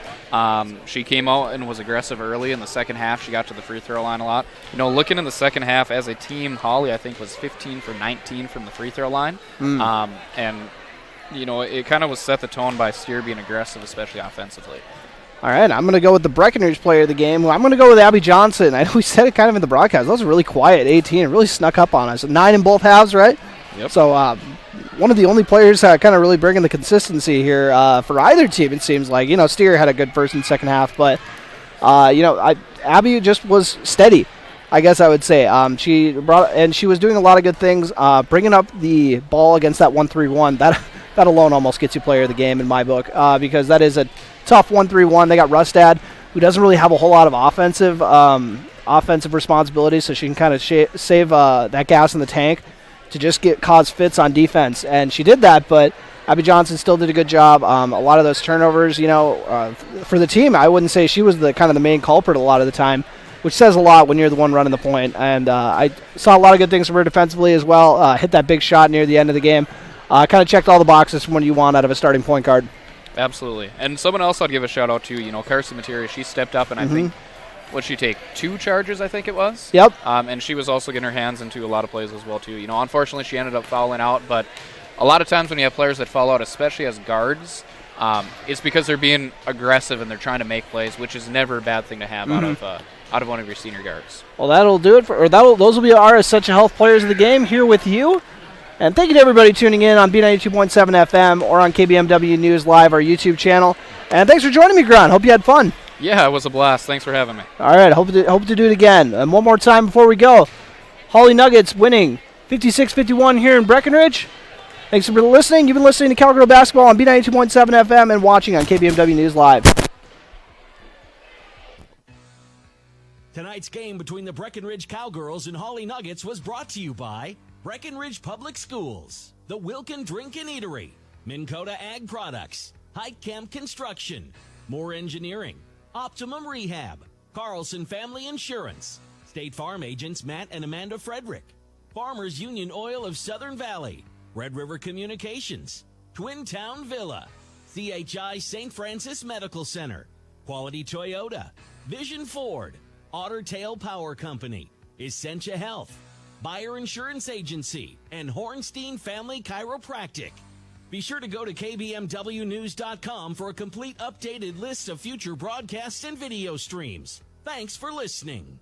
She came out and was aggressive early in the second half. She got to the free throw line a lot. You know, looking in the second half as a team, Hawley, I think, was 15 for 19 from the free throw line. And, you know, it kind of was set the tone by Steer being aggressive, especially offensively. All right, I'm going to go with the Breckenridge player of the game. I'm going to go with Abby Johnson. I know we said it kind of in the broadcast. That was really quiet, 18. It really snuck up on us. 9 in both halves, right? Yep. So, one of the only players kind of really bringing the consistency here for either team, it seems like. You know, Steer had a good first and second half, but, you know, Abby just was steady, I guess I would say. She was doing a lot of good things, bringing up the ball against that 1-3-1. That alone almost gets you player of the game in my book, because that is a tough 1-3-1. They got Rustad, who doesn't really have a whole lot of offensive responsibilities, so she can kind of save that gas in the tank to just cause fits on defense, and she did that, but Abby Johnson still did a good job. A lot of those turnovers, you know, for the team, I wouldn't say she was the kind of the main culprit a lot of the time, which says a lot when you're the one running the point, and I saw a lot of good things from her defensively as well. Hit that big shot near the end of the game. Kind of checked all the boxes from what you want out of a starting point guard. Absolutely. And someone else I'd give a shout-out to, you know, Carson Materia, she stepped up, and I think, what'd she take, 2 charges, I think it was? Yep. And she was also getting her hands into a lot of plays as well, too. You know, unfortunately, she ended up fouling out, but a lot of times when you have players that foul out, especially as guards, it's because they're being aggressive and they're trying to make plays, which is never a bad thing to have out of one of your senior guards. Well, that'll do it those will be our Essential Health players of the game here with you. And thank you to everybody tuning in on B92.7 FM or on KBMW News Live, our YouTube channel. And thanks for joining me, Grant. Hope you had fun. Yeah, it was a blast. Thanks for having me. All right, hope to do it again. And one more time before we go. Hawley Nuggets winning 56-51 here in Breckenridge. Thanks for listening. You've been listening to Cowgirl Basketball on B92.7 FM and watching on KBMW News Live. Tonight's game between the Breckenridge Cowgirls and Hawley Nuggets was brought to you by Breckenridge Public Schools, the Wilkin Drink and Eatery, Minn Kota Ag Products, Hike Camp Construction, Moore Engineering, Optimum Rehab, Carlson Family Insurance, State Farm agents Matt and Amanda Frederick, Farmers Union Oil of Southern Valley, Red River Communications, Twin Town Villa, CHI St. Francis Medical Center, Quality Toyota, Vision Ford, Otter Tail Power Company, Essentia Health, Buyer Insurance Agency, and Hornstein Family Chiropractic. Be sure to go to KBMWnews.com for a complete updated list of future broadcasts and video streams. Thanks for listening.